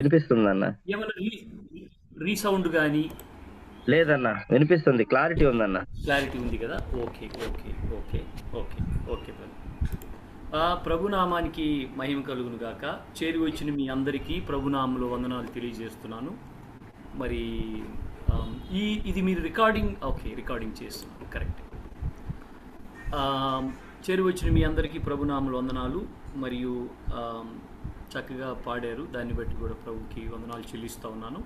వినిపిస్తుందన్న. ఏమైనా రీసౌండ్ కానీ లేదన్న, వినిపిస్తుంది, క్లారిటీ ఉందన్న. క్లారిటీ ఉంది కదా? Okay okay okay okay okay brother. ప్రభునామానికి మహిమ కలుగును గాక. చేరి వచ్చిన మీ అందరికీ ప్రభునామంలో వందనాలు తెలియజేస్తున్నాను. మరి ఇది మీరు రికార్డింగ్ చేస్తున్నారు, కరెక్ట్. చేరి వచ్చిన మీ అందరికీ ప్రభునామములు వందనాలు. మరియు చక్కగా పాడారు, దాన్ని బట్టి కూడా ప్రభుకి వందనాలు చెల్లిస్తూ ఉన్నాను.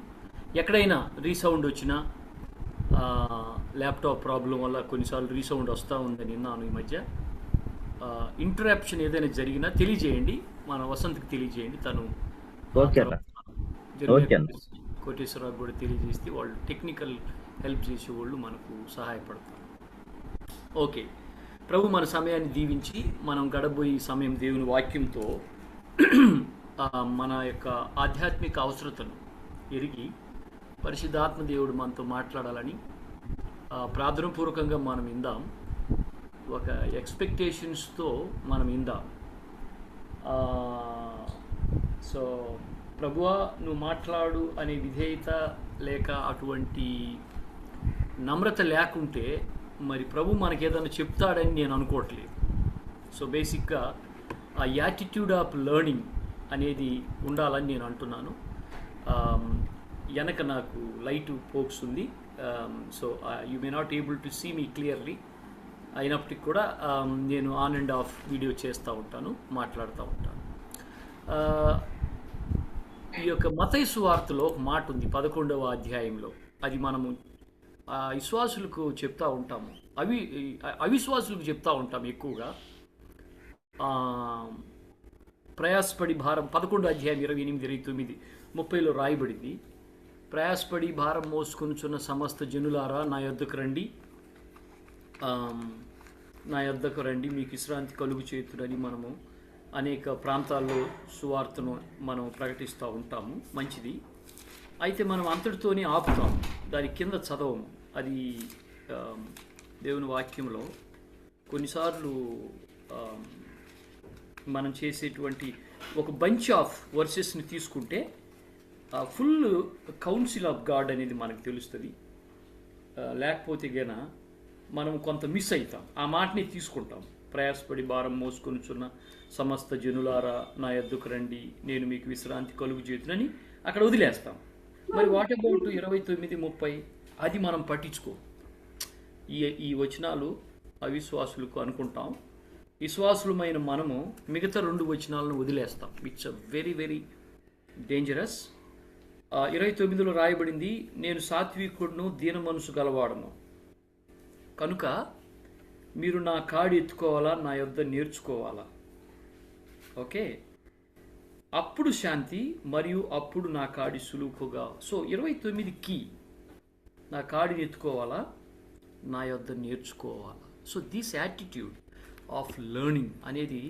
ఎక్కడైనా రీసౌండ్ వచ్చినా, ల్యాప్టాప్ ప్రాబ్లం వల్ల కొన్నిసార్లు రీసౌండ్ వస్తూ ఉందని విన్నాను ఈ మధ్య. ఇంటరాప్షన్ ఏదైనా జరిగినా తెలియజేయండి, మన వసంత్కి తెలియజేయండి. తను కోటేశ్వరరావు కూడా తెలియజేస్తే వాళ్ళు టెక్నికల్ హెల్ప్ చేసేవాళ్ళు మనకు సహాయపడతారు. ఓకే, ప్రభు మన సమయాన్ని దీవించి మనం గడబోయే సమయం దేవుని వాక్యంతో మన యొక్క ఆధ్యాత్మిక అవసరతను ఎరిగి పరిశుద్ధాత్మ దేవుడు మనతో మాట్లాడాలని ప్రార్థనాపూర్వకంగా మనం ఇందాం. ఒక ఎక్స్పెక్టేషన్స్తో మనం ఇందాం. సో ప్రభువా నువ్వు మాట్లాడు అనే విధేయత లేక అటువంటి నమ్రత లేకుంటే మరి ప్రభు మనకి ఏదైనా చెప్తాడని నేను అనుకోవట్లేదు. సో బేసిక్గా ఆ యాటిట్యూడ్ ఆఫ్ లెర్నింగ్ అనేది ఉండాలని నేను అంటున్నాను. వెనక నాకు లైట్ పోక్స్ ఉంది, so you may not able to see me clearly. అయినప్పటికీ కూడా నేను ఆన్ అండ్ ఆఫ్ వీడియో చేస్తూ ఉంటాను, మాట్లాడుతూ ఉంటాను. ఈ యొక్క మత్తయి సువార్తలో ఒక మాట ఉంది 11వ అధ్యాయంలో. అది మనము విశ్వాసులకు చెప్తూ ఉంటాము, అవిశ్వాసులకు చెప్తూ ఉంటాము ఎక్కువగా. ప్రయాసపడి భారం 11వ అధ్యాయం 28, 29, 30లో రాయబడింది. ప్రయాసపడి భారం మోసుకొనుచున్న సమస్త జనులారా నా యొద్దకు రండి, మీకు విశ్రాంతి కలుగు చేతుడని మనము అనేక ప్రాంతాల్లో సువార్తను మనం ప్రకటిస్తూ ఉంటాము. మంచిది. అయితే మనం అంతటితోనే ఆపుతాం, దాని కింద చదవము. అది దేవుని వాక్యంలో కొన్నిసార్లు మనం చేసేటువంటి ఒక బంచ్ ఆఫ్ వర్సెస్ని తీసుకుంటే ఫుల్ కౌన్సిల్ ఆఫ్ గాడ్ అనేది మనకు తెలుస్తుంది. లేకపోతే గన మనం కొంత మిస్ అవుతాం, ఆ మాటని తీసుకుంటాం. ప్రయాసపడి భారం మోసుకొనుచున్న సమస్త జనులారా నా యొద్దకు రండి, నేను మీకు విశ్రాంతి కలుగు చేతునని అక్కడ వదిలేస్తాం. మరి వాట్ అబౌట్ 29, 30? అది మనం పట్టించుకో. ఈ వచనాలు అవిశ్వాసులకు అనుకుంటాం, విశ్వాసులమైన మనము మిగతా 2 వచనాలను వదిలేస్తాం. It's very very dangerous. 29లో రాయబడింది, నేను సాత్వికుడును దీన మనసు గలవాడను కనుక మీరు నా కాడి ఎత్తుకోవాలా, నా యొద్ద నేర్చుకోవాలా. ఓకే, అప్పుడు శాంతి మరియు అప్పుడు నా కాడి సులువుగా. సో 29కి నా కాడిని ఎత్తుకోవాలా, నా యొద్ద నేర్చుకోవాలా. So this attitude of learning అనేది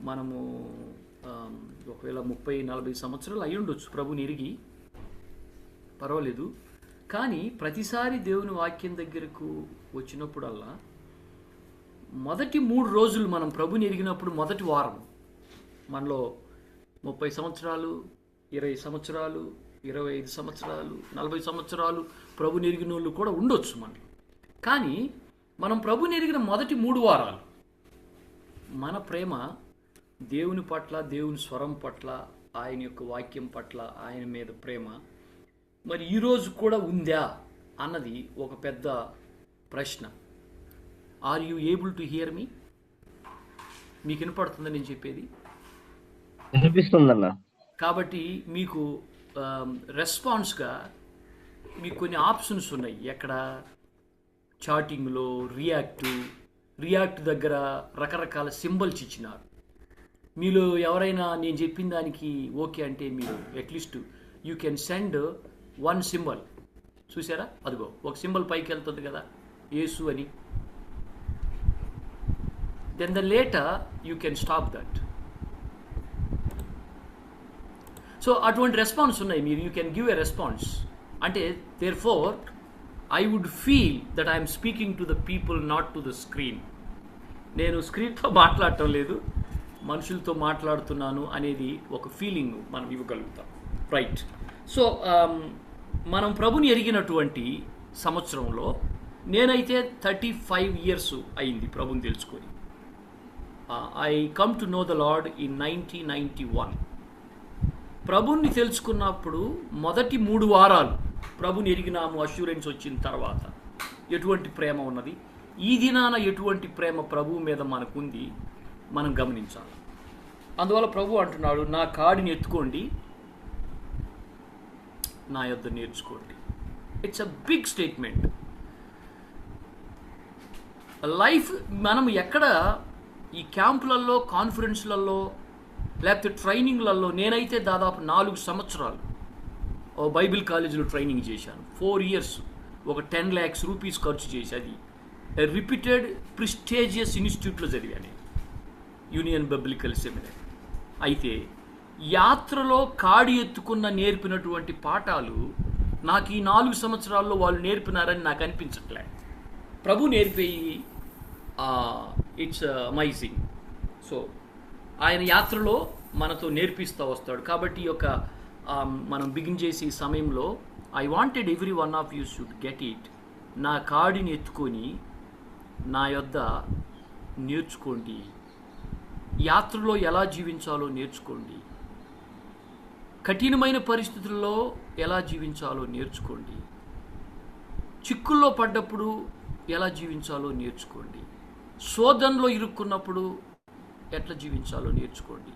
మనము ఒకవేళ 30-40 సంవత్సరాలు అయి ఉండొచ్చు ప్రభుని ఎరిగి, పర్వాలేదు. కానీ ప్రతిసారి దేవుని వాక్యం దగ్గరకు వచ్చినప్పుడల్లా మొదటి 3 రోజులు మనం ప్రభుని ఎరిగినప్పుడు, మొదటి వారం మనలో 30 సంవత్సరాలు, 20 సంవత్సరాలు, 25 సంవత్సరాలు, 40 సంవత్సరాలు ప్రభుని ఎరిగిన వాళ్ళు కూడా ఉండొచ్చు మనలో. కానీ మనం ప్రభుని ఎరిగిన మొదటి 3 వారాలు మన ప్రేమ దేవుని పట్ల, దేవుని స్వరం పట్ల, ఆయన యొక్క వాక్యం పట్ల, ఆయన మీద ప్రేమ మరి ఈరోజు కూడా ఉందా అన్నది ఒక పెద్ద ప్రశ్న. Are you able to hear me? మీకు వినపడుతుందని నేను చెప్పేది? వినిపిస్తుందన్న. కాబట్టి మీకు రెస్పాన్స్గా మీకు కొన్ని ఆప్షన్స్ ఉన్నాయి. ఎక్కడ చాటింగ్లో రియాక్ట్ దగ్గర రకరకాల సింబల్స్ ఇచ్చినారు. మీలో ఎవరైనా నేను చెప్పిన దానికి ఓకే అంటే మీరు at least you can send 1 symbol. చూసారా, అదిగో ఒక సింబల్ పైకి వెళ్తుంది కదా, యేసు అని. Then the later you can stop that. So అటువంటి రెస్పాన్స్ ఉన్నాయి. మీరు you can give a response. అంటే therefore I would feel that I'm speaking to the people, not to the screen. నేను స్క్రీన్తో మాట్లాడటం లేదు, మనుషులతో మాట్లాడుతున్నాను అనేది ఒక ఫీలింగ్ మనం ఇవ్వగలుగుతాం. రైట్. సో మనం ప్రభుని ఎరిగినటువంటి సంవత్సరంలో నేనైతే 35 years అయింది ప్రభుని తెలుసుకొని. I come to know the lord in 1991. ప్రభుని తెలుసుకున్నప్పుడు మొదటి 3 వారాలు ప్రభుని ఎరిగినాము అష్యూరెన్స్ వచ్చిన తర్వాత ఎటువంటి ప్రేమ ఉన్నది, ఈ దినాన ఎటువంటి ప్రేమ ప్రభు మీద మనకుంది మనం గమనించాలి. అందువల్ల ప్రభు అంటున్నాడు, నా కాడిని ఎత్తుకోండి, నా యొద్ద నేర్చుకోండి. It's a big statement. Life మనం ఎక్కడ ఈ క్యాంపులలో, కాన్ఫరెన్స్లలో, లేకపోతే ట్రైనింగ్లలో, నేనైతే దాదాపు 4 సంవత్సరాలు బైబిల్ కాలేజీలో ట్రైనింగ్ చేశాను. 4 years ఒక 10 lakhs rupees ఖర్చు చేసి, అది రిపీటెడ్ ప్రిస్టేజియస్ ఇన్స్టిట్యూట్లో చదివాను, యూనియన్ బిబ్లికల్ సెమినరీ. అయితే యాత్రలో కాడి ఎత్తుకున్న నేర్పినటువంటి పాఠాలు నాకు ఈ 4 సంవత్సరాల్లో వాళ్ళు నేర్పినారని నాకు అనిపించట్లే. ప్రభు నేర్పేయి ఇట్స్ అమైజింగ్. సో ఆయన యాత్రలో మనతో నేర్పిస్తూ వస్తాడు. కాబట్టి ఈ యొక్క మనం బిగిన్ చేసే సమయంలో I wanted every one of you should get it. నా కాడిని ఎత్తుకొని నా యొద్ద నేర్చుకోండి. యాత్రలో ఎలా జీవించాలో నేర్చుకోండి. కఠినమైన పరిస్థితుల్లో ఎలా జీవించాలో నేర్చుకోండి. చిక్కుల్లో పడ్డప్పుడు ఎలా జీవించాలో నేర్చుకోండి. శోధనలో ఇరుక్కున్నప్పుడు ఎట్లా జీవించాలో నేర్చుకోండి.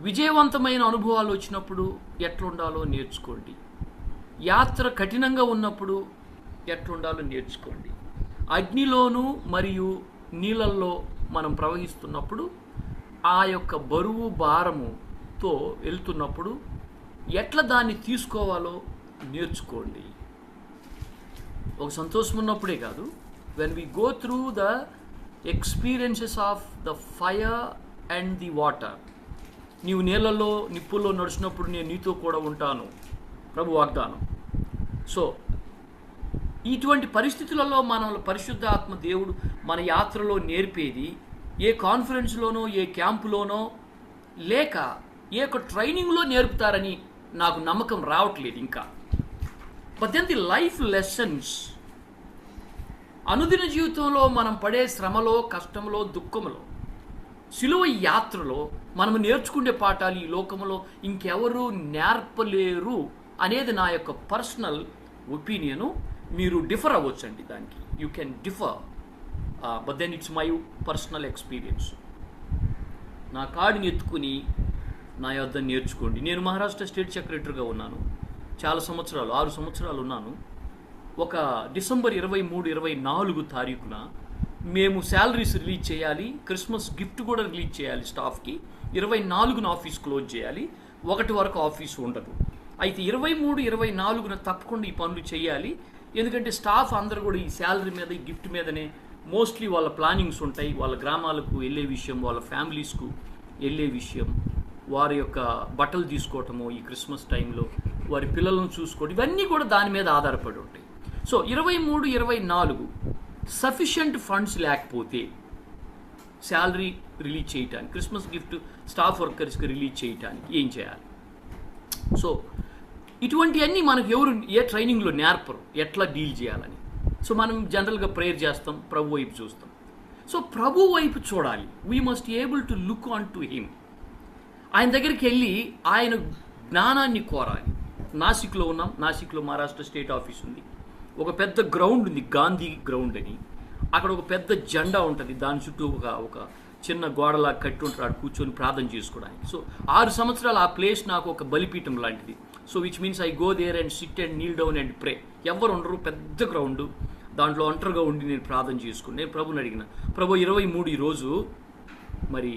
విజయవంతమైన అనుభవాలు వచ్చినప్పుడు ఎట్లా ఉండాలో నేర్చుకోండి. యాత్ర కఠినంగా ఉన్నప్పుడు ఎట్లా ఉండాలో నేర్చుకోండి. అగ్నిలోను మరియు నీళ్ళల్లో మనం ప్రవహిస్తున్నప్పుడు ఆ యొక్క బరువు భారముతో వెళ్తున్నప్పుడు ఎట్లా దాన్ని తీసుకోవాలో నేర్చుకోండి. ఒక సంతోషం ఉన్నప్పుడే కాదు, when we go through the experiences of the fire and the water, నీవు నీళ్ళల్లో నిప్పుల్లో నడిచినప్పుడు నేను నీతో కూడా ఉంటాను, ప్రభు వాగ్దానం. సో ఇటువంటి పరిస్థితులలో మన పరిశుద్ధ ఆత్మ దేవుడు మన యాత్రలో నేర్పేది ఏ కాన్ఫరెన్స్లోనో, ఏ క్యాంపులోనో, లేక ఏ ఒక ట్రైనింగ్లో నేర్పుతారని నాకు నమ్మకం రావట్లేదు ఇంకా. But then the life lessons, అనుదిన జీవితంలో మనం పడే శ్రమలో, కష్టంలో, దుఃఖంలో, సిలువ యాత్రలో మనం నేర్చుకునే పాఠాలు ఈ లోకంలో ఇంకెవరూ నేర్పలేరు అనేది నా యొక్క పర్సనల్ ఒపీనియను. మీరు డిఫర్ అవ్వచ్చండి దానికి, you can differ, but then it's my personal experience. నా కాడిని ఎత్తుకుని నా యొద్ద నేర్చుకోండి. నేను మహారాష్ట్ర స్టేట్ సెక్రటరీగా ఉన్నాను చాలా సంవత్సరాలు, 6 సంవత్సరాలు ఉన్నాను. ఒక డిసెంబర్ 23, 24 తారీఖున మేము శాలరీస్ రిలీజ్ చేయాలి, క్రిస్మస్ గిఫ్ట్ కూడా రిలీజ్ చేయాలి స్టాఫ్కి. 24న ఆఫీస్ క్లోజ్ చేయాలి, 1 వరకు ఆఫీస్ ఉండదు. అయితే 23, 24న తప్పకుండా ఈ పనులు చేయాలి. ఎందుకంటే స్టాఫ్ అందరూ కూడా ఈ శాలరీ మీద, ఈ గిఫ్ట్ మీదనే మోస్ట్లీ వాళ్ళ ప్లానింగ్స్ ఉంటాయి. వాళ్ళ గ్రామాలకు వెళ్ళే విషయం, వాళ్ళ ఫ్యామిలీస్కు వెళ్ళే విషయం, వారి యొక్క బట్టలు తీసుకోవటము ఈ క్రిస్మస్ టైంలో, వారి పిల్లలను చూసుకోవడం, ఇవన్నీ కూడా దాని మీద ఆధారపడి ఉంటాయి. సో 23, 24 సఫిషియంట్ ఫండ్స్ లేకపోతే శాలరీ రిలీజ్ చేయటానికి, క్రిస్మస్ గిఫ్ట్ స్టాఫ్ వర్కర్స్కి రిలీజ్ చేయటానికి ఏం చేయాలి? సో ఇటువంటివన్నీ మనకు ఎవరు ఏ ట్రైనింగ్లో నేర్పరు, ఎట్లా డీల్ చేయాలని. సో మనం జనరల్గా ప్రేయర్ చేస్తాం, ప్రభు వైపు చూస్తాం. సో ప్రభు వైపు చూడాలి. We must able to look on to him. ఆయన దగ్గరికి వెళ్ళి ఆయన జ్ఞానాన్ని కోరాలి. నాసిక్లో ఉన్నాం, నాసిక్లో మహారాష్ట్ర స్టేట్ ఆఫీస్ ఉంది. ఒక పెద్ద గ్రౌండ్ ఉంది, గాంధీ గ్రౌండ్ అని. అక్కడ ఒక పెద్ద జెండా ఉంటుంది, దాని చుట్టూ ఒక చిన్న గోడలా కట్టి ఉంటారు, అక్కడ కూర్చొని ప్రార్థన చేసుకోవడానికి. సో 6 సంవత్సరాలు ఆ ప్లేస్ నాకు ఒక బలిపీఠం లాంటిది. So which means I go there and sit and kneel down and pray. ఎవరు ఉండరు, పెద్ద గ్రౌండ్, దాంట్లో ఒంటరిగా ఉండి నేను ప్రార్థన చేసుకుని నేను ప్రభుని అడిగిన, ప్రభు 23 ఈరోజు మరి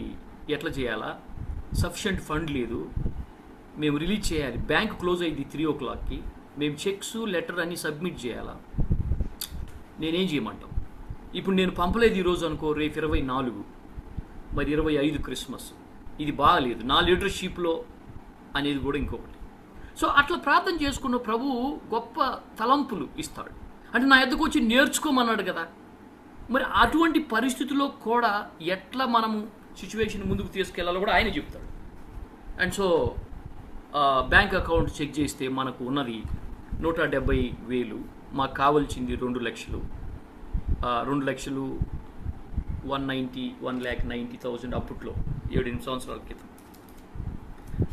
ఎట్లా చేయాలా, సఫిషియంట్ ఫండ్ లేదు, మేము రిలీజ్ చేయాలి, బ్యాంక్ క్లోజ్ అయ్యింది 3 o'clockకి, మేము చెక్స్ లెటర్ అన్నీ సబ్మిట్ చేయాలా, నేనేం చేయమంటాం? ఇప్పుడు నేను పంపలేదు ఈరోజు అనుకో, రేపు 24, మరి 25 క్రిస్మస్, ఇది బాగాలేదు నా లీడర్షిప్లో అనేది కూడా ఇంకొకటి. సో అట్లా ప్రార్థన చేసుకున్న ప్రభువు గొప్ప తలంపులు ఇస్తాడు. అంటే నా ఎద్దకు వచ్చి నేర్చుకోమన్నాడు కదా. మరి అటువంటి పరిస్థితుల్లో కూడా ఎట్లా మనము సిచ్యువేషన్ ముందుకు తీసుకెళ్లాలో కూడా ఆయన చెప్తాడు. And so bank account check చేస్తే మనకు ఉన్నది 170,000, మాకు కావాల్సింది 2,00,000. 2,00,000 1,90,000 అప్పట్లో 7-8 సంవత్సరాల క్రితం.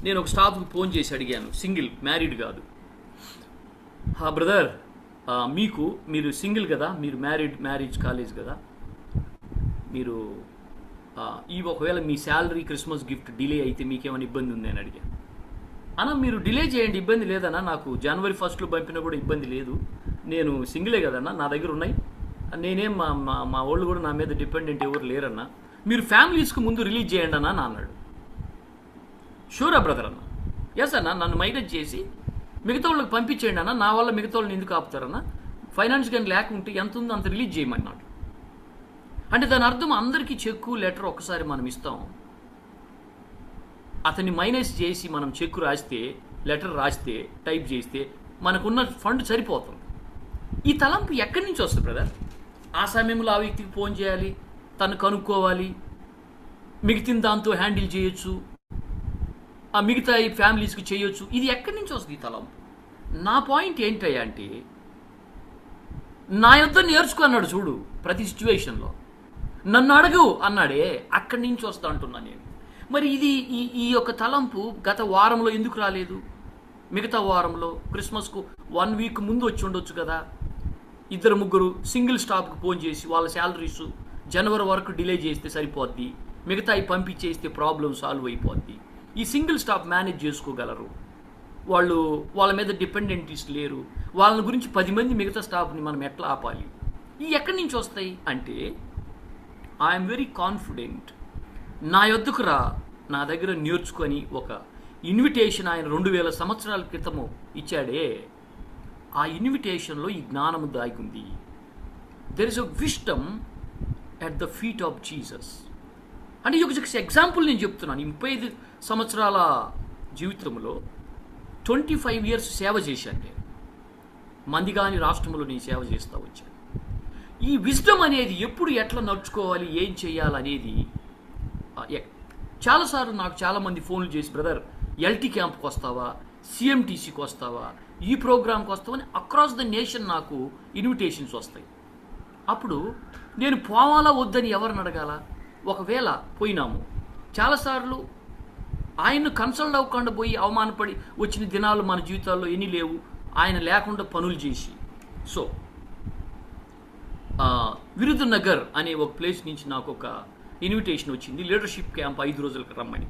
నేను ఒక స్టాఫ్కి ఫోన్ చేసి అడిగాను, సింగిల్, మ్యారీడ్ కాదు. బ్రదర్, మీరు సింగిల్ కదా, మీరు మ్యారేజ్ కాలేజ్ కదా, మీరు ఒకవేళ మీ శాలరీ క్రిస్మస్ గిఫ్ట్ డిలే అయితే మీకేమైనా ఇబ్బంది ఉంది అని అడిగాను. అన్న మీరు డిలే చేయండి, ఇబ్బంది లేదన్నా, నాకు జనవరి 1 పంపినా కూడా ఇబ్బంది లేదు, నేను సింగిలే కదన్నా, నా దగ్గర ఉన్నాయి, నేనేం మా వాళ్ళు కూడా నా మీద డిపెండెంట్ ఎవరు లేరన్నా, మీరు ఫ్యామిలీస్కి ముందు రిలీజ్ చేయండి అన్న అన్నాడు. షూరా బ్రదర్ అన్న, ఎస్ అన్న, నన్ను మైలేజ్ చేసి మిగతా వాళ్ళకి పంపించేయండి అన్న, నా వల్ల మిగతా వాళ్ళని ఎందుకు ఆపుతారన్నా, ఫైనాన్స్ కానీ లేకుంటే ఎంత ఉందో అంత రిలీజ్ చేయమన్నాడు. అంటే దాని అర్థం అందరికీ చెక్కు లెటర్ ఒకసారి మనం ఇస్తాం, అతన్ని మైనస్ చేసి మనం చెక్కు రాస్తే, లెటర్ రాస్తే, టైప్ చేస్తే మనకున్న ఫండ్ సరిపోతుంది. ఈ తలంపు ఎక్కడి నుంచి వస్తుంది బ్రదర్? ఆ సమయంలో ఆ వ్యక్తికి ఫోన్ చేయాలి, తను కనుక్కోవాలి, మిగతా దాంతో హ్యాండిల్ చేయొచ్చు, ఆ మిగతా ఈ ఫ్యామిలీస్కి చేయొచ్చు. ఇది ఎక్కడి నుంచి వస్తుంది ఈ తలంపు? నా పాయింట్ ఏంటయ్యా అంటే, నా యొద్ద నేర్చుకో అన్నాడు చూడు ప్రతి సిచ్యువేషన్లో, నన్ను అడగు అన్నాడే, అక్కడి నుంచి వస్తా అంటున్నా నేను. మరి ఇది ఈ యొక్క తలంపు గత వారంలో ఎందుకు రాలేదు? మిగతా వారంలో క్రిస్మస్కు 1 వీక్ ముందు వచ్చి ఉండొచ్చు కదా. 2-3 సింగిల్ స్టాఫ్కి ఫోన్ చేసి వాళ్ళ శాలరీస్ జనవరి వరకు డిలే చేస్తే సరిపోద్ది, మిగతా అవి పంపించేస్తే ప్రాబ్లం సాల్వ్ అయిపోద్ది. ఈ సింగిల్ స్టాఫ్ మేనేజ్ చేసుకోగలరు, వాళ్ళ మీద డిపెండెంటీస్ లేరు, వాళ్ళ గురించి 10 మంది మిగతా స్టాఫ్ని మనం ఎట్లా ఆపాలి? ఈ ఎక్కడి నుంచి వస్తాయి అంటే, ఐఎమ్ వెరీ కాన్ఫిడెంట్, నా యొద్దకు రా, నా దగ్గర నేర్చుకొని ఒక ఇన్విటేషన్ ఆయన 2000 సంవత్సరాల క్రితము ఇచ్చాడే, ఆ ఇన్విటేషన్లో ఈ జ్ఞానము దాగి ఉంది. There is a wisdom at the feet of Jesus. అంటే ఈ ఒక ఎగ్జాంపుల్ నేను చెప్తున్నాను. ఈ 35 సంవత్సరాల జీవితంలో 25 years సేవ చేశాను నేను, మందిగాని రాష్ట్రంలో నేను సేవ చేస్తూ వచ్చాను. ఈ విజ్డమ్ అనేది ఎప్పుడు ఎట్లా నడుచుకోవాలి, ఏం చేయాలనేది చాలాసార్లు నాకు చాలామంది ఫోన్లు చేసి, బ్రదర్ ఎల్టీ క్యాంప్కి వస్తావా, సిఎంటీసీకి వస్తావా, ఈ ప్రోగ్రామ్కి వస్తావా అని అక్రాస్ ద నేషన్ నాకు ఇన్విటేషన్స్ వస్తాయి. అప్పుడు నేను పోవాలా వద్దని ఎవరిని అడగాల? ఒకవేళ పోయినాము, చాలాసార్లు ఆయన్ను కన్సల్ట్ అవ్వకుండా పోయి అవమానపడి వచ్చిన దినాలు మన జీవితాల్లో ఎన్ని లేవు, ఆయన లేకుండా పనులు చేసి. సో విరుధునగర్ అనే ఒక ప్లేస్ నుంచి నాకు ఒక ఇన్విటేషన్ వచ్చింది, లీడర్షిప్ క్యాంప్ 5 రోజులకు రమ్మని.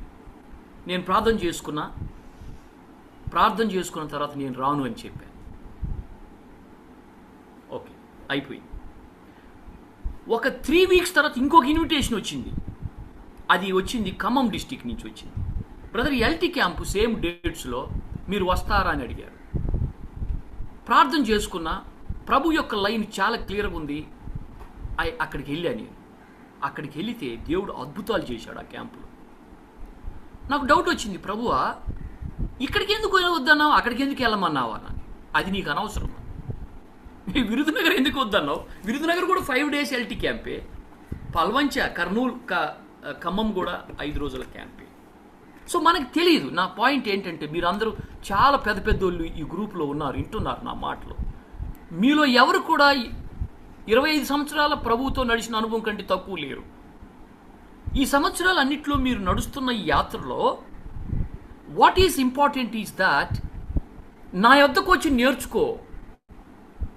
నేను ప్రార్థన చేసుకున్న తర్వాత నేను రాను అని చెప్పాను. ఓకే, అయిపోయింది. ఒక 3 weeks తర్వాత ఇంకొక ఇన్విటేషన్ వచ్చింది. అది వచ్చింది ఖమ్మం డిస్టిక్ నుంచి వచ్చింది. బ్రదర్ ఎల్టీ క్యాంపు సేమ్ డేట్స్లో మీరు వస్తారా అని అడిగారు. ప్రార్థన చేసుకున్న, ప్రభు యొక్క లైన్ చాలా క్లియర్గా ఉంది. అక్కడికి వెళ్ళా నేను. అక్కడికి వెళితే దేవుడు అద్భుతాలు చేశాడు ఆ క్యాంపులో. నాకు డౌట్ వచ్చింది, ప్రభువా ఇక్కడికి ఎందుకు వద్దన్నావు, అక్కడికి ఎందుకు వెళ్ళమన్నావు అన్న. అది నీకు అనవసరం. విరుధునగర్ ఎందుకు వద్దన్నావు? విరుధునగర్ కూడా 5 days ఎల్టీ క్యాంపే, పల్వంచ, కర్నూలు, ఖమ్మం కూడా 5 రోజుల క్యాంపే. సో మనకు తెలియదు. నా పాయింట్ ఏంటంటే, మీరందరూ చాలా పెద్దోళ్ళు ఈ గ్రూప్లో ఉన్నారు, వింటున్నారు నా మాటలు. మీలో ఎవరు కూడా 25 సంవత్సరాల ప్రభువుతో నడిచిన అనుభవం కంటే తక్కువ లేరు. ఈ సంవత్సరాలు అన్నిట్లో మీరు నడుస్తున్న ఈ యాత్రలో what is important is that, నా యొద్దకు వచ్చి నేర్చుకో,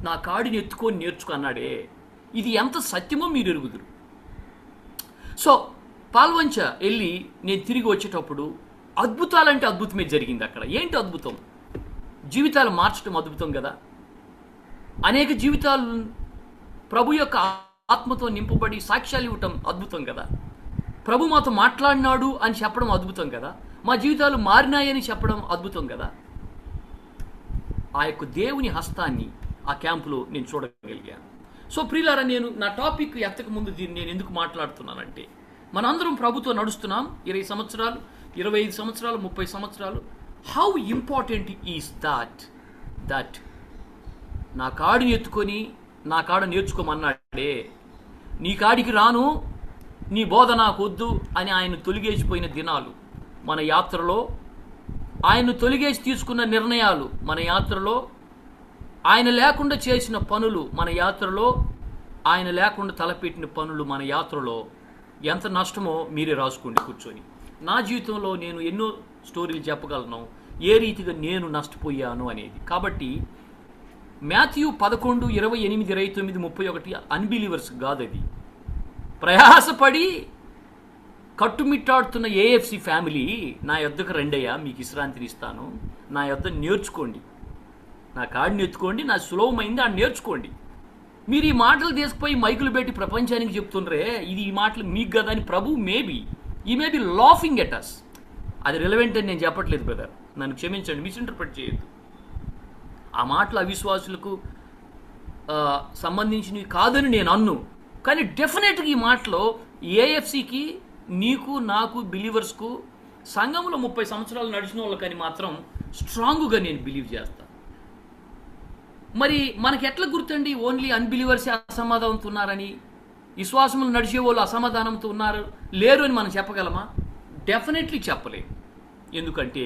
నా కాడిని ఎత్తుకొని నేర్చుకో అన్నాడే. ఇది ఎంత సత్యమో మీరు ఎరుగుదురు. సో పాల్వంచ వెళ్ళి నేను తిరిగి వచ్చేటప్పుడు అద్భుతాలంటే అద్భుతమే జరిగింది అక్కడ. ఏంటి అద్భుతం? జీవితాలు మార్చడం అద్భుతం కదా. అనేక జీవితాలు ప్రభు యొక్క ఆత్మతో నింపబడి సాక్ష్యాలు ఇవ్వటం అద్భుతం కదా. ప్రభు మాతో మాట్లాడినాడు అని చెప్పడం అద్భుతం కదా. మా జీవితాలు మారినాయని చెప్పడం అద్భుతం కదా. ఆ యొక్క దేవుని హస్తాన్ని ఆ క్యాంపులో నేను చూడగలిగాను. సో ప్రియులారా, నేను నా టాపిక్ ఎత్తక ముందు దీన్ని నేను ఎందుకు మాట్లాడుతున్నానంటే, మనందరం ప్రభుతో నడుస్తున్నాం 20 సంవత్సరాలు, 25 సంవత్సరాలు, 30 సంవత్సరాలు. హౌ ఇంపార్టెంట్ ఈజ్ దట్ నా కాడిని ఎత్తుకొని నా కాడ నేర్చుకోమన్నాడే. నీ కాడికి రాను, నీ బోధ నాకు వద్దు అని ఆయన తొలిగేసిపోయిన దినాలు మన యాత్రలో ఆయన్ను తొలిగేసి తీసుకున్న నిర్ణయాలు మన యాత్రలో, ఆయన లేకుండా చేసిన పనులు మన యాత్రలో, ఆయన లేకుండా తలపెట్టిన పనులు మన యాత్రలో ఎంత నష్టమో మీరే రాసుకోండి కూర్చొని. నా జీవితంలో నేను ఎన్నో స్టోరీలు చెప్పగలను ఏ రీతిగా నేను నష్టపోయాను అనేది. కాబట్టి మాథ్యూ 11, 28, 29, 31 అన్బిలీవర్స్ కాదు. అది ప్రయాసపడి కట్టుమిట్టాడుతున్న ఏఎఫ్సి ఫ్యామిలీ నా యొద్దకు రెండయ్యా, మీకు విశ్రాంతిని ఇస్తాను, నా యొద్ద నేర్చుకోండి, నా కాడిని ఎత్తుకోండి, నా సులభమైంది అని నేర్చుకోండి. మీరు ఈ మాటలు తీసుకుపోయి మైకులు పెట్టి ప్రపంచానికి చెప్తుండ్రే, ఈ మాటలు మీకు కదా అని ప్రభు ఈ may be laughing at us. అది రిలవెంట్ అని నేను చెప్పట్లేదు బ్రదర్, నన్ను క్షమించండి, మిస్ఇంటర్ప్రిట్ చేయొద్దు. ఆ మాటలు అవిశ్వాసులకు సంబంధించినవి కాదని నేను అన్ను. కానీ డెఫినెట్గా ఈ మాటలో ఏఎఫ్సికి, నీకు, నాకు, బిలీవర్స్కు, సంఘంలో 30 సంవత్సరాలు నడిచిన వాళ్ళకని మాత్రం స్ట్రాంగ్గా నేను బిలీవ్ చేస్తాను. మరి మనకి ఎట్లా గుర్తండి ఓన్లీ అన్బిలీవర్స్ అసమాధానంతో ఉన్నారని, విశ్వాసములు నడిచే వాళ్ళు అసమాధానంతో లేరు అని మనం చెప్పగలమా? డెఫినెట్లీ చెప్పలేము. ఎందుకంటే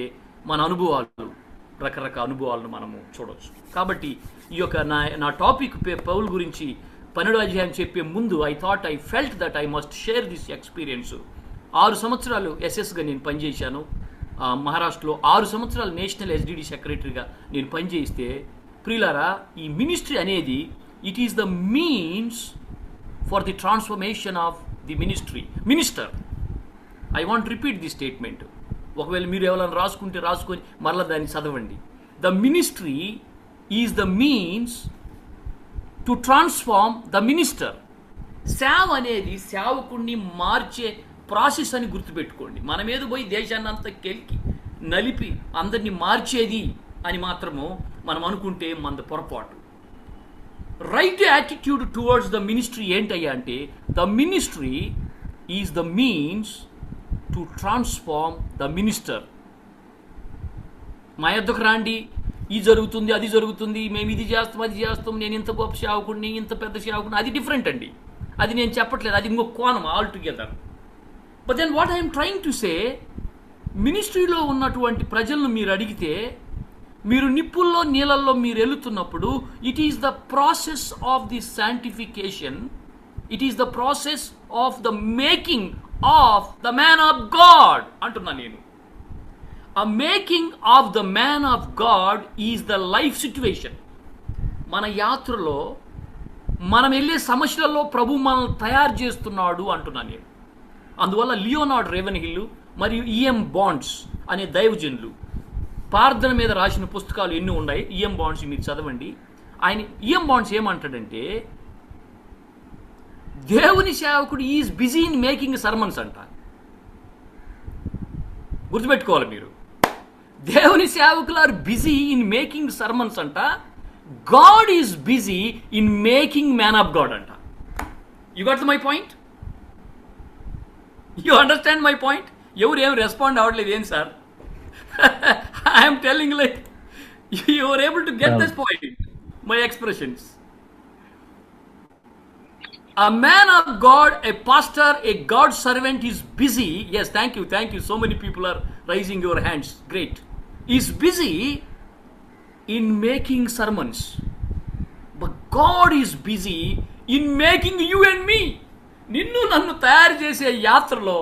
మన అనుభవాలు, రకరకాల అనుభవాలను మనము చూడవచ్చు. కాబట్టి ఈ యొక్క నా టాపిక్ పౌల్ గురించి 12వ అధ్యాయం చెప్పే ముందు I felt that I must share this experience. 6 సంవత్సరాలు ఎస్ఎస్గా నేను పనిచేశాను మహారాష్ట్రలో. 6 సంవత్సరాలు నేషనల్ ఎస్డిడి సెక్రటరీగా నేను పనిచేస్తే, ప్రియులారా, ఈ మినిస్ట్రీ అనేది it is the means for the transformation of the minister. I want repeat the statement. ఒకవేళ మీరు ఎవరైనా రాసుకొని మరలా దాన్ని చదవండి. The ministry is the means to transform the minister. సేవ అనేది సేవకుడిని మార్చే ప్రాసెస్ అని గుర్తుపెట్టుకోండి. మన మీద పోయి దేశాన్ని అంతా కెలికి నలిపి అందరినీ మార్చేది అని మాత్రము మనం అనుకుంటే మనది పొరపాటు. Right attitude towards the ministry ఏంటయ్యా అంటే, the ministry is the means to transform the minister. మా యొద్దకు రాండి, ఇది జరుగుతుంది, అది జరుగుతుంది, మేము ఇది చేస్తాం, అది చేస్తాం, నేను ఇంత గొప్ప సేవకుడిని, ఇంత పెద్ద సేవకుడిని, అది డిఫరెంట్ అండి. అది నేను చెప్పట్లేదు, అది ఇంకో కోణం all together. But then what I'm trying to say, మినిస్ట్రీలో ఉన్నటువంటి ప్రజలను మీరు అడిగితే, మీరు నిప్పుల్లో నీళ్ళల్లో మీరు వెళుతున్నప్పుడు, it is the process of the sanctification, it is the process of the making of the man of God అంటున్నా నేను. ఆ making of the man of God is the life situation. మన యాత్రలో మనం వెళ్ళే సమస్యలలో ప్రభు మనల్ని తయారు చేస్తున్నాడు అంటున్నాను నేను. అందువల్ల లియోనార్డ్ రెవెన్హిల్ మరియు ఈఎం బాండ్స్ అనే దైవజనులు ప్రార్థన మీద రాసిన పుస్తకాలు ఎన్ని ఉన్నాయి. ఈఎం బాండ్స్ మీరు చదవండి. ఆయన ఈఎం బాండ్స్ ఏమంటాడంటే, దేవుని సేవకుడు is busy in making sermons అంట. గుర్తుపెట్టుకోవాలి మీరు, దేవుని సేవకులు are busy in making sermons అంట. God is busy in making man of God అంట. You got my point? You understand my point? ఎవరు ఏం రెస్పాండ్ అవ్వట్లేదు ఏం sir? I'm telling like you are able to get this point, my expressions. A man of God, a pastor, a God servant is busy. Yes, thank you. So many people are raising your hands. Great. Is busy in making sermons. But God is busy in making you and me. నిన్ను నన్ను తయారు చేసే యాత్రలో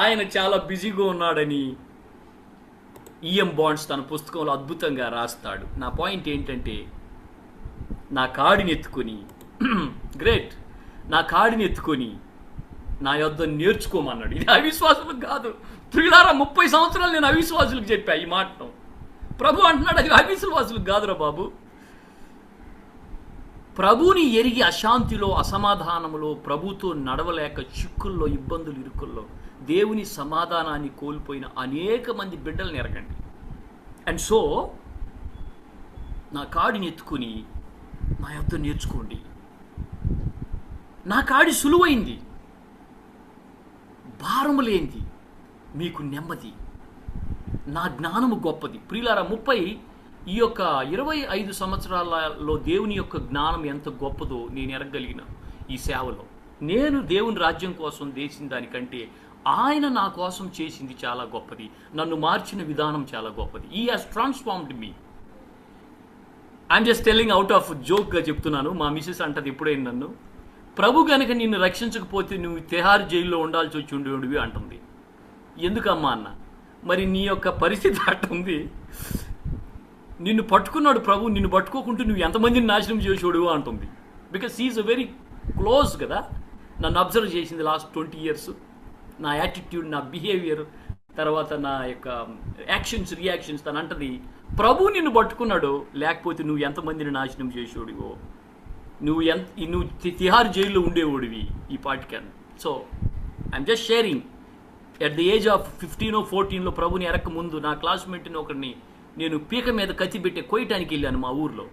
ఆయన చాలా బిజీగా ఉన్నాడని EM bonds తన పుస్తకంలో అద్భుతంగా రాస్తాడు. నా పాయింట్ ఏంటంటే, నా కాడిని ఎత్తుకొని గ్రేట్, నా కాడిని ఎత్తుకొని నా యొద్ద నేర్చుకోమన్నాడు. ఇది అవిశ్వాసులకు కాదు ప్రియులారా. 30 సంవత్సరాలు నేను అవిశ్వాసులకు చెప్పా ఈ మాటను. ప్రభు అంటున్నాడు, అది అవిశ్వాసులకు కాదురా బాబు. ప్రభుని ఎరిగి అశాంతిలో, అసమాధానములో, ప్రభుతో నడవలేక చిక్కుల్లో, ఇబ్బందులు, ఇరుకుల్లో దేవుని సమాధానాన్ని కోల్పోయిన అనేక మంది బిడ్డలను ఎరగండి. అండ్ సో నా కాడిని ఎత్తుకొని నా యొద్ద నేర్చుకోండి. నా కాడి సులువైంది, భారము లేనిది, మీకు నెమ్మది. నా జ్ఞానము గొప్పది. ప్రియులారా, 25 సంవత్సరాలలో దేవుని యొక్క జ్ఞానం ఎంత గొప్పదో నేను ఎరగగలిగిన ఈ సేవలో. నేను దేవుని రాజ్యం కోసం చేసిన దానికంటే ఆయన నా కోసం చేసింది చాలా గొప్పది, నన్ను మార్చిన విధానం చాలా గొప్పది. He has transformed me. I'm just telling out of జోక్గా చెప్తున్నాను. మా మిసెస్ అంటది ఎప్పుడైనా నన్ను, ప్రభు గనుక నిన్ను రక్షించకపోతే నువ్వు తిహార్ జైల్లో ఉండాల్సి వచ్చి ఉండేవి అంటుంది. ఎందుకమ్మా అన్న, మరి నీ యొక్క పరిస్థితి అట్టుంది, నిన్ను పట్టుకున్నాడు ప్రభు, నిన్ను పట్టుకోకుంటూ నువ్వు ఎంతమందిని నాశనం చేసేవాడు అంటుంది. Because he is a very close కదా, నన్ను అబ్జర్వ్ చేసింది లాస్ట్ 20 years. నా యాటిట్యూడ్, నా బిహేవియర్, తర్వాత నా యొక్క యాక్షన్స్, రియాక్షన్స్. తను అంటది, ప్రభు నిన్ను పట్టుకున్నాడు, లేకపోతే నువ్వు ఎంతమందిని నాశనం చేసేవాడివో, నువ్వు తిహార్ జైల్లో ఉండేవాడివి ఈ పాటికన్. So I'm just sharing. At the age of 15 or 14 ప్రభుని ఎరక్క ముందు నా క్లాస్మేట్ని ఒకరిని నేను పీక మీద కత్తి పెట్టి కొయ్యటానికి వెళ్ళాను మా ఊర్లో.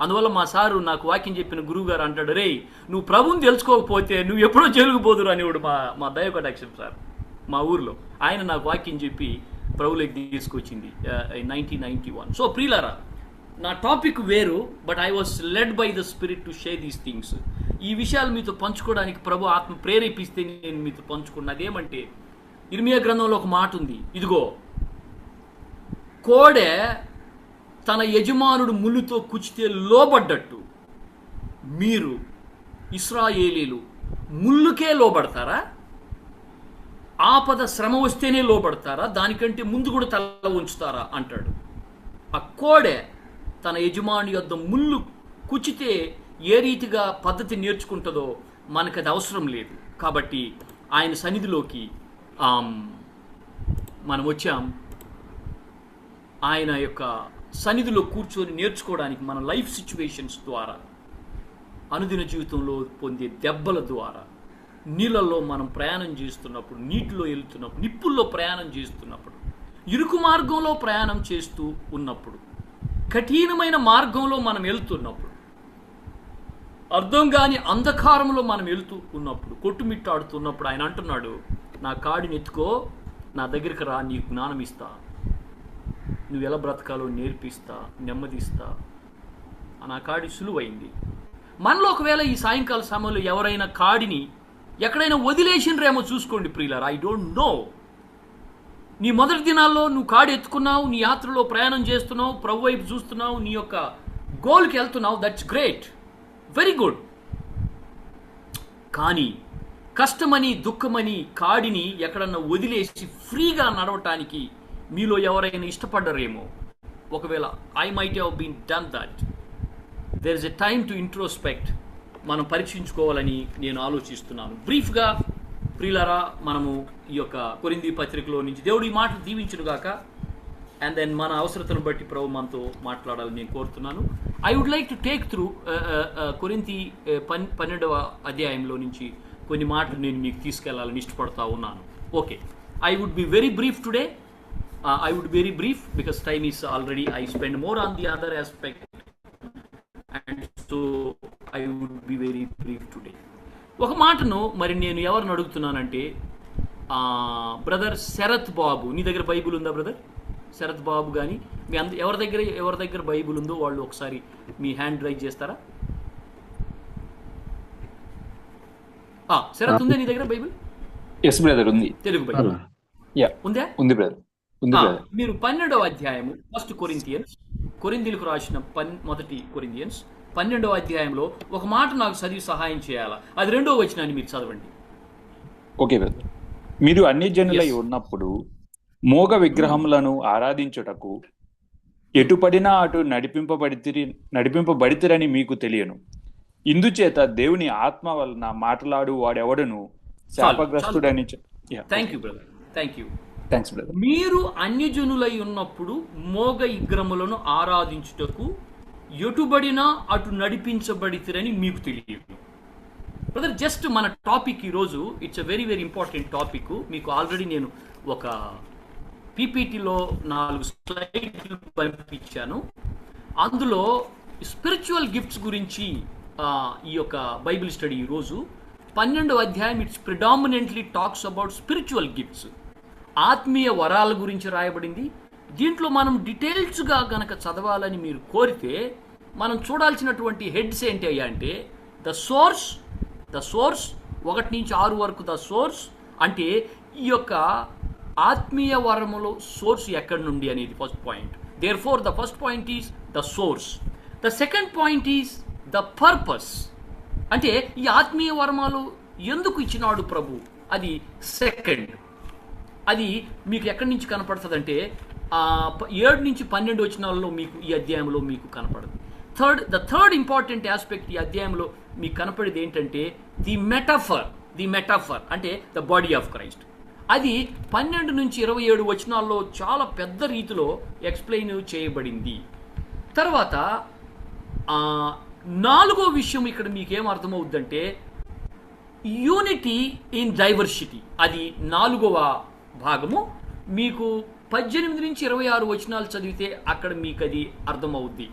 అందువల్ల మా సారు నాకు వాక్యం చెప్పిన గురువు గారు అంటాడు, రే నువ్వు ప్రభుని తెలుసుకోకపోతే నువ్వు ఎప్పుడో జైలుకు పోదురు అనేవాడు మా దైవకటాక్షం సార్ మా ఊర్లో. ఆయన నాకు వాక్యం చెప్పి ప్రభులోకి తీసుకొచ్చింది 1991. సో ప్రియులారా, నా టాపిక్ వేరు, but I was led by the spirit to share these things. ఈ విషయాలు మీతో పంచుకోవడానికి ప్రభు ఆత్మ ప్రేరేపిస్తే నేను మీతో పంచుకున్నది ఏమంటే, ఇర్మియా గ్రంథంలో ఒక మాట ఉంది, ఇదిగో కోడె తన యజమానుడు ముళ్ళుతో కుచితే లోబడ్డట్టు మీరు ఇశ్రాయేలీలు ముళ్ళుకే లోబడతారా? ఆపద శ్రమ వస్తేనే లోబడతారా? దానికంటే ముందు కూడా తల ఉంచుతారా అంటాడు. ఆ కోడె తన యజమాని యొద్ద ముళ్ళు కుచితే ఏ రీతిగా పద్ధతి నేర్చుకుంటుందో మనకు అది అవసరం లేదు. కాబట్టి ఆయన సన్నిధిలోకి మనం వచ్చాం. ఆయన యొక్క సన్నిధిలో కూర్చొని నేర్చుకోవడానికి మన లైఫ్ సిచ్యువేషన్స్ ద్వారా, అనుదిన జీవితంలో పొందే దెబ్బల ద్వారా, నీళ్ళల్లో మనం ప్రయాణం చేస్తున్నప్పుడు, నీటిలో వెళ్తున్నప్పుడు, నిప్పుల్లో ప్రయాణం చేస్తున్నప్పుడు, ఇరుకు మార్గంలో ప్రయాణం చేస్తూ ఉన్నప్పుడు, కఠినమైన మార్గంలో మనం వెళ్తున్నప్పుడు, అర్థం కాని అంధకారంలో మనం వెళ్తూ ఉన్నప్పుడు, కొట్టుమిట్టాడుతున్నప్పుడు ఆయన అంటున్నాడు, నా కాడిని ఎత్తుకో, నా దగ్గరికి రా, నీకు జ్ఞానం ఇస్తా, నువ్వు ఎలా బ్రతకాలో నేర్పిస్తా, నెమ్మదిస్తా. నా కాడి సులువైంది. మనలో ఒకవేళ ఈ సాయంకాల సమయంలో ఎవరైనా కాడిని ఎక్కడైనా వదిలేసినరేమో చూసుకోండి ప్రియులారా. I don't no. నీ మొదటి దినాల్లో నువ్వు కాడి ఎత్తుకున్నావు, నీ యాత్రలో ప్రయాణం చేస్తున్నావు, ప్రభు వైపు చూస్తున్నావు, నీ యొక్క గోల్కి వెళ్తున్నావు, దట్స్ గ్రేట్, వెరీ గుడ్. కానీ కష్టమని, దుఃఖమని కాడిని ఎక్కడన్నా వదిలేసి ఫ్రీగా నడవటానికి మీలో ఎవరైనా ఇష్టపడ్డరేమో. ఒకవేళ I might have been done that. There is a time to introspect. మనం పరీక్షించుకోవాలని నేను ఆలోచిస్తున్నాను. బ్రీఫ్గా ప్రియులారా, మనము ఈ యొక్క కొరింథీ పత్రికలో నుంచి దేవుడు ఈ మాటలు దీవించునుగాక. అండ్ దెన్ మన అవసరతను బట్టి ప్రభు మనతో మాట్లాడాలని నేను కోరుతున్నాను. I would like to take through కొరింథీ 12వ అధ్యాయంలో నుంచి కొన్ని మాటలు నేను మీకు తీసుకెళ్లాలని ఇష్టపడతా ఉన్నాను. Okay, I would be very brief today. I would be very brief because time is already, I spend more on the other aspect, and so I would be very brief today. ఒక మాటను మరి నేను ఎవరిని అడుగుతున్నానంటే, brother Sarath బాబు, నీ దగ్గర Bible ఉందా brother? Sarath బాబు కానీ మీ ఎవరి దగ్గర బైబిల్ ఉందో వాళ్ళు ఒకసారి మీ హ్యాండ్ రైజ్ చేస్తారా? శరత్ ఉందా నీ దగ్గర బైబిల్? ఎస్ బ్రదర్, ఉంది. తెలుగు బైబిల్ ఉందా? ఉంది బ్రదర్. మీరు 12వ అధ్యాయము, ఫస్ట్ కొరింథీలకు రాసిన మొదటి కొరింథియన్స్ 12వ అధ్యాయంలో ఒక మాట నాకు చదివి సహాయం చేయాలా? అది 2వ వచనాన్ని మీరు చదవండి. Okay brother. మీరు అన్ని జనులై ఉన్నప్పుడు మోగ విగ్రహములను ఆరాధించుటకు ఎటుపడినా అటు నడిపింపబడితిరని మీకు తెలియను. ఇందుచేత దేవుని ఆత్మ వలన మాట్లాడు వాడెవడను శాపగ్రస్తుడని. Thank you brother, thank you. Thanks brother. మీరు అన్యజనులై ఉన్నప్పుడు మోగ విగ్రహములను ఆరాధించుటకు ఎటుబడినా అటు నడిపించబడితిరని మీకు తెలియదు. బ్రదర్, జస్ట్ మన టాపిక్ ఈరోజు it's a very very important topic. మీకు ఆల్రెడీ నేను ఒక పీపీటీలో 4 స్లైడ్లు పంపించాను. అందులో స్పిరిచువల్ గిఫ్ట్స్ గురించి ఈ యొక్క బైబిల్ స్టడీ ఈరోజు 12వ అధ్యాయం it's predominantly talks about spiritual gifts, ఆత్మీయ వరాల గురించి రాయబడింది. దీంట్లో మనం డీటెయిల్స్గా గనక చదవాలని మీరు కోరితే మనం చూడాల్సినటువంటి హెడ్స్ ఏంటి అయ్యా అంటే, ద సోర్స్ 1 నుంచి 6 వరకు ద సోర్స్ అంటే ఈ యొక్క ఆత్మీయ వరములో సోర్స్ ఎక్కడి నుండి అనేది first point. Therefore the first point is the source. The second point is the purpose. అంటే ఈ ఆత్మీయ వరమాలు ఎందుకు ఇచ్చినాడు ప్రభు, అది సెకండ్. అది మీకు ఎక్కడి నుంచి కనపడుతుంది అంటే 7 నుంచి 12 వచనాలలో మీకు ఈ అధ్యాయంలో మీకు కనపడదు. ద థర్డ్ ఇంపార్టెంట్ ఆస్పెక్ట్ ఈ అధ్యాయంలో మీకు కనపడేది ఏంటంటే ది మెటాఫర్ అంటే ద బాడీ ఆఫ్ క్రైస్ట్. అది 12 నుంచి 27 వచనాల్లో చాలా పెద్ద రీతిలో ఎక్స్ప్లెయిన్ చేయబడింది. తర్వాత 4వ విషయం ఇక్కడ మీకు ఏం అర్థమవుద్దంటే యూనిటీ ఇన్ డైవర్సిటీ. అది 4వ భాగము. మీకు 18 నుంచి 26 వచనాలు చదివితే అక్కడ మీకు అది అర్థమవుద్ది.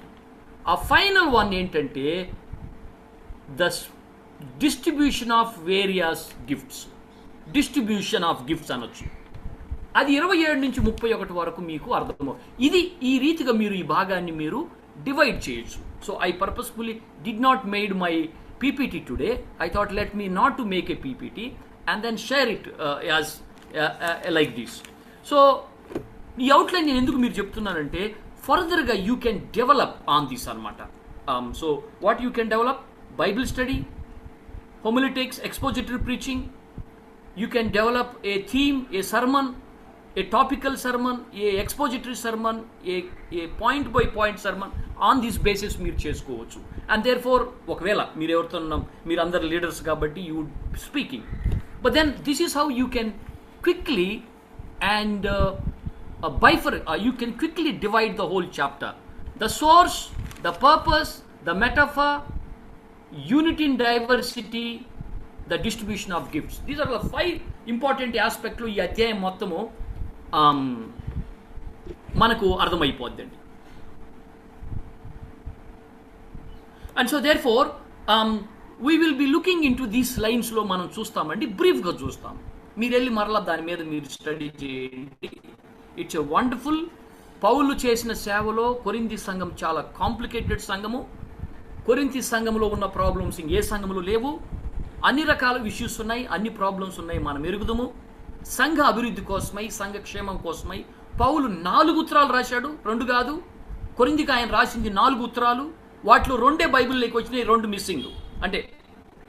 ఆ ఫైనల్ వన్ ఏంటంటే the distribution of various gifts. Distribution of gifts అనొచ్చు. అది 27 నుంచి 31 వరకు మీకు అర్థమవుతుంది. ఇది ఈ రీతిగా మీరు ఈ భాగాన్ని మీరు డివైడ్ చేయొచ్చు. So I purposefully did not made my PPT today. I thought let me not to make a PPT and then share it as like this. So ఈ అవుట్లైన్ నేను ఎందుకు మీరు చెప్తున్నానంటే ఫర్దర్గా you can develop on this అనమాట. So what you can develop? Bible study, homiletics, expository preaching. You can develop a theme, a sermon, a topical sermon, a expository sermon, a point by point sermon. On this basis మీరు చేసుకోవచ్చు. And therefore ఒకవేళ మీరు ఎవరితో మీరు అందరు leaders కాబట్టి you speaking. But then this is how you can quickly and you can quickly divide the whole chapter. The source, the purpose, the metaphor, unity in diversity, the distribution of gifts. These are the 5 important aspects ఈ అధ్యాయం మొత్తము మనకు అర్థమైపోద్దండి. And so therefore we will be looking in to these లైన్స్లో మనం చూస్తామండి, బ్రీఫ్గా చూస్తాం. మీరు వెళ్ళి మరలా దాని మీద మీరు స్టడీ చేయండి. It's a wonderful. పౌలు చేసిన సేవలో కొరింథీ సంఘం చాలా కాంప్లికేటెడ్ సంఘము. కొరింథీ సంఘంలో ఉన్న ప్రాబ్లమ్స్ ఏ సంఘంలో లేవు. అన్ని రకాల ఇష్యూస్ ఉన్నాయి, అన్ని ప్రాబ్లమ్స్ ఉన్నాయి, మనం ఎరుగుదము. సంఘ అభివృద్ధి కోసమై, సంఘ క్షేమం కోసమై పౌలు 4 ఉత్తరాలు రాశాడు, 2 కాదు. కొరింథీకి ఆయన రాసింది 4 ఉత్తరాలు. వాటిలో 2 బైబిల్లోకి వచ్చినాయి, 2 మిస్సింగ్. అంటే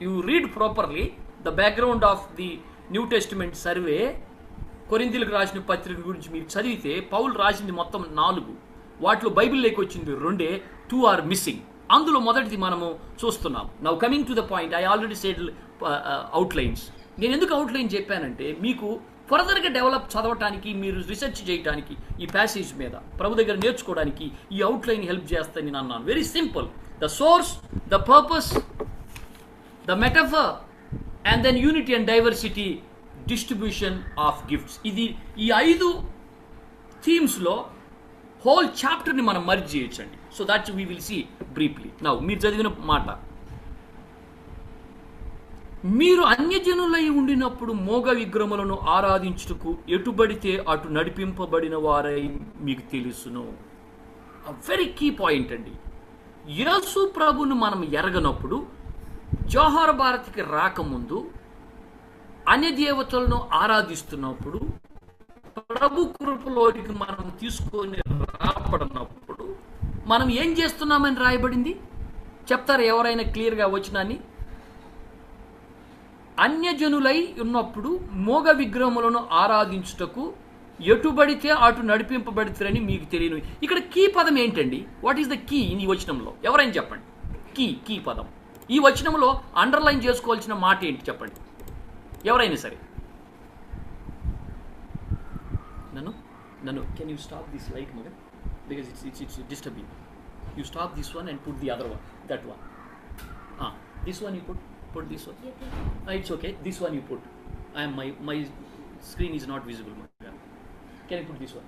you read properly the background of the New Testament survey. కొరింథీలకు రాసిన పత్రిక గురించి మీరు చదివితే పౌలు రాసింది మొత్తం 4, వాటిలో బైబిల్లోకి వచ్చింది 2, 2 ఆర్ మిస్సింగ్. అందులో మొదటిది మనము చూస్తున్నాం. Now coming to the point, I already said outlines. నేను ఎందుకు అవుట్లైన్ చెప్పానంటే మీకు ఫర్దర్గా డెవలప్ చదవటానికి, మీరు రీసెర్చ్ చేయడానికి, ఈ ప్యాసేజ్ మీద ప్రభు దగ్గర నేర్చుకోవడానికి ఈ అవుట్లైన్ హెల్ప్ చేస్తాను నేను అన్నాను. Very simple. The source, the purpose, the metaphor and then unity and diversity, distribution of gifts. ఇది ఈ 5 థీమ్స్లో హోల్ చాప్టర్ని మనం మర్జ్ చేయొచ్చండి. So that we will see briefly. Now మీరు చదివిన మాట, మీరు అన్యజనులై ఉండినప్పుడు మోగ విగ్రహములను ఆరాధించుటకు ఎటుబడితే అటు నడిపింపబడిన వారై మీకు తెలుసును. వెరీ కీ పాయింట్ అండి. యేసు ప్రభును మనం ఎరగనప్పుడు, జోహార్ భారతికి రాకముందు అన్య దేవతలను ఆరాధిస్తున్నప్పుడు, ప్రభు కృపలోకి మనం తీసుకొని రాబడినప్పుడు మనం ఏం చేస్తున్నామని రాయబడింది చెప్తారు ఎవరైనా క్లియర్గా వచ్చినాన్ని? అన్యజనులై ఉన్నప్పుడు మోగ విగ్రహములను ఆరాధించుటకు ఎటుబడితే అటు నడిపింపబడితేరని మీకు తెలియను. ఇక్కడ కీ పదం ఏంటండి? వాట్ ఈస్ ద కీ ఈ వచనంలో? ఎవరైనా చెప్పండి. కీ పదం ఈ వచనంలో అండర్లైన్ చేసుకోవాల్సిన మాట ఏంటి చెప్పండి, ఎవరైనా సరే. నన్ను can you stop this light Magan, because it's disturbing. You stop this one and put the other one, that one. This one you put this one. It's okay. This one you put. My screen is not visible. Can you put this one?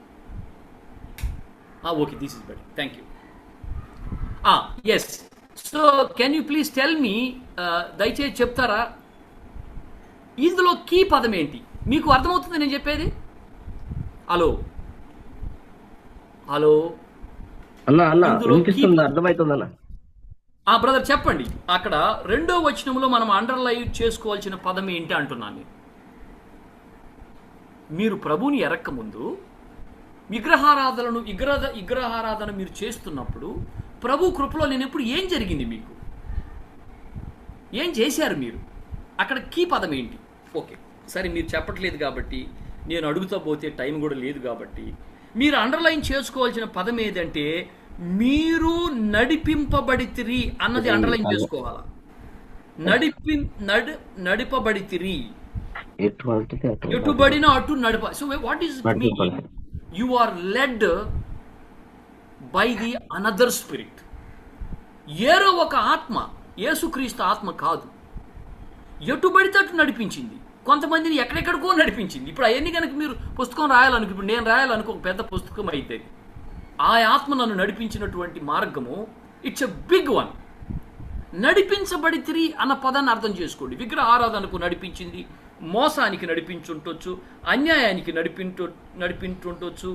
Okay. This is better. Thank you. Yes. So can you please tell me? దయచేసి చెప్తారా ఇందులో key పదం ఏంటి? మీకు అర్థమవుతుంది నేను చెప్పేది? Hello అన్న అర్థమవుతుందన్న. బ్రదర్ చెప్పండి. అక్కడ 2వ వచనంలో మనం అండర్లైన్ చేసుకోవాల్సిన పదం ఏంటి అంటున్నాను. మీరు ప్రభువుని ఎరక్క ముందు విగ్రహారాధన మీరు చేస్తున్నప్పుడు ప్రభు కృపలో లేనప్పుడు ఏం జరిగింది? మీకు ఏం చేశారు? మీరు అక్కడ కీ పదం ఏంటి? ఓకే, సరే, మీరు చెప్పట్లేదు కాబట్టి నేను అడుగుతా పోతే టైం కూడా లేదు కాబట్టి మీరు అండర్లైన్ చేసుకోవాల్సిన పదం ఏదంటే మీరు నడిపింపబడితిరి అన్నది అండర్లైన్ చేసుకోవాలా. నడిపబడితిరి, ఎటుబడిన అటు నడిప. So what is meaning? You are led by the another spirit. ఏరో ఒక ఆత్మ, యేసుక్రీస్తు ఆత్మ కాదు, ఎటుబడితే అటు నడిపించింది. కొంతమందిని ఎక్కడెక్కడికో నడిపించింది. ఇప్పుడు అవన్నీ కనుక మీరు పుస్తకం రాయాలనుకో, ఇప్పుడు నేను రాయాలనుకో, ఒక పెద్ద పుస్తకం అయితే ఆ ఆత్మ నన్ను నడిపించినటువంటి మార్గము ఇట్స్ ఎ బిగ్ వన్. నడిపించబడితిరి అన్న పదాన్ని అర్థం చేసుకోండి. విగ్రహ ఆరాధనకు నడిపించింది, మోసానికి నడిపించుంటొచ్చు, అన్యాయానికి నడిపించుంటొచ్చు,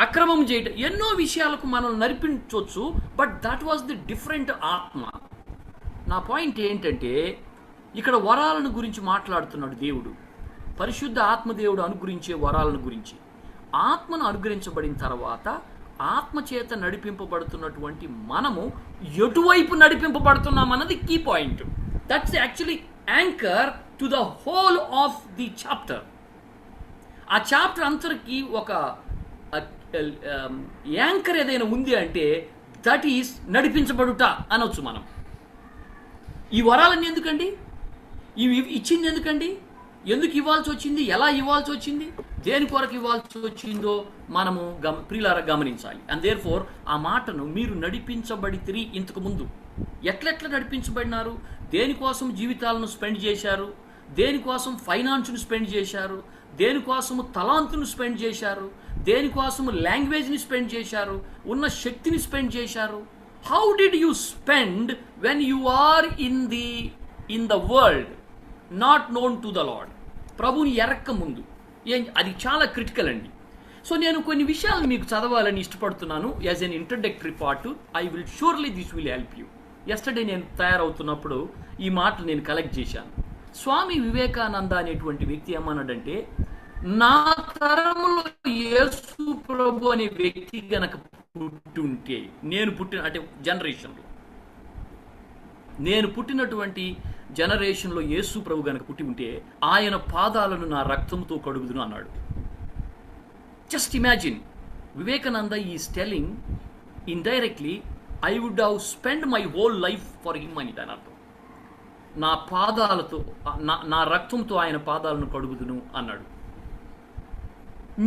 అక్రమం చేయటం, ఎన్నో విషయాలకు మనం నడిపించవచ్చు. But that was the different ఆత్మ. నా పాయింట్ ఏంటంటే ఇక్కడ వరాలను గురించి మాట్లాడుతున్నాడు దేవుడు. పరిశుద్ధ ఆత్మదేవుడు అనుగ్రహించే వరాలను గురించి. ఆత్మను అనుగ్రహించబడిన తర్వాత ఆత్మ చేత నడిపింపబడుతున్నటువంటి మనము ఎటువైపు నడిపింపబడుతున్నామన్నది key point. That's actually anchor to the whole of the chapter. ఆ చాప్టర్ అంతరికి ఒక యాంకర్ ఏదైనా ఉంది అంటే దట్ ఈస్ నడిపించబడుట అనొచ్చు మనం. ఈ వరాలన్నీ ఎందుకండి? ఇవి ఇచ్చింది ఎందుకండి? ఎందుకు ఇవ్వాల్సి వచ్చింది? ఎలా ఇవ్వాల్సి వచ్చింది? దేని కొరకు ఇవ్వాల్సి వచ్చిందో మనము ప్రియులారా గమనించాలి. అండ్ దేర్ ఫోర్ ఆ మాటను మీరు నడిపించబడితిరి. ఇంతకు ముందు ఎట్లెట్లా నడిపించబడినారు? దేనికోసం జీవితాలను స్పెండ్ చేశారు? దేనికోసం ఫైనాన్స్ను స్పెండ్ చేశారు? దేనికోసము తలాంతును స్పెండ్ చేశారు? దేనికోసము లాంగ్వేజ్ని స్పెండ్ చేశారు? ఉన్న శక్తిని స్పెండ్ చేశారు? How did you spend when you are in the world not known to the lord? ప్రభుని ఎరక్క ముందు అది చాలా క్రిటికల్ అండి. సో నేను కొన్ని విషయాలు మీకు చదవాలని ఇష్టపడుతున్నాను as N introductory part. I will surely this will help you. Yesterday నేను తయారవుతున్నప్పుడు ఈ మాటలు నేను కలెక్ట్ చేశాను. స్వామి వివేకానంద అనేటువంటి వ్యక్తి ఏమన్నాడంటే, నా తరములో యేసు ప్రభు అనే వ్యక్తి గనక పుట్టుంటే, నేను పుట్టిన అంటే జనరేషన్లో, నేను పుట్టినటువంటి జనరేషన్లో యేసు ప్రభు గనక పుట్టి ఉంటే ఆయన పాదాలను నా రక్తంతో కడుగుదును అన్నాడు. Just imagine, Vivekananda is telling indirectly I would have spend my whole life for him అని దాని అర్థం. నా పాదాలతో, నా రక్తంతో ఆయన పాదాలను కడుగుదును అన్నాడు.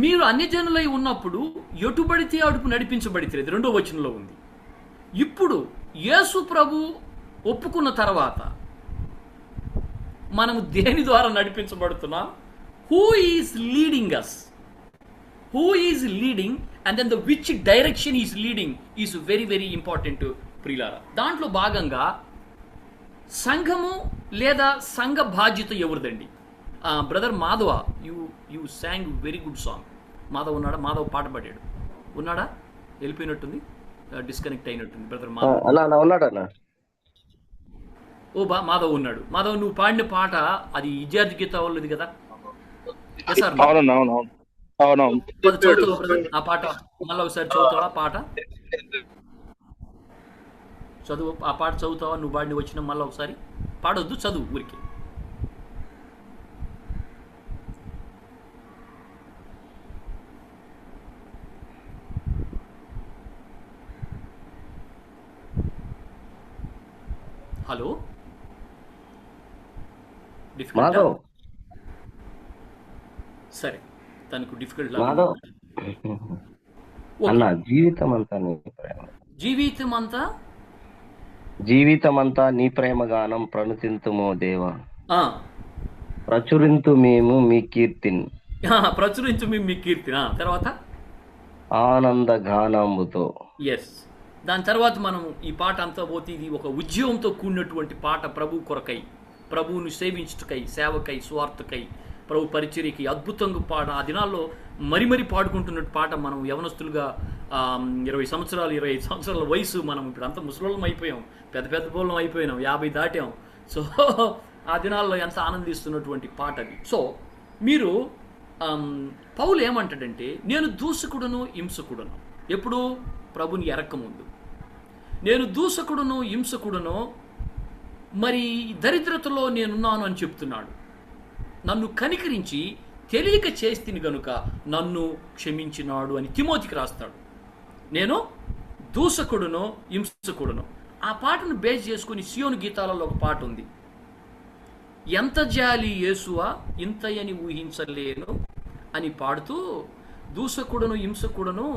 మీరు అన్యజనులై ఉన్నప్పుడు ఎటుబడితే అడుపు నడిపించబడితే, రెండో వచనంలో ఉంది. ఇప్పుడు యేసు ప్రభు ఒప్పుకున్న తర్వాత మనము దేని ద్వారా నడిపించబడుతున్నాం? Who is leading us? Who is leading and then the which direction is leading is very very important ప్రియులారా. దాంట్లో భాగంగా సంఘము లేదా సంఘ బాధ్యత ఎవరిదండి? Brother Madhava, you song very good song. Madhav ఉన్నాడా? మాధవ్ పాట పాడాడు. ఉన్నాడా? వెళ్ళిపోయినట్టుంది, డిస్కనెక్ట్ అయినట్టుంది. బ్రదర్ మాధవ్. ఓ మాధవ్ ఉన్నాడు. మాధవ్, నువ్వు పాడిన పాట అది విద్యార్థి గీత వాళ్ళది కదా? చదువుతావా ఆ పాట? మళ్ళీ ఒకసారి చదువుతావా పాట? చదువు, ఆ పాట చదువుతావా? నువ్వు పాడిన వచ్చిన మళ్ళీ ఒకసారి పాడొద్దు, చదువు ఊరికి. హలో మాధవ్, సరే, తనకు డిఫికల్ట్ మాధవ్ అన్న, జీవితమంతా నీ ప్రేమ గానం ప్రణుతింతుమో దేవా, ప్రచురింతు మేము మీ కీర్తిని. తర్వాత ఆనంద గానంబుతో. ఎస్, దాని తర్వాత మనం ఈ పాట అంతా పోతే ఇది ఒక ఉద్యమంతో కూడినటువంటి పాట. ప్రభు కొరకై, ప్రభువుని సేవించుటకై, సేవకై, స్వార్థకై, ప్రభు పరిచర్యకి అద్భుతంగా పాట. ఆ దినాల్లో మరి పాడుకుంటున్నట్టు పాట. మనం యవనస్తులుగా 20 సంవత్సరాలు 25 సంవత్సరాల వయసు, మనం ఇప్పుడు అంతా ముసలోళ్ళం అయిపోయాం, పెద్ద బోళ్ళం అయిపోయినాం, 50 దాటాం. సో ఆ దినాల్లో ఎంత ఆనందిస్తున్నటువంటి పాట అది. సో మీరు పౌలు ఏమంటాడంటే, నేను దూషకుడును హింసకుడును. ఎప్పుడు? ప్రభుని ఎరక్కముందు. నేను దూషకుడును హింసకుడును, మరి దరిద్రతలో నేనున్నాను అని చెప్తున్నాడు. నన్ను కనికరించి తెలియక చేస్తిని గనుక నన్ను క్షమించినాడు అని తిమోతికి రాస్తాడు. నేను దూషకుడును హింసకుడును. ఆ పాటను బేస్ చేసుకుని సియోను గీతాలలో ఒక పాట ఉంది. ఎంత జాలి యేసువా ఇంతయని ఊహించలేను అని పాడుతూ దూషకుడును హింసకుడును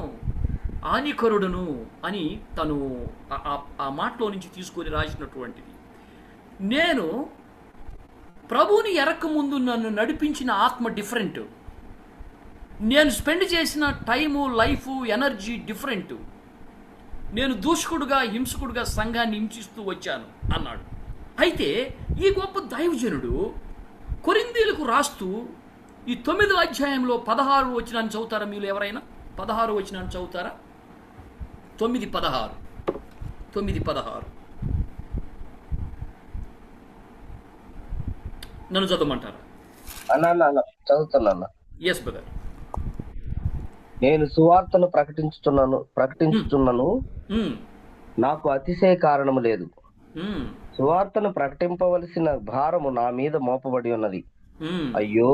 హానికరుడును అని తను ఆ మాటలో నుంచి తీసుకొని రాసినటువంటిది. నేను ప్రభువుని ఎరక్క ముందు నన్ను నడిపించిన ఆత్మ డిఫరెంట్. నేను స్పెండ్ చేసిన టైము, లైఫ్, ఎనర్జీ డిఫరెంట్. నేను దూషకుడుగా హింసకుడుగా సంఘాన్ని హింసిస్తూ వచ్చాను అన్నాడు. అయితే ఈ గొప్ప దైవజనుడు కొరింథీయులకు రాస్తూ ఈ 9వ అధ్యాయంలో 16 వచనాన్ని చదువుతారా? మీరు ఎవరైనా 16 వచనాన్ని చదువుతారా? 9:16 నన్ను చదవమంటారా? చదువుతున్నా. Yes brother. నేను సువార్తను ప్రకటించుచున్నాను, నాకు అతిశయ కారణము లేదు. సువార్తను ప్రకటింపవలసిన భారము నా మీద మోపబడి ఉన్నది. అయ్యో,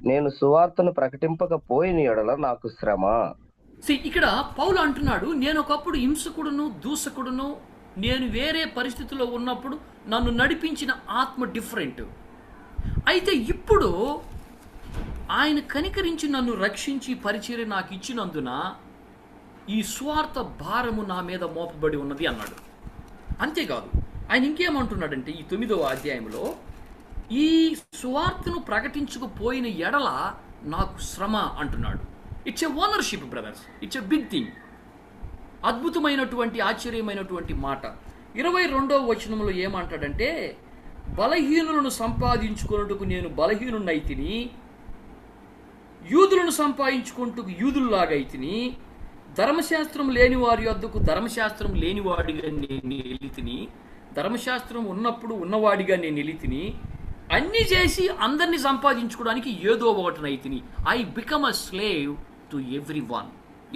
నేను సువార్తను ప్రకటింపకపోయిన ఎడల నాకు శ్రమ. ఇక్కడ పౌలు అంటున్నాడు, నేను ఒకప్పుడు హింసకుడును దూషకుడును, నేను వేరే పరిస్థితిలో ఉన్నప్పుడు నన్ను నడిపించిన ఆత్మ డిఫరెంట్. అయితే ఇప్పుడు ఆయన కనికరించి నన్ను రక్షించి పరిచర్య నాకు ఇచ్చినందున ఈ స్వార్థ భారము నా మీద మోపబడి ఉన్నది అన్నాడు. అంతేకాదు, ఆయన ఇంకేమంటున్నాడంటే ఈ 9వ అధ్యాయంలో, ఈ సువార్తను ప్రకటించకపోయిన ఎడల నాకు శ్రమ అంటున్నాడు. It's a ownership brothers, it's a big thing. అద్భుతమైనటువంటి ఆశ్చర్యమైనటువంటి మాట. 22వ వచనంలో ఏమంటాడంటే, బలహీనులను సంపాదించుకున్నట్టుకు నేను బలహీనున్నైతిని, యూదులను సంపాదించుకుంటూ యూదుల్లాగైతిని, ధర్మశాస్త్రం లేని వారి వద్దకు ధర్మశాస్త్రం లేనివాడిగా నేను ఎలితిని, ధర్మశాస్త్రం ఉన్నప్పుడు ఉన్నవాడిగా నేను ఎలితిని, అన్ని చేసి అందరినీ సంపాదించుకోవడానికి ఏదో ఒకటినైతిని. I become a slave to every one.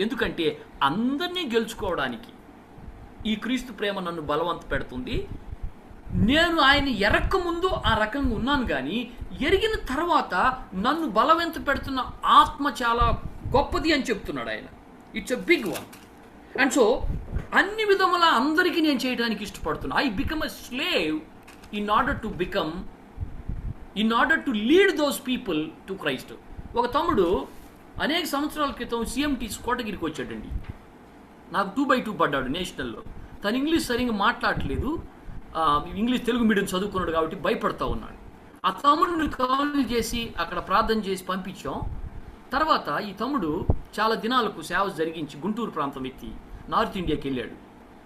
ఎందుకంటే అందరినీ గెలుచుకోవడానికి ఈ క్రీస్తు ప్రేమ నన్ను బలవంత పెడుతుంది. నేను ఆయన ఎరక్క ముందు ఆ రకంగా ఉన్నాను, కానీ ఎరిగిన తర్వాత నన్ను బలవంత పెడుతున్న ఆత్మ చాలా గొప్పది అని చెప్తున్నాడు ఆయన. It's a big one. And so అన్ని విధముల అందరికీ నేను చేయడానికి ఇష్టపడుతున్నా. I become a slave in order to lead those people to Christ. ఒక తమ్ముడు అనేక సంవత్సరాల క్రితం సిఎంటీ కోటగిరికి వచ్చాడండి. నాకు 2/2 పడ్డాడు నేషనల్లో. తను ఇంగ్లీష్ సరిగ్గా మాట్లాడలేదు, తెలుగు మీడియం చదువుకున్నాడు కాబట్టి భయపడతా ఉన్నాడు. ఆ తమ్ముడిని కాల్ చేసి అక్కడ ప్రార్థన చేసి పంపించాం. తర్వాత ఈ తమ్ముడు చాలా దినాలకు సేవ జరిగించి గుంటూరు ప్రాంతం ఎత్తి నార్త్ ఇండియాకి వెళ్ళాడు.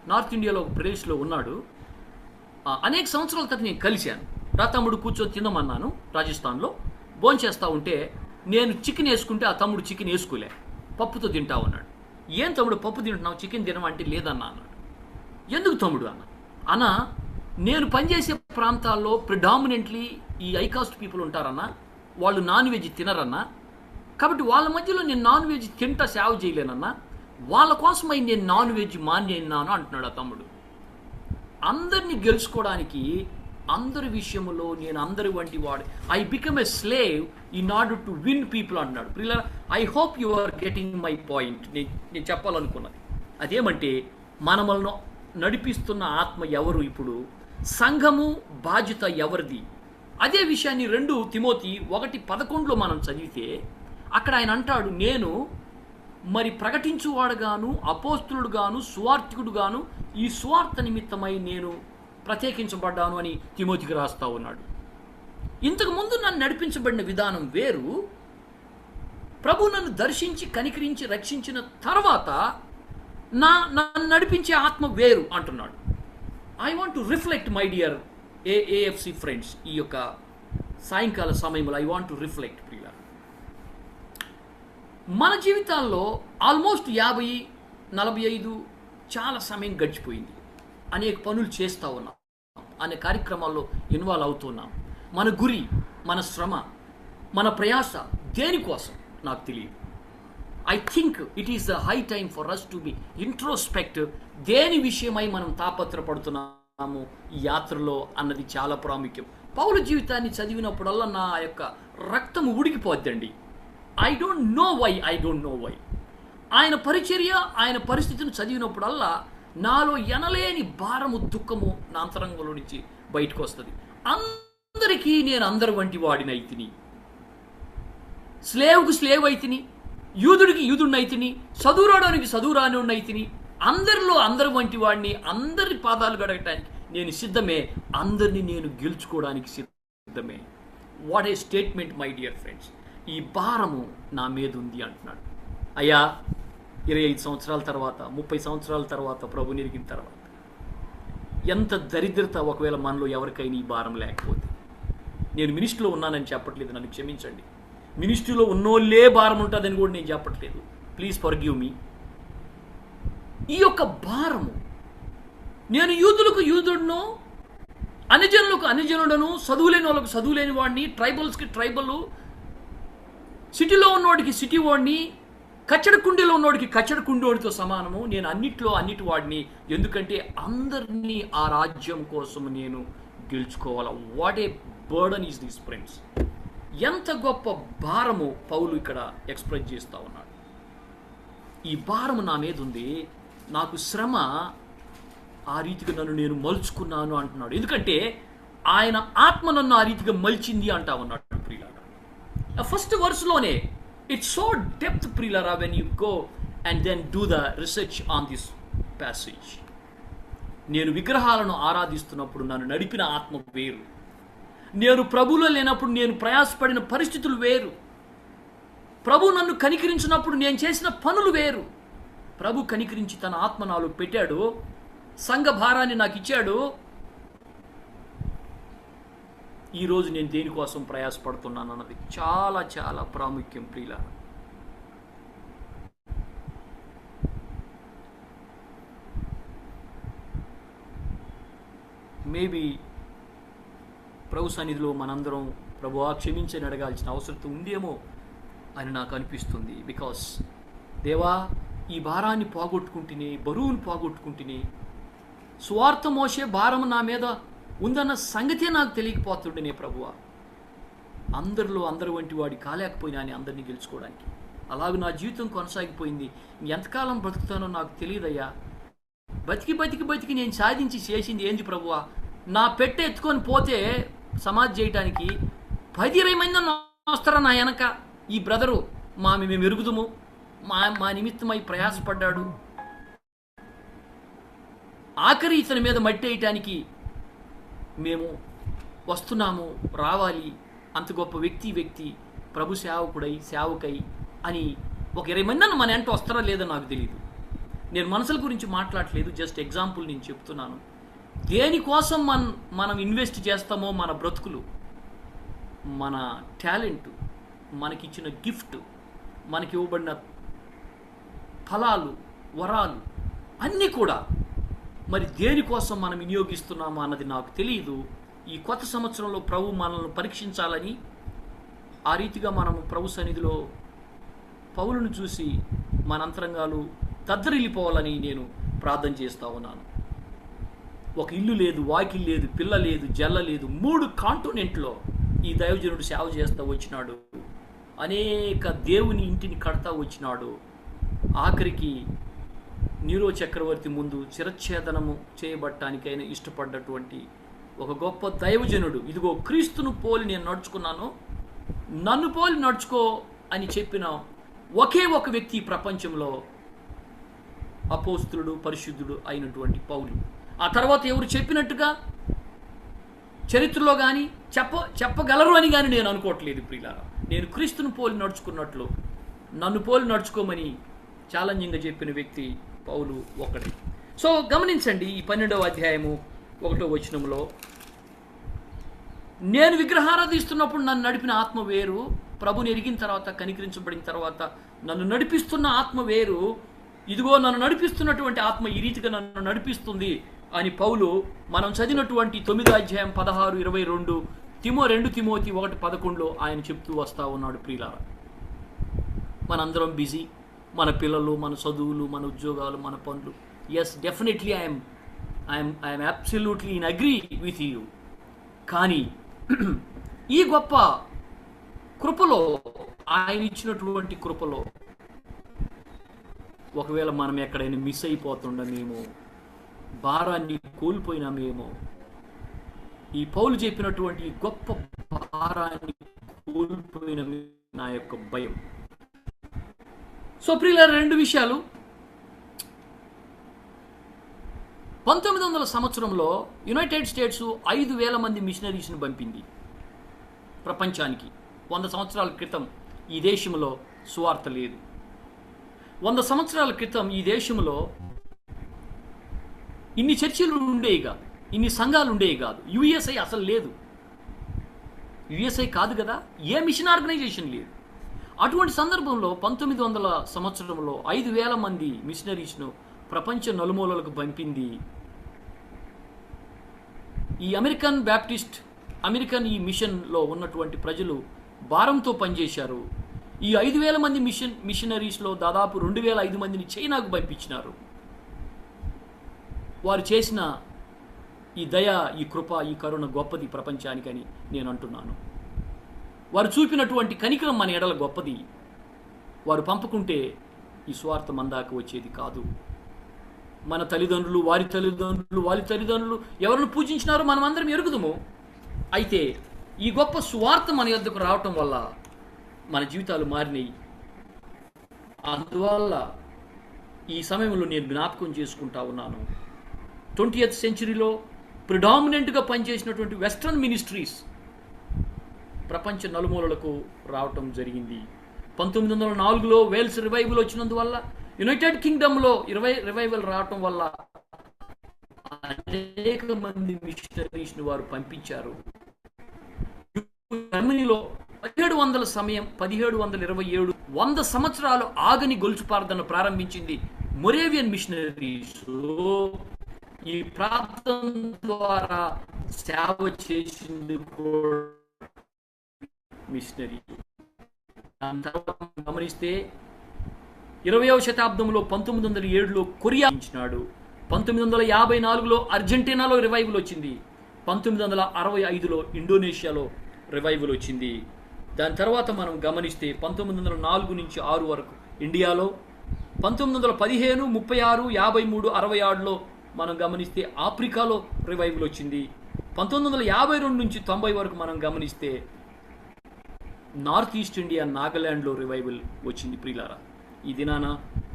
నార్త్ ఇండియాలో ఒక ప్లేస్లో ఉన్నాడు. అనేక సంవత్సరాల తర్వాత నేను కలిశాను. రా తమ్ముడు కూర్చొని తిందామన్నాను. రాజస్థాన్లో భోంచేస్తూ ఉంటే నేను చికెన్ వేసుకుంటే ఆ తమ్ముడు చికెన్ వేసుకోలే, పప్పుతో తింటా ఉన్నాడు. ఏం తమ్ముడు పప్పు తింటున్నావు, చికెన్ తినమంటే లేదన్నా అన్నాడు. ఎందుకు తమ్ముడు అన్న, నేను పనిచేసే ప్రాంతాల్లో ప్రిడామినెంట్లీ ఈ ఐకాస్ట్ పీపుల్ ఉంటారన్నా, వాళ్ళు నాన్ వెజ్ తినరన్నా, కాబట్టి వాళ్ళ మధ్యలో నేను నాన్ వెజ్ తింటా సేవ చేయలేనన్నా, వాళ్ళ కోసమై నేను నాన్ వెజ్ మానేన్నాను అంటున్నాడు ఆ తమ్ముడు. అందరినీ గెలుచుకోవడానికి అందరి విషయంలో నేను అందరి వంటి వాడు. I become a slave in order to win people అంటున్నాడు. ప్రియులారా, I hope you are getting my point. నేను చెప్పాలనుకున్నది అదేమంటే, మనమలను నడిపిస్తున్న ఆత్మ ఎవరు, ఇప్పుడు సంఘము బాధ్యత ఎవరిది? అదే విషయాన్ని 2 తిమోతి 1:11 మనం చదివితే అక్కడ ఆయన అంటాడు, నేను మరి ప్రకటించువాడుగాను అపోస్తులుడుగాను సువార్థికుడుగాను ఈ సువార్త నిమిత్తమై నేను ప్రత్యేకించబడ్డాను అని తిమోతికి రాస్తా ఉన్నాడు. ఇంతకు ముందు నన్ను నడిపించబడిన విధానం వేరు, ప్రభు నన్ను దర్శించి కనికరించి రక్షించిన తర్వాత నన్ను నడిపించే ఆత్మ వేరు అంటున్నాడు. I want to reflect my dear AFC friends. ఈ యొక్క సాయంకాల సమయంలో ఐ వాంట్ టు రిఫ్లెక్ట్. ప్రియులారా, మన జీవితాల్లో ఆల్మోస్ట్ 50-45 చాలా సమయం గడిచిపోయింది. అనేక పనులు చేస్తూ ఉన్నాం, అనేక కార్యక్రమాల్లో ఇన్వాల్వ్ అవుతున్నాం. మన గురి, మన శ్రమ, మన ప్రయాస దేనికోసం? నాకు తెలియదు. I think it is the high time for us to be introspect. దేని విషయమై మనం తాపత్రపడుతున్నాము ఈ యాత్రలో అన్నది చాలా ప్రాముఖ్యం. పౌలు జీవితాన్ని చదివినప్పుడల్లా నా యొక్క రక్తము ఉడికిపోద్దండి. I don't know why. ఆయన పరిచర్య, ఆయన పరిస్థితిని చదివినప్పుడల్లా నాలో ఎనలేని భారము, దుఃఖము నా అంతరంగంలో నుంచి బయటకు వస్తుంది. అందరికీ నేను అందరి వంటి వాడినైతిని, స్లేవ్కు స్లేవ్ అయితిని, యూదుడికి యూదుడినైతిని, చదువురాడానికి చదువురానున్నైతిని, అందరిలో అందరి వంటి వాడిని, అందరి పాదాలు గడగటానికి నేను సిద్ధమే, అందరినీ నేను గెలుచుకోవడానికి సిద్ధమే. What a statement my dear friends. ఈ భారము నా మీద ఉంది అంటున్నాడు. అయ్యా 25 సంవత్సరాల తర్వాత, 30 సంవత్సరాల తర్వాత, ప్రభుని ఎరిగిన తర్వాత ఎంత దరిద్రత ఒకవేళ మనలో ఎవరికైనా ఈ భారం లేకపోతే. నేను మినిస్ట్రీలో ఉన్నానని చెప్పట్లేదు, నన్ను క్షమించండి. మినిస్ట్రీలో ఉన్నోళ్ళే భారం ఉంటుందని కూడా నేను చెప్పట్లేదు. Please forgive me. ఈ యొక్క భారము, నేను యూదులకు యూదుడును, అన్యజనులకు అన్యజనుడను, చదువులేని వాళ్ళకు చదువులేని వాడిని, ట్రైబల్స్కి ట్రైబల్, సిటీలో ఉన్నవాడికి సిటీ వాడిని, కచ్చడ కుండీలో ఉన్నవాడికి కచ్చడ కుండోడితో సమానము. నేను అన్నిటి వాడిని. ఎందుకంటే అందరినీ ఆ రాజ్యం కోసం నేను గెలుచుకోవాలా. What a burden is this friends. ఎంత గొప్ప భారము పౌలు ఇక్కడ ఎక్స్ప్రెస్ చేస్తూ ఉన్నాడు. ఈ భారము నా మీద ఉంది, నాకు శ్రమ ఆ రీతిగా నన్ను నేను మలుచుకున్నాను అంటున్నాడు. ఎందుకంటే ఆయన ఆత్మ నన్ను ఆ రీతిగా మలిచింది అంటా ఉన్నాడు ప్రియులారా. ఫస్ట్ వర్స్లోనే ఇట్స్ సో డెప్త్ ప్రియులారా when you go and then do the research on this passage. నేను విగ్రహాలను ఆరాధిస్తున్నప్పుడు నన్ను నడిపిన ఆత్మ వేరు, నేను ప్రభులో లేనప్పుడు నేను ప్రయాసపడిన పరిస్థితులు వేరు, ప్రభు నన్ను కనికరించినప్పుడు నేను చేసిన పనులు వేరు. ప్రభు కనికరించి తన ఆత్మ నాలో పెట్టాడు, సంఘ భారాన్ని నాకు ఇచ్చాడు. ఈరోజు నేను దేనికోసం ప్రయాసపడుతున్నాను అన్నది చాలా చాలా ప్రాముఖ్యం ప్రియులారా. మేబీ ప్రభు సన్నిధిలో మనందరం ప్రభువా క్షమించని అడగాల్సిన అవసరం ఉందేమో అని నాకు అనిపిస్తుంది. బికాస్ దేవా, ఈ భారాన్ని పోగొట్టుకుంటేనే, బరువును పోగొట్టుకుంటేనే, స్వార్థ మోసే భారం నా మీద ఉందన్న సంగతే నాకు తెలియకపోతుండేనే ప్రభువా. అందరిలో అందరి వంటి వాడి కాలేకపోయినా అని అందరినీ గెలుచుకోవడానికి. అలాగే నా జీవితం కొనసాగిపోయింది. ఎంతకాలం బ్రతుకుతానో నాకు తెలియదయ్యా. బతికి నేను సాధించి చేసింది ఏంది ప్రభువా? నా పెట్టె ఎత్తుకొని పోతే సమాధి చేయటానికి 10-20 మంది వస్తారా నా వెనక. ఈ బ్రదరు మేము ఎరుగుదుము, మా నిమిత్తమై ప్రయాసపడ్డాడు, ఆఖరి ఇతని మీద మట్టి వేయటానికి మేము వస్తున్నాము, రావాలి, అంత గొప్ప వ్యక్తి ప్రభు సేవకై అని ఒక 20 మంది మన వెంట వస్తారా లేదో నాకు తెలియదు. నేను మనసుల గురించి మాట్లాడలేదు, జస్ట్ ఎగ్జాంపుల్ నేను చెప్తున్నాను. దేనికోసం మనం ఇన్వెస్ట్ చేస్తామో, మన బ్రతుకులు, మన టాలెంట్, మనకిచ్చిన గిఫ్ట్, మనకి ఇవ్వబడిన ఫలాలు, వరాలు అన్నీ కూడా మరి దేనికోసం మనం వినియోగిస్తున్నామో అన్నది నాకు తెలియదు. ఈ కొత్త సంవత్సరంలో ప్రభు మనల్ని పరీక్షించాలని, ఆ రీతిగా మనము ప్రభు సన్నిధిలో పౌలును చూసి మన అంతరంగాలు తద్దరిల్లిపోవాలని నేను ప్రార్థన చేస్తూ ఉన్నాను. ఒక ఇల్లు లేదు, వాకిల్ లేదు, పిల్ల లేదు, జల్ల లేదు, 3 కాంటినెంట్లో ఈ దైవజనుడు సేవ చేస్తూ వచ్చినాడు. అనేక దేవుని ఇంటిని కడతా వచ్చినాడు. ఆఖరికి నీరో చక్రవర్తి ముందు చిరచ్ఛేదనము చేయబట్టానికైనా ఇష్టపడ్డటువంటి ఒక గొప్ప దైవజనుడు, ఇదిగో క్రీస్తును పోలి నేను నడుచుకున్నాను, నన్ను పోలి నడుచుకో అని చెప్పిన ఒకే ఒక వ్యక్తి ప్రపంచంలో అపోస్తులుడు, పరిశుద్ధుడు అయినటువంటి పౌలు. ఆ తర్వాత ఎవరు చెప్పినట్టుగా చరిత్రలో కానీ చెప్పగలరు అని కానీ నేను అనుకోవట్లేదు ప్రియులారా. నేను క్రీస్తును పోలి నడుచుకున్నట్లు నన్ను పోలి నడుచుకోమని ఛాలెంజింగ్గా చెప్పిన వ్యక్తి పౌలు ఒక్కడే. సో గమనించండి, ఈ 12వ అధ్యాయము 1వ వచనంలో, నేను విగ్రహారాధిస్తున్నప్పుడు నన్ను నడిపిన ఆత్మ వేరు, ప్రభుని ఎరిగిన తర్వాత, కనికరించబడిన తర్వాత నన్ను నడిపిస్తున్న ఆత్మ వేరు, ఇదిగో నన్ను నడిపిస్తున్నటువంటి ఆత్మ ఈ రీతిగా నన్ను నడిపిస్తుంది అని పౌలు మనం చదివినటువంటి 9వ అధ్యాయం 16, 22, 2 తిమోతి 1:11 ఆయన చెప్తూ వస్తా ఉన్నాడు ప్రియులారా. మనందరం బిజీ, మన పిల్లలు, మన చదువులు, మన ఉద్యోగాలు, మన పనులు. Yes, definitely I'm absolutely in agree with you. కానీ ఈ గొప్ప కృపలో, ఆయన ఇచ్చినటువంటి కృపలో ఒకవేళ మనం ఎక్కడైనా మిస్ అయిపోతుండమేమో, భారాన్ని కోల్పోయినామేమో, ఈ పౌలు చెప్పినటువంటి గొప్ప భారాన్ని కోల్పోయిన నా యొక్క భయం. సో ప్రియులారా, 2 విషయాలు. 1900 సంవత్సరంలో యునైటెడ్ స్టేట్స్ 5,000 మంది మిషనరీస్ని పంపింది ప్రపంచానికి. 100 సంవత్సరాల క్రితం ఈ దేశంలో సువార్త లేదు. 100 సంవత్సరాల క్రితం ఈ దేశంలో ఇన్ని చర్చిలు ఉండేవి కాదు, ఇన్ని సంఘాలు ఉండేవి కాదు. యుఎస్ఐ అసలు లేదు. యుఎస్ఐ కాదు కదా, ఏ మిషన్ ఆర్గనైజేషన్ లేదు. అటువంటి సందర్భంలో 1900 సంవత్సరంలో 5,000 మంది మిషనరీస్ను ప్రపంచ నలుమూలలకు పంపింది. ఈ అమెరికన్ ఈ మిషన్లో ఉన్నటువంటి ప్రజలు భారంతో పనిచేశారు. ఈ 5,000 మంది మిషనరీస్లో దాదాపు 2,500 మందిని చైనాకు పంపించినారు. వారు చేసిన ఈ దయ, ఈ కృప, ఈ కరుణ గొప్పది ప్రపంచానికని నేను అంటున్నాను. వారు చూపినటువంటి కనికరం మన ఎడల గొప్పది. వారు పంపుకుంటే ఈ స్వార్థ మందాక వచ్చేది కాదు. మన తల్లిదండ్రులు, వారి తల్లిదండ్రులు ఎవరిని పూజించినారో మనం అందరం ఎరుగుదము. అయితే ఈ గొప్ప స్వార్థ మన యొద్దకు రావటం వల్ల మన జీవితాలు మారినాయి. అందువల్ల ఈ సమయంలో నేను జ్ఞాపకం చేసుకుంటా ఉన్నాను, 20th సెంచరీలో ప్రిడామినెంట్గా పనిచేసినటువంటి వెస్ట్రన్ మినిస్ట్రీస్ ప్రపంచ నలుమూలలకు రావటం జరిగింది. 1904లో వేల్స్ రివైవల్ వచ్చినందువల్ల, యునైటెడ్ కింగ్డమ్లో రివైవల్ రావటం వల్ల అనేక మంది మిషనరీస్ని వారు పంపించారు. జర్మనీలో 1727 100 సంవత్సరాలు ఆగని గొలుసు ప్రార్థన ప్రారంభించింది మొరేవియన్ మిషనరీస్. ఈ ప్రార్థన ద్వారా సేవ చేసింది మిషనరీ. దాని తర్వాత గమనిస్తే 20వ శతాబ్దంలో 1907లో కొరియా ఇచ్చినాడు. 1954లో అర్జెంటీనాలో రివైవల్ వచ్చింది. 1965లో ఇండోనేషియాలో రివైవల్ వచ్చింది. దాని తర్వాత మనం గమనిస్తే 1904 నుంచి 6 వరకు ఇండియాలో, 1915, 36, 53, 66లో మనం గమనిస్తే ఆఫ్రికాలో రివైవల్ వచ్చింది. 1952 నుంచి 90 వరకు మనం గమనిస్తే నార్త్ ఈస్ట్ ఇండియా, నాగాలాండ్లో రివైవల్ వచ్చింది. ప్రియులారా, ఈ దినాన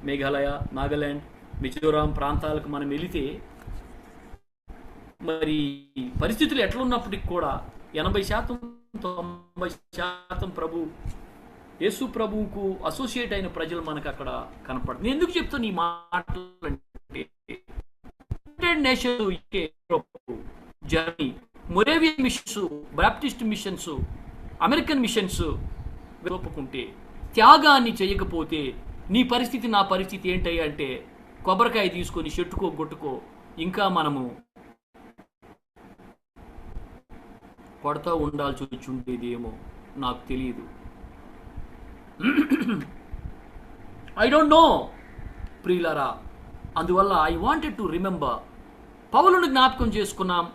మేఘాలయ, నాగాలాండ్, మిజోరాం ప్రాంతాలకు మనం వెళితే మరి పరిస్థితులు ఎట్లున్నప్పటికీ కూడా 80%, 90% యేసు ప్రభువుకు అసోసియేట్ అయిన ప్రజలు మనకు అక్కడ కనపడదు. నేను ఎందుకు చెప్తాను ఈ మాటలు అంటే, Germany, Moravian missions, Baptist missions, American missions ఒప్పుకుంటే, త్యాగాన్ని చేయకపోతే నీ పరిస్థితి, నా పరిస్థితి ఏంటయ్యా అంటే, కొబ్బరికాయ తీసుకొని చెట్టుకో గొట్టుకో ఇంకా మనము పడతా ఉండాల్సి వచ్చి ఉండేదేమో, నాకు తెలియదు. ఐ డోంట్ నో ప్రియులారా. అందువల్ల ఐ వాంటెడ్ టు రిమెంబర్, పౌలును జ్ఞాపకం చేసుకున్నాం,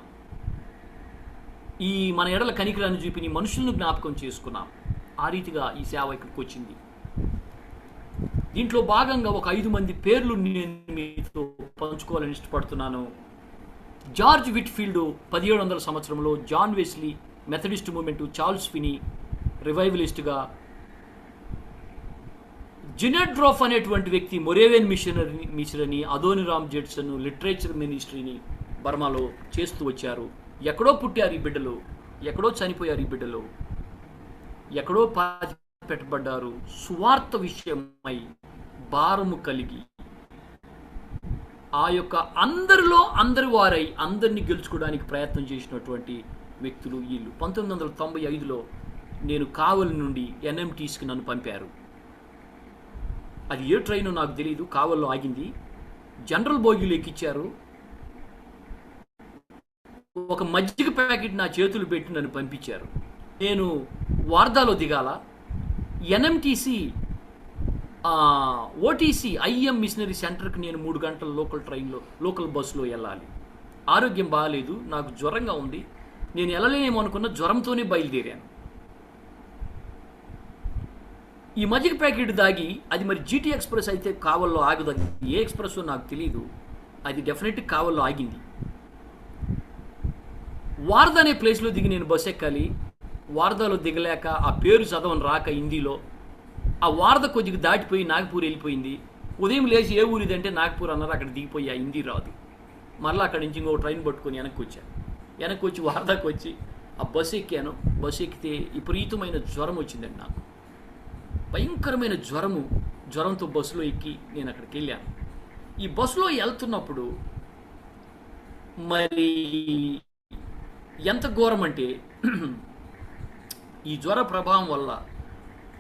ఈ మన ఎడల కనికరాన్ని చూపిని మనుషులను జ్ఞాపకం చేసుకున్నాం. ఆ రీతిగా ఈ సేవ ఇక్కడికి వచ్చింది. దీంట్లో భాగంగా ఒక 5 మంది పేర్లు నేను మీతో పంచుకోవాలని ఇష్టపడుతున్నాను. జార్జ్ విట్ఫీల్డ్ 1700 సంవత్సరంలో, John Wesley Methodist movement, Charles Finney రివైవలిస్ట్గా, జినెట్ డ్రోఫ్ అనేటువంటి వ్యక్తి Moravian missionary, Adoniram Judson literature మినిస్ట్రీని బర్మాలో చేస్తూ వచ్చారు. ఎక్కడో పుట్టారు ఈ బిడ్డలు, ఎక్కడో చనిపోయారు ఈ బిడ్డలు, ఎక్కడో పెట్టబడ్డారు. సువార్త విషయమై భారము కలిగి ఆ యొక్క అందరిలో అందరి వారై అందరినీ గెలుచుకోవడానికి ప్రయత్నం చేసినటువంటి వ్యక్తులు వీళ్ళు. 1995లో నేను కావలి నుండి NMTSకి నన్ను పంపారు. అది ఏ ట్రైనో నాకు తెలియదు, కావల్లో ఆగింది. జనరల్ బోగీలు ఎక్కిచ్చారు. ఒక మజ్జిగ ప్యాకెట్ నా చేతులు పెట్టి నన్ను పంపించారు. నేను వార్దాలో దిగాల. NMTC ఓటీసీ ఐఎం మిషనరీ సెంటర్కి నేను 3 గంటలు లోకల్ బస్సులో వెళ్ళాలి. ఆరోగ్యం బాగాలేదు, నాకు జ్వరంగా ఉంది, నేను వెళ్ళలేమో అనుకున్న జ్వరంతోనే బయలుదేరాను. ఈ మజ్జిగ ప్యాకెట్ దాగి, అది మరి జీటీ ఎక్స్ప్రెస్ అయితే కావల్లో ఆగదు, ఏ ఎక్స్ప్రెస్ నాకు తెలియదు, అది డెఫినెట్గా కావల్లో ఆగింది. వార్ద అనే ప్లేస్లో దిగి నేను బస్సు ఎక్కాలి. వార్దాలో దిగలేక, ఆ పేరు చదవని రాక హిందీలో, ఆ వార్ద కొద్దిగా దాటిపోయి నాగపూర్ వెళ్ళిపోయింది. ఉదయం లేచి ఏ ఊరిది అంటే నాగపూర్ అన్నారు, అక్కడ దిగిపోయి ఆ హిందీ రాదు. మరలా అక్కడి నుంచి ఇంకో ట్రైన్ పట్టుకొని వెనక్కి వచ్చి వార్దాకు వచ్చి ఆ బస్సు ఎక్కాను. బస్సు ఎక్కితే విపరీతమైన జ్వరం వచ్చిందండి నాకు, భయంకరమైన జ్వరంతో బస్సులో ఎక్కి నేను అక్కడికి వెళ్ళాను. ఈ బస్సులో వెళ్తున్నప్పుడు మరి ఎంత ఘోరం అంటే, ఈ జ్వర ప్రభావం వల్ల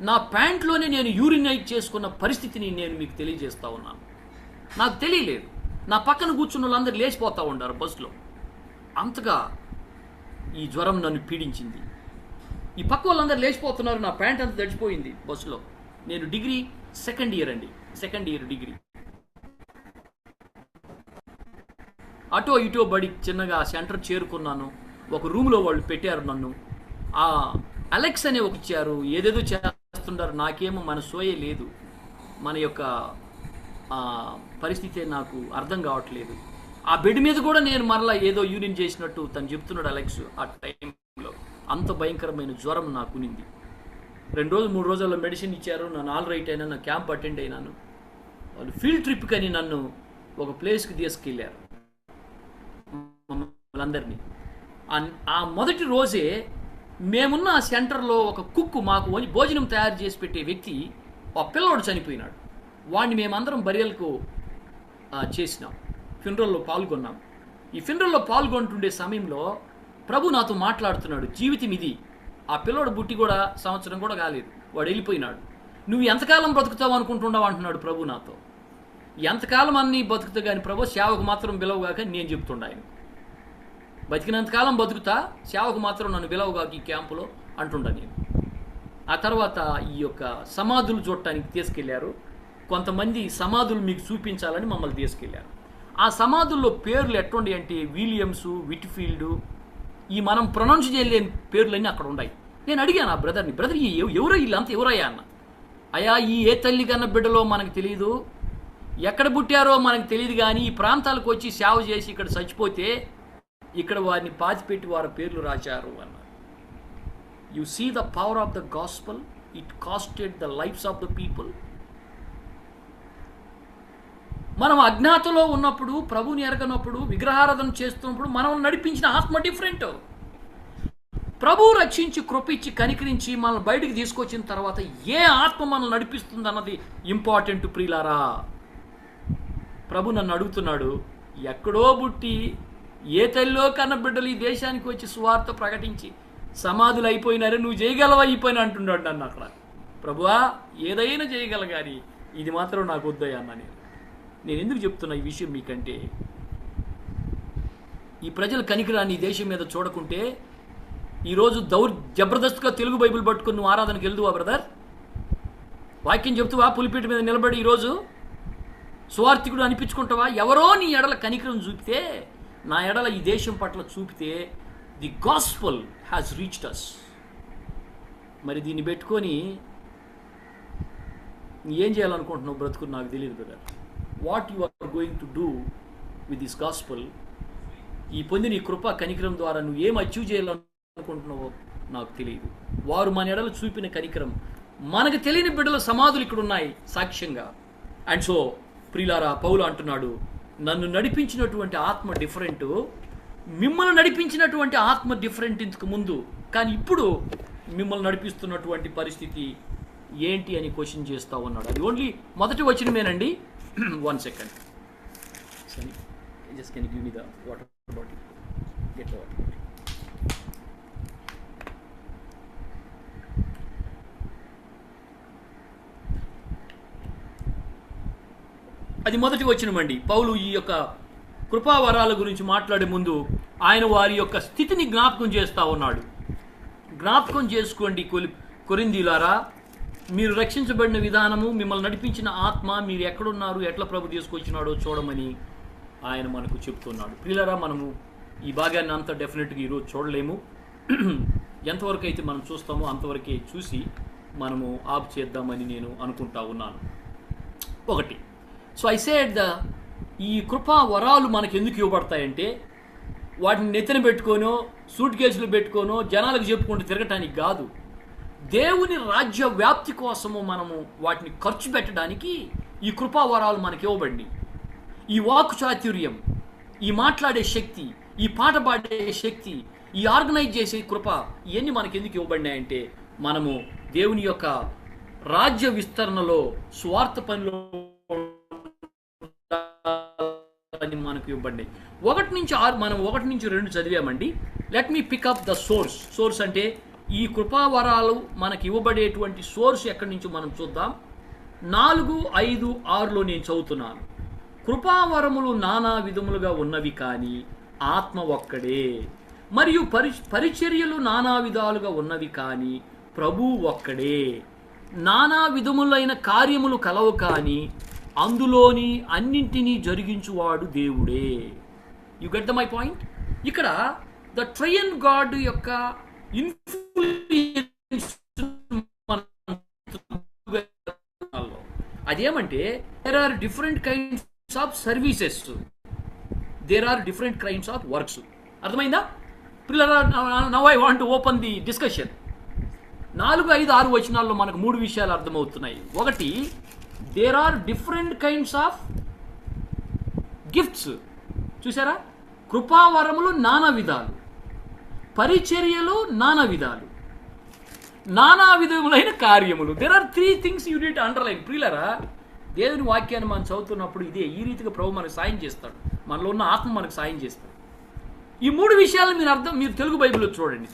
నా ప్యాంట్లోనే నేను యూరినైట్ చేసుకున్న పరిస్థితిని నేను మీకు తెలియజేస్తా ఉన్నాను. నాకు తెలియలేదు, నా పక్కన కూర్చున్న వాళ్ళందరూ లేచిపోతూ ఉంటారు బస్సులో, అంతగా ఈ జ్వరం నన్ను పీడించింది. ఈ పక్క వాళ్ళందరూ లేచిపోతున్నారు, నా ప్యాంట్ అంతా తడిచిపోయింది బస్సులో. నేను డిగ్రీ సెకండ్ ఇయర్ డిగ్రీ. అటో ఇటో బడి చిన్నగా సెంటర్ చేరుకున్నాను. ఒక రూమ్లో వాళ్ళు పెట్టారు నన్ను. ఆ అలెక్స్ అనే ఒక ఇచ్చారు, ఏదేదో చేస్తుంటారు, నాకేమో మన సోయే లేదు, మన యొక్క పరిస్థితే నాకు అర్థం కావట్లేదు. ఆ బెడ్ మీద కూడా నేను మరలా ఏదో యూరిన్ చేసినట్టు తను చెప్తున్నాడు అలెక్స్. ఆ టైంలో అంత భయంకరమైన జ్వరం నాకు ఉన్నింది. 2 రోజులు 3 రోజుల్లో మెడిసిన్ ఇచ్చారు, నన్ను ఆల్ రైట్ అయినా, నా క్యాంప్ అటెండ్ అయినాను. వాళ్ళు ఫీల్డ్ ట్రిప్కి అని నన్ను ఒక ప్లేస్కి తీసుకెళ్ళారు మమ్మల్ని. ఆ మొదటి రోజే మేమున్న ఆ సెంటర్లో ఒక కుక్కు, మాకు భోజనం తయారు చేసి పెట్టే వ్యక్తి, ఆ పిల్లోడు చనిపోయినాడు. వాడిని మేమందరం బరియల్కు చేసినాం, ఫ్యూనరల్లో పాల్గొన్నాం. ఈ ఫ్యూనరల్లో పాల్గొంటుండే సమయంలో ప్రభు నాతో మాట్లాడుతున్నాడు, జీవితం ఇది. ఆ పిల్లోడు బుట్టి కూడా సంవత్సరం కూడా కాలేదు, వాడు వెళ్ళిపోయినాడు. నువ్వు ఎంతకాలం బ్రతుకుతావు అనుకుంటున్నావు అంటున్నాడు ప్రభు నాతో. ఎంతకాలం అన్నీ బతుకుతా కానీ ప్రభు సేవకు మాత్రం బిలవుగాక నేను చెప్తుండ ఆయన. బతికినంతకాలం బతుకుతా, సేవకు మాత్రం నన్ను బిలవుగాక ఈ క్యాంపులో అంటుండ నేను. ఆ తర్వాత ఈ యొక్క సమాధులు చూడటానికి తీసుకెళ్లారు. కొంతమంది సమాధులు మీకు చూపించాలని మమ్మల్ని తీసుకెళ్లారు. ఆ సమాధుల్లో పేర్లు ఎట్టుండి అంటే విలియమ్స్, విట్ఫీల్డ్, ఈ మనం ప్రొనౌన్స్ చేయలేని పేర్లన్నీ అక్కడ ఉన్నాయి. నేను అడిగాను ఆ బ్రదర్ని, బ్రదర్ ఎవరో వీళ్ళంతా ఎవరయ్యా అన్న. అయ్యా, ఈ ఏ తల్లి కన్న బిడ్డలో మనకు తెలియదు, ఎక్కడ పుట్టారో మనకు తెలియదు, కానీ ఈ ప్రాంతాలకు వచ్చి సేవ చేసి ఇక్కడ చచ్చిపోతే ఇక్కడ వారిని పాతిపెట్టి వారి పేర్లు రాశారు అన్నారు. You see the power of the gospel, it costed the lifes of the people. మనం అజ్ఞాతలో ఉన్నప్పుడు, ప్రభుని ఎరగనప్పుడు, విగ్రహారాధన చేస్తున్నప్పుడు మనం నడిపించిన ఆత్మ డిఫరెంట్. ప్రభు రక్షించి, కృపించి, కనికరించి మనల్ని బయటికి తీసుకొచ్చిన తర్వాత ఏ ఆత్మ మనల్ని నడిపిస్తుంది అన్నది ఇంపార్టెంట్ ప్రియులారా. ప్రభు నన్ను అడుగుతున్నాడు, ఎక్కడో పుట్టి ఏ తల్లిలో కన్న బిడ్డలు ఈ దేశానికి వచ్చి సువార్త ప్రకటించి సమాధులు అయిపోయినారే, నువ్వు చేయగలవా అయిపోయినా అంటున్నాడు నన్ను అక్కడ. ప్రభువా, ఏదైనా చేయగల కానీ ఇది మాత్రం నాకు వద్దయ్యా అన్న. నేను ఎందుకు చెప్తున్నా ఈ విషయం మీకంటే, ఈ ప్రజల కనికరాన్ని ఈ దేశం మీద చూడకుంటే ఈరోజు జబర్దస్త్గా తెలుగు బైబిల్ పట్టుకుని నువ్వు ఆరాధనకి వెళ్దువా బ్రదర్? వాక్యం చెప్తువా? పులిపీట మీద నిలబడి ఈరోజు సువార్థికుడు అనిపించుకుంటావా? ఎవరో నీ ఎడల కనికరం చూపితే, నా ఎడల ఈ దేశం పట్ల చూపితే, the gospel has reached us. మరి దీన్ని పెట్టుకొని ఏం చేయాలనుకుంటున్నావు బ్రతుకు నాకు తెలియదు brother. What you are going to do with this gospel, ఈ పొందిన ఈ కృప కనికరం ద్వారా నువ్వు ఏం అచీవ్ చేయాలనుకుంటున్నావో నాకు తెలియదు. వారు మన ఎడలు చూపిన కనికరం, మనకు తెలియని బిడ్డల సమాధులు ఇక్కడ ఉన్నాయి సాక్ష్యంగా. అండ్ సో ప్రియులారా, పౌలు అంటున్నాడు, నన్ను నడిపించినటువంటి ఆత్మ డిఫరెంట్, మిమ్మల్ని నడిపించినటువంటి ఆత్మ డిఫరెంట్ ఇంతకు ముందు, కానీ ఇప్పుడు మిమ్మల్ని నడిపిస్తున్నటువంటి పరిస్థితి ఏంటి అని క్వశ్చన్ చేస్తూ ఉన్నాడు. అది ఓన్లీ మొదటి వచనమేనండి. 1 second. Just can you give me the water bottle? Get the water bottle. అది మొదటి వచనమండి. పౌలు ఈ యొక్క కృపావరాల గురించి మాట్లాడే ముందు ఆయన వారి యొక్క స్థితిని జ్ఞాపకం చేస్తూ ఉన్నాడు. జ్ఞాపకం చేసుకోండి కొరింథీయులారా, మీరు రక్షించబడిన విధానము, మిమ్మల్ని నడిపించిన ఆత్మ, మీరు ఎక్కడున్నారు, ఎట్లా ప్రభు తీసుకొచ్చినాడో చూడమని ఆయన మనకు చెప్తున్నాడు. ప్రియులారా, మనము ఈ భాగాన్ని అంతా డెఫినెట్గా ఈరోజు చూడలేము. ఎంతవరకు అయితే మనం చూస్తామో అంతవరకే చూసి మనము ఆఫ్ చేద్దామని నేను అనుకుంటా ఉన్నాను. ఒకటి, సో ఐ సెడ్ ఈ కృపా వరాలు మనకు ఎందుకు ఇవ్వబడతాయంటే వాటిని నెత్తిన పెట్టుకోనో సూట్ కేసులు పెట్టుకోనో జనాలకు చెప్పుకుంటూ తిరగటానికి కాదు. దేవుని రాజ్య వ్యాప్తి కోసము మనము వాటిని ఖర్చు పెట్టడానికి ఈ కృపా వరాలు మనకి ఇవ్వబడి, ఈ వాక్ చాతుర్యం, ఈ మాట్లాడే శక్తి, ఈ పాట పాడే శక్తి, ఈ ఆర్గనైజ్ చేసే కృప, ఇవన్నీ మనకి ఎందుకు ఇవ్వబడినాయంటే మనము దేవుని యొక్క రాజ్య విస్తరణలో స్వార్థ పనిలో మనకు ఇవ్వబడ్డాయి. 1 నుంచి 6 మనం 1 నుంచి 2 చదివామండి. Let me pick up the source అంటే ఈ కృపావరాలు మనకి ఇవ్వబడేటువంటి సోర్స్ ఎక్కడి నుంచి మనం చూద్దాం. 4, 5, 6లో నేను చదువుతున్నాను. కృపావరములు నానా విధములుగా ఉన్నవి కానీ ఆత్మ ఒక్కడే, మరియు పరిచర్యలు నానా విధాలుగా ఉన్నవి కానీ ప్రభు ఒక్కడే. నానా విధములైన కార్యములు కలవు కానీ అందులోని అన్నింటినీ జరిగించువాడు దేవుడే. You get the my point. ఇక్కడ ద ట్రయన్ గాడ్ యొక్క ఇన్ఫ్లుయెన్స్ అదేమంటే there are different kinds of services, there are different kinds of works. అర్థమైందా? Now I want to open the discussion. 4, 5, 6 వచనాల్లో మనకు 3 విషయాలు అర్థమవుతున్నాయి. ఒకటి, there are different kinds of gifts. చూసారా? కృపావరములు నానా విధాలు, పరిచర్యలు నానా విధాలు, నానా విధములైన కార్యములు. There are 3 things you need to underline. ప్రియులారా, దేవుని వాక్యాన్ని మనం చదువుతున్నప్పుడు ఇదే ఈ రీతిగా ప్రభు మనకు సాయం చేస్తాడు, మనలో ఉన్న ఆత్మ మనకు సాయం చేస్తాడు. ఈ 3 విషయాలు మీరు తెలుగు బైబిల్లో చూడండి.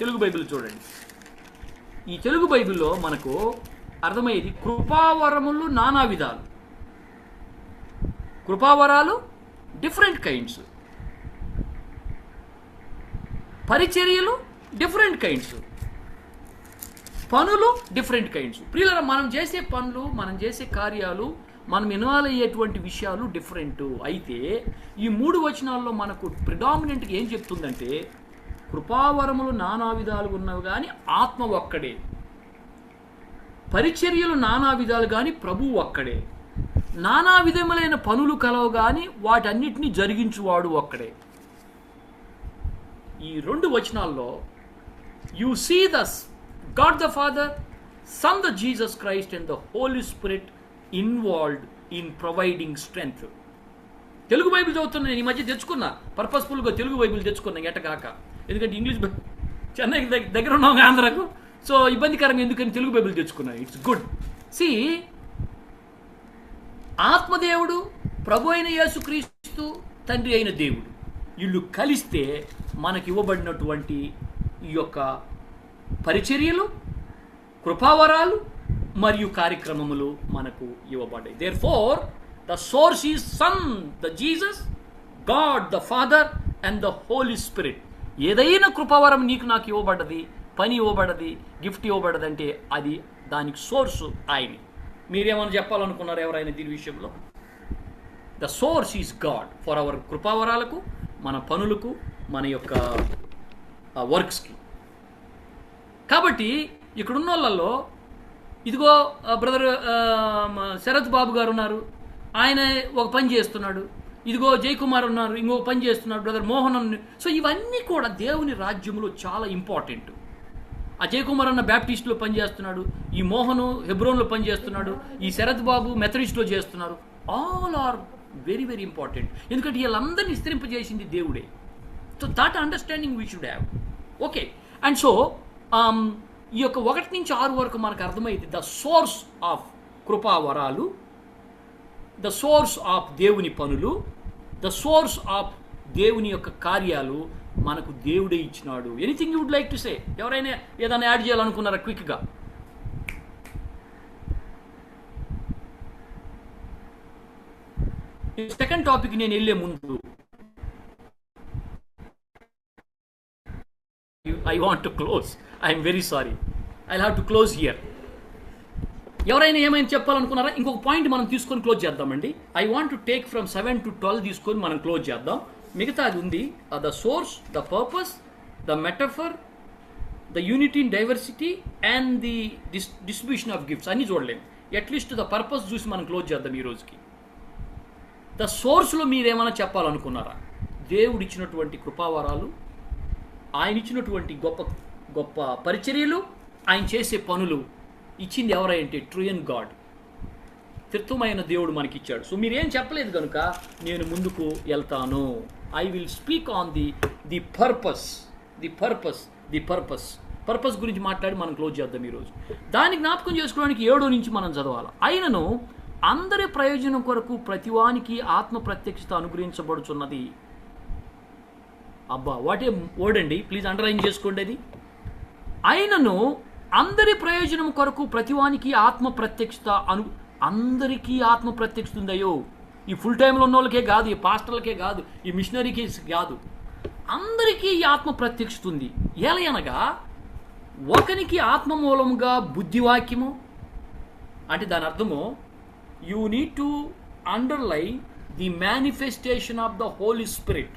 ఈ తెలుగు బైబిల్లో మనకు అర్థమయ్యేది కృపావరములు నానా విధాలు, కృపావరాలు డిఫరెంట్ కైండ్స్, పరిచర్యలు డిఫరెంట్ కైండ్స్, పనులు డిఫరెంట్ కైండ్స్. ప్రియులారా, మనం చేసే పనులు, మనం చేసే కార్యాలు, మనం ఇన్వాల్వ్ అయ్యేటువంటి విషయాలు డిఫరెంట్. అయితే ఈ 3 వచనాల్లో మనకు ప్రిడామినెంట్గా ఏం చెప్తుందంటే కృపావరములు నానా విధాలు ఉన్నవి కానీ ఆత్మ ఒక్కడే, పరిచర్యలు నానా విధాలు కానీ ప్రభు ఒక్కడే, నానా విధములైన పనులు కలవు కానీ వాటన్నిటినీ జరిగించువాడు ఒక్కడే. ఈ 2 వచనాల్లో you see the God the Father, Son the Jesus Christ and the Holy Spirit involved in providing strength. Telugu Bible చదువుతున్నా, నేను ఈ మధ్య తెచ్చుకున్నా, పర్పస్ఫుల్గా తెలుగు బైబిల్ తెచ్చుకున్నా ఎటకాక. ఎందుకంటే ఇంగ్లీష్ చెన్నైకి దగ్గర ఉన్నాం ఆంధ్రకు, సో ఇబ్బందికరంగా ఎందుకని తెలుగు బైబిల్ తెచ్చుకున్నా. It's good. సి, ఆత్మదేవుడు, ప్రభు అయిన యేసుక్రీస్తు, తండ్రి అయిన దేవుడు, వీళ్ళు కలిస్తే మనకి ఇవ్వబడినటువంటి ఈ యొక్క పరిచర్యలు, కృపావరాలు మరియు కార్యక్రమములు మనకు ఇవ్వబడ్డాయి. Therefore the source is Son, the Jesus, God the Father and the Holy Spirit. ఏదైనా కృపావరం నీకు నాకు ఇవ్వబడ్డది, పని ఇవ్వబడ్డది, గిఫ్ట్ ఇవ్వబడ్డదంటే అది దానికి సోర్సు ఆయనే. మీరేమని చెప్పాలనుకున్నారు ఎవరైనా దీని విషయంలో? The source is God for our కృపావరాలకు, మన పనులకు, మన యొక్క వర్క్స్కి. కాబట్టి ఇక్కడున్న వాళ్ళల్లో ఇదిగో బ్రదర్ శరత్ బాబు గారు ఉన్నారు, ఆయన ఒక పని చేస్తున్నాడు. ఇదిగో జయకుమార్ ఉన్నారు, ఇంకొక పని చేస్తున్నాడు, బ్రదర్ మోహన్. సో ఇవన్నీ కూడా దేవుని రాజ్యంలో చాలా ఇంపార్టెంట్. ఆ జయకుమార్ అన్న బ్యాప్టిస్ట్లో పనిచేస్తున్నాడు, ఈ మోహను హెబ్రోన్లో పనిచేస్తున్నాడు, ఈ శరత్ బాబు మెథడిస్ట్లో చేస్తున్నారు. All are very very important. ఎందుకంటే వీళ్ళందరినీ విస్తరింపజేసింది దేవుడే. So that understanding we should have. Okay. And so ఈ యొక్క 1 నుంచి 6 వరకు మనకు అర్థమైంది ద సోర్స్ ఆఫ్ కృపావరాలు, ద సోర్స్ ఆఫ్ దేవుని పనులు, ద సోర్స్ ఆఫ్ దేవుని యొక్క కార్యాలు మనకు దేవుడే ఇచ్చినాడు. Anything you would like to say? ఎవరైనా ఏదైనా యాడ్ చేయాలనుకున్నారా క్విక్గా? సెకండ్ టాపిక్ నేను వెళ్ళే ముందు I want to close. I am very sorry. I'll have to close here. ఎవరైనా ఏమైనా చెప్పాలనుకున్నారా? ఇంకొక పాయింట్ మనం తీసుకొని క్లోజ్ చేద్దామండి. I want to take from 7 to 12 తీసుకొని మనం క్లోజ్ చేద్దాం. మిగతా అది ఉంది, the source, the purpose, the metaphor, the unity in diversity and the distribution of gifts అన్నీ చూడలేము. అట్లీస్ట్ ద పర్పస్ చూసి మనం క్లోజ్ చేద్దాం ఈ రోజుకి. ద సోర్స్లో మీరేమైనా చెప్పాలనుకున్నారా? దేవుడు ఇచ్చినటువంటి కృపావరాలు, ఆయన ఇచ్చినటువంటి గొప్ప గొప్ప పరిచర్యలు, ఆయన చేసే పనులు ఇచ్చింది ఎవరంటే ట్రూయన్ గాడ్, త్రిత్వమైన దేవుడు మనకి ఇచ్చాడు. సో మీరేం చెప్పలేదు కనుక నేను ముందుకు వెళ్తాను. I will speak on the purpose గురించి మాట్లాడి మనం క్లోజ్ చేద్దాం ఈరోజు. దాన్ని జ్ఞాపకం చేసుకోవడానికి 7 నుంచి మనం చదవాలి. ఆయనను అందరి ప్రయోజనం కొరకు ప్రతివానికి ఆత్మ ప్రత్యక్షత అనుగ్రహించబడుచున్నది. అబ్బా, వాట్ ఏ వర్డ్ అండి, ప్లీజ్ అండర్లైన్ చేసుకోండి అది. ఆయనను అందరి ప్రయోజనం కొరకు ప్రతివానికి ఆత్మ ప్రత్యక్షత అందరికీ ఆత్మ ప్రత్యక్షత ఉందయ్యో. ఈ ఫుల్ టైంలో ఉన్న వాళ్ళకే కాదు, ఈ పాస్టర్లకే కాదు, ఈ మిషనరీకి కాదు, అందరికీ ఈ ఆత్మ ప్రత్యక్షత ఉంది. ఎలయనగా ఒకనికి ఆత్మ మూలముగా బుద్ధివాక్యము అంటే దాని అర్థము you need to underline the manifestation of the Holy Spirit.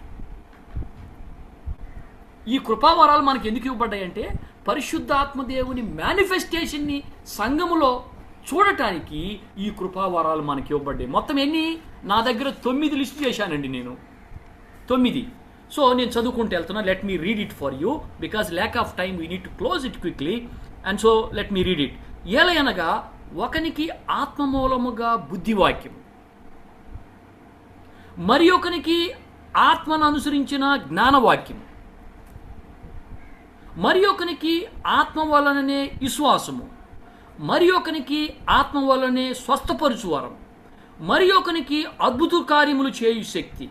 ఈ కృపావరాలు మనకి ఎందుకు ఇవ్వబడ్డాయంటే పరిశుద్ధాత్మదేవుని మేనిఫెస్టేషన్ని సంఘములో చూడటానికి ఈ కృపావరాలు మనకి ఇవ్వబడ్డాయి. మొత్తం ఎన్ని? నా దగ్గర 9 లిస్ట్ చేశానండి నేను, 9. సో నేను చదువుకుంటూ వెళ్తున్నా. Let me read it for you because lack of time we need to close it quickly. And so let me read it. ఏలయనగా ఒకనికి ఆత్మమూలముగా బుద్ధివాక్యం, మరి ఒకనికి ఆత్మను అనుసరించిన జ్ఞానవాక్యం, మరి ఒకనికి ఆత్మ వలననే విశ్వాసము, మరి ఒకనికి ఆత్మ వలనే స్వస్థపరుచువరం, మరి ఒకనికి అద్భుత కార్యములు చేయు శక్తి,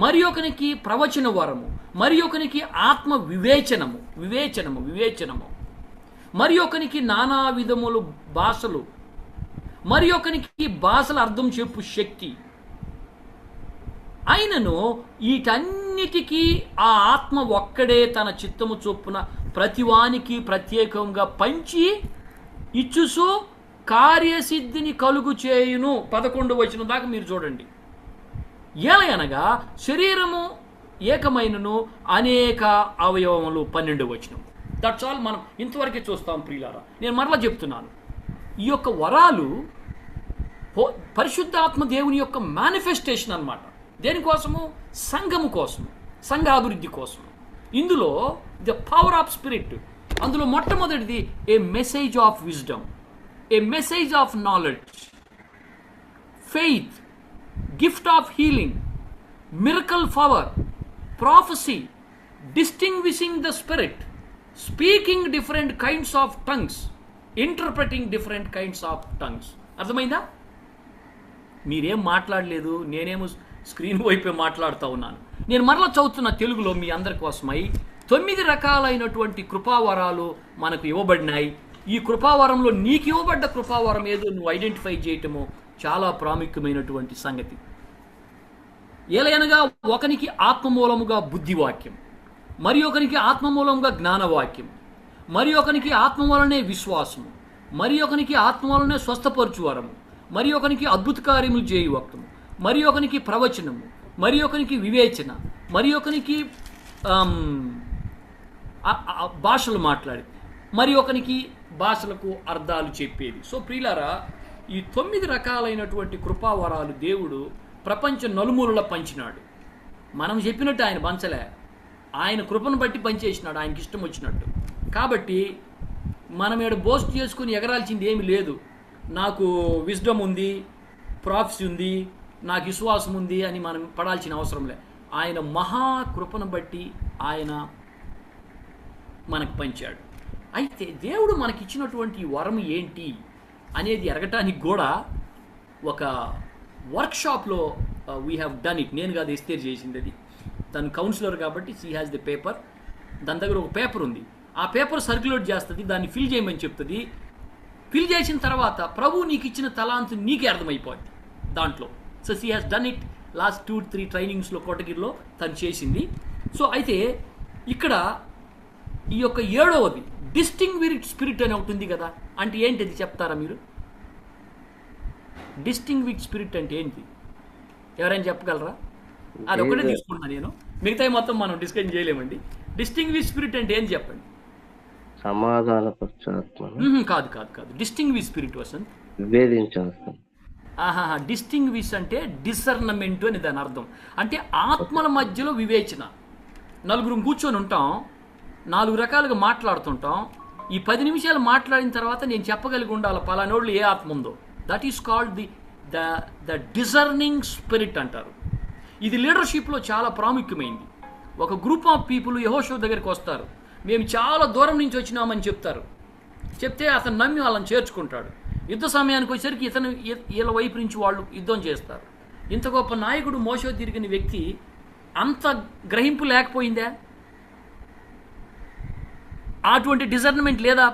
మరి ఒకనికి ప్రవచన వరము, మరి ఒకనికి ఆత్మ వివేచనము, మరి ఒకనికి నానా విధములు భాషలు, మరి ఒకనికి భాషల అర్థం చెప్పు శక్తి. అయినను వీటన్నిటికీ ఆ ఆత్మ ఒక్కడే తన చిత్తము చొప్పున ప్రతివానికి ప్రత్యేకంగా పంచి ఇచ్చుసు కార్యసిద్ధిని కలుగు చేయును. 11 వచనం దాకా మీరు చూడండి. ఏలయనగా శరీరము ఏకమైనను అనేక అవయవములు 12 వచనం. That's all. మనం ఇంతవరకే చూస్తాం ప్రియులారా. నేను మరలా చెప్తున్నాను, ఈ యొక్క వరాలు పరిశుద్ధాత్మ దేవుని యొక్క మేనిఫెస్టేషన్ అన్నమాట. దేనికోసము? సంఘము కోసము, సంఘాభివృద్ధి కోసము. ఇందులో ద పవర్ ఆఫ్ స్పిరిట్, అందులో మొట్టమొదటిది a message of wisdom, a message of knowledge, faith, gift of healing, miracle power, prophecy, distinguishing the spirit, speaking different kinds of tongues, interpreting different kinds of tongues. అర్థమైందా? మీరేం మాట్లాడలేదు, నేనేమో screen వైపే మాట్లాడుతూ ఉన్నాను. నేను మరలా చదువుతున్న తెలుగులో మీ అందరి కోసమై 9 రకాలైనటువంటి కృపావరాలు మనకు ఇవ్వబడినాయి. ఈ కృపావరంలో నీకు ఇవ్వబడ్డ కృపావరం ఏదో నువ్వు ఐడెంటిఫై చేయటము చాలా ప్రాముఖ్యమైనటువంటి సంగతి. ఏలయనగా ఒకనికి ఆత్మమూలముగా బుద్ధివాక్యం, మరి ఒకనికి ఆత్మమూలముగా జ్ఞానవాక్యం, మరి ఒకనికి ఆత్మ వలనే విశ్వాసము, మరి ఒకనికి ఆత్మ వలనే స్వస్థపరచువరము, మరి ఒకనికి అద్భుత కార్యములు చేయు వక్తము, మరి ఒకనికి ప్రవచనము, మరి ఒకనికి వివేచన, మరి ఒకనికి భాషలు మాట్లాడి, మరి ఒకనికి భాషలకు అర్థాలు చెప్పేది. సో ప్రియులారా, ఈ 9 రకాలైనటువంటి కృపావరాలు దేవుడు ప్రపంచ నలుమూలలా పంచినాడు. మనం చెప్పినట్టు ఆయన పంచలే, ఆయన కృపను బట్టి పనిచేసినాడు ఆయనకి ఇష్టం వచ్చినట్టు. కాబట్టి మనం ఇక్కడ బోస్ట్ చేసుకుని ఎగరాల్సింది ఏమీ లేదు. నాకు విజ్డమ్ ఉంది, ప్రాఫెసీ ఉంది, నాకు విశ్వాసం ఉంది అని మనం పడాల్సిన అవసరం లే. ఆయన మహాకృపను బట్టి ఆయన మనకు పంచాడు. అయితే దేవుడు మనకిచ్చినటువంటి వరం ఏంటి అనేది ఎరగటానికి కూడా ఒక వర్క్షాప్లో వీ హ్యావ్ డన్ ఇట్. నేను కాదు, ఎస్తేర్ చేసింది అది. తను కౌన్సిలర్ కాబట్టి షీ హ్యాస్ ది పేపర్. దాని దగ్గర ఒక పేపర్ ఉంది. ఆ పేపర్ సర్క్యులేట్ చేస్తుంది, దాన్ని ఫిల్ చేయమని చెప్తుంది. ఫిల్ చేసిన తర్వాత ప్రభు నీకు ఇచ్చిన తలాంతు నీకే అర్థమైపోద్ది దాంట్లో. So she has done it. Last 2-3 ట్రైనింగ్స్లో కోటగిరిలో తను చేసింది. సో అయితే ఇక్కడ ఈ యొక్క 7వది డిస్టింగ్విష్డ్ స్పిరిట్ అని ఒకటి ఉంది కదా. అంటే ఏంటిది చెప్తారా మీరు? డిస్టింగ్విష్ స్పిరిట్ అంటే ఏంటి? ఎవరైనా చెప్పగలరా? అది ఒకటే దేవుడు తీసుకుంటున్నా నేను, మిగతాయి మొత్తం మనం డిస్కస్ చేయలేమండి. డిస్టింగ్విష్ స్పిరిట్ అంటే ఏం చెప్పండి. సమాధానపరచాత్మను కాదు కాదు కాదు, డిస్టింగ్విష్ స్పిరిట్ వసంత్. విభేదించేస్తాను. ఆహాహా, డిస్టింగ్విష్ అంటే డిసర్నమెంట్ అని దాని అర్థం. అంటే ఆత్మల మధ్యలో వివేచన. నలుగురు కూర్చొని ఉంటాం, 4 రకాలుగా మాట్లాడుతుంటాం. ఈ 10 నిమిషాలు మాట్లాడిన తర్వాత నేను చెప్పగలిగి ఉండాలి పలానోళ్ళు ఏ ఆత్మ ఉందో. That is called the discerning spirit అంటారు. ఇది లీడర్షిప్లో చాలా ప్రాముఖ్యమైంది. ఒక గ్రూప్ ఆఫ్ పీపుల్ యెహోషువ దగ్గరికి వస్తారు, మేము చాలా దూరం నుంచి వచ్చినామని చెప్తారు. చెప్తే అతను నమ్మి వాళ్ళని చేర్చుకుంటాడు. యుద్ధ సమయానికి వచ్చేసరికి వీళ్ళ వైపు నుంచి వాళ్ళు యుద్ధం చేస్తారు. ఇంత గొప్ప నాయకుడు మోషే తిరిగిన వ్యక్తి అంత గ్రహింపు లేకపోయిందా? అటువంటి డిజర్న్మెంట్ లేదా?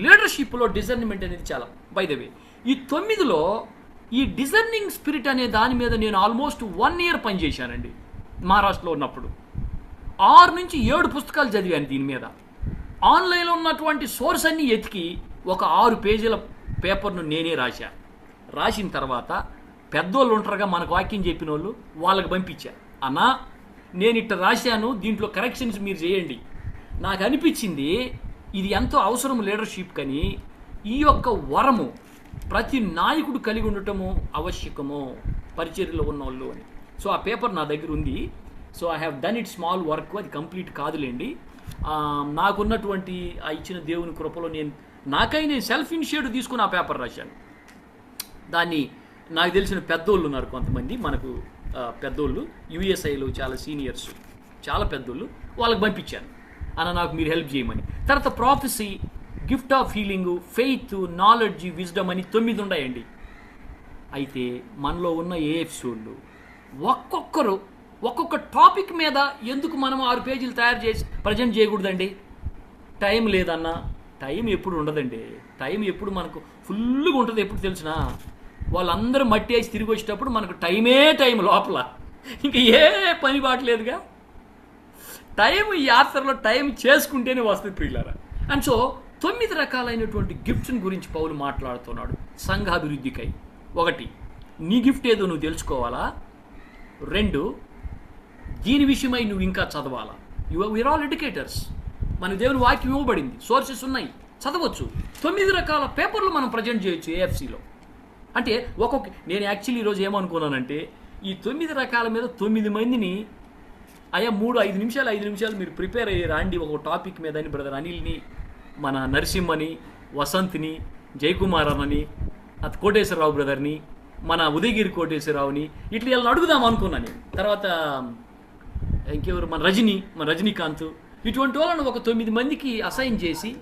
లీడర్షిప్లో డిజర్న్మెంట్ అనేది చాలా. బై ద వే, ఈ 9లో ఈ డిజర్నింగ్ స్పిరిట్ అనే దాని మీద నేను ఆల్మోస్ట్ 1 year పనిచేశానండి మహారాష్ట్రలో ఉన్నప్పుడు. 6 నుంచి 7 పుస్తకాలు చదివాను దీని మీద. ఆన్లైన్లో ఉన్నటువంటి సోర్స్ అన్ని ఎతికి ఒక 6 పేజీల పేపర్ను నేనే రాసిన తర్వాత పెద్దోళ్ళు ఉంటారుగా మనకు వాక్యం చెప్పిన వాళ్ళు, వాళ్ళకి పంపించా. అన్నా నేను ఇట్లా రాశాను, దీంట్లో కరెక్షన్స్ మీరు చేయండి. నాకు అనిపించింది ఇది ఎంతో అవసరం లీడర్షిప్ కని. ఈ యొక్క వరము ప్రతి నాయకుడు కలిగి ఉండటము ఆవశ్యకము పరిచర్యలో ఉన్నవాళ్ళు అని. సో ఆ పేపర్ నా దగ్గర ఉంది. So I have done it small work. అది కంప్లీట్ కాదులేండి. నాకున్నటువంటి ఆ ఇచ్చిన దేవుని కృపలో నాకైనా సెల్ఫ్ ఇనిషియేటివ్ తీసుకుని ఆ పేపర్ రాశాను. దాన్ని నాకు తెలిసిన పెద్దోళ్ళు ఉన్నారు కొంతమంది, మనకు పెద్దోళ్ళు యుఎస్ఐలో చాలా సీనియర్స్, చాలా పెద్దోళ్ళు, వాళ్ళకి పంపించాను అన్న నాకు మీరు హెల్ప్ చేయమని. తర్వాత prophecy, gift of healing, faith, knowledge, wisdom అని 9 ఉన్నాయండి. అయితే మనలో ఉన్న ఏఎఫ్సి వాళ్ళు ఒక్కొక్కరు ఒక్కొక్క టాపిక్ మీద ఎందుకు మనం 6 పేజీలు తయారు చేసి ప్రజెంట్ చేయకూడదండి? టైం లేదన్నా, టైం ఎప్పుడు ఉండదండి. టైం ఎప్పుడు మనకు ఫుల్గా ఉంటుంది. ఎప్పుడు తెలిసినా వాళ్ళందరూ మట్టి వేసి తిరిగి వచ్చేటప్పుడు మనకు టైం లోపల ఇంకా ఏ పని బాటలేదుగా. టైం ఈ యాత్రలో టైం చేసుకుంటేనే వస్తుంది పిల్లరా. అండ్ సో 9 రకాలైనటువంటి గిఫ్ట్స్ గురించి పౌలు మాట్లాడుతున్నాడు సంఘాభివృద్ధికై. 1, నీ గిఫ్ట్ ఏదో నువ్వు తెలుసుకోవాలా. 2, దీని విషయమై నువ్వు ఇంకా చదవాలా. We are all educators. మన దేవుని వాక్యం ఇవ్వబడింది, సోర్సెస్ ఉన్నాయి, చదవచ్చు. 9 రకాల పేపర్లు మనం ప్రజెంట్ చేయొచ్చు ఏఎఫ్సిలో. అంటే నేను యాక్చువల్లీ ఈరోజు ఏమనుకున్నానంటే ఈ 9 రకాల మీద 9 మందిని అయ్యా 3-5 నిమిషాలు మీరు ప్రిపేర్ అయ్యి రాండి ఒక టాపిక్ మీద అని బ్రదర్ అనిల్ని, మన నరసింహని, వసంత్ని, జయకుమార్ అన్నని, కోటేశ్వరరావు బ్రదర్ని, మన ఉదయగిరి కోటేశ్వరరావుని ఇట్లా వీళ్ళని అడుగుదాం అనుకున్నాను. తర్వాత ఇంకెవరు, మన రజనీకాంత్, ఇటువంటి వాళ్ళను ఒక 9 మందికి అసైన్ చేసి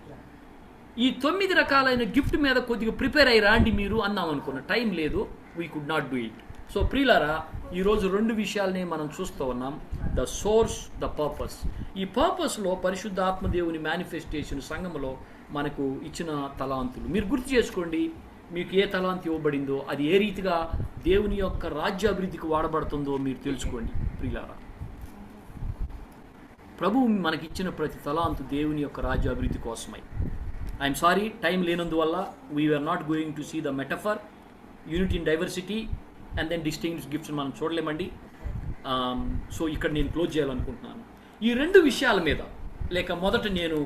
ఈ 9 రకాలైన గిఫ్ట్ మీద కొద్దిగా ప్రిపేర్ అయ్యి రాండి మీరు అందాం అనుకున్న. టైం లేదు, we could not do it. So ప్రియులారా, ఈరోజు 2 విషయాలనే మనం చూస్తూ ఉన్నాం, ద సోర్స్, ద పర్పస్. ఈ పర్పస్లో పరిశుద్ధాత్మ దేవుని మేనిఫెస్టేషన్ సంఘంలో మనకు ఇచ్చిన తలాంతులు మీరు గుర్తు చేసుకోండి. మీకు ఏ తలాంతి ఇవ్వబడిందో అది ఏ రీతిగా దేవుని యొక్క రాజ్యాభివృద్ధికి వాడబడుతుందో మీరు తెలుసుకోండి ప్రియులారా. ప్రభువు మనకిచ్చిన ప్రతి తలాంతు దేవుని యొక్క రాజ్యాభివృద్ధి కోసమై. ఐఎమ్ సారీ, టైం లేనందువల్ల we're not going to see the metaphor, unity in diversity and then distinguished gifts మనం చూడలేమండి. సో ఇక్కడ నేను క్లోజ్ చేయాలనుకుంటున్నాను ఈ 2 విషయాల మీద. లేక మొదట నేను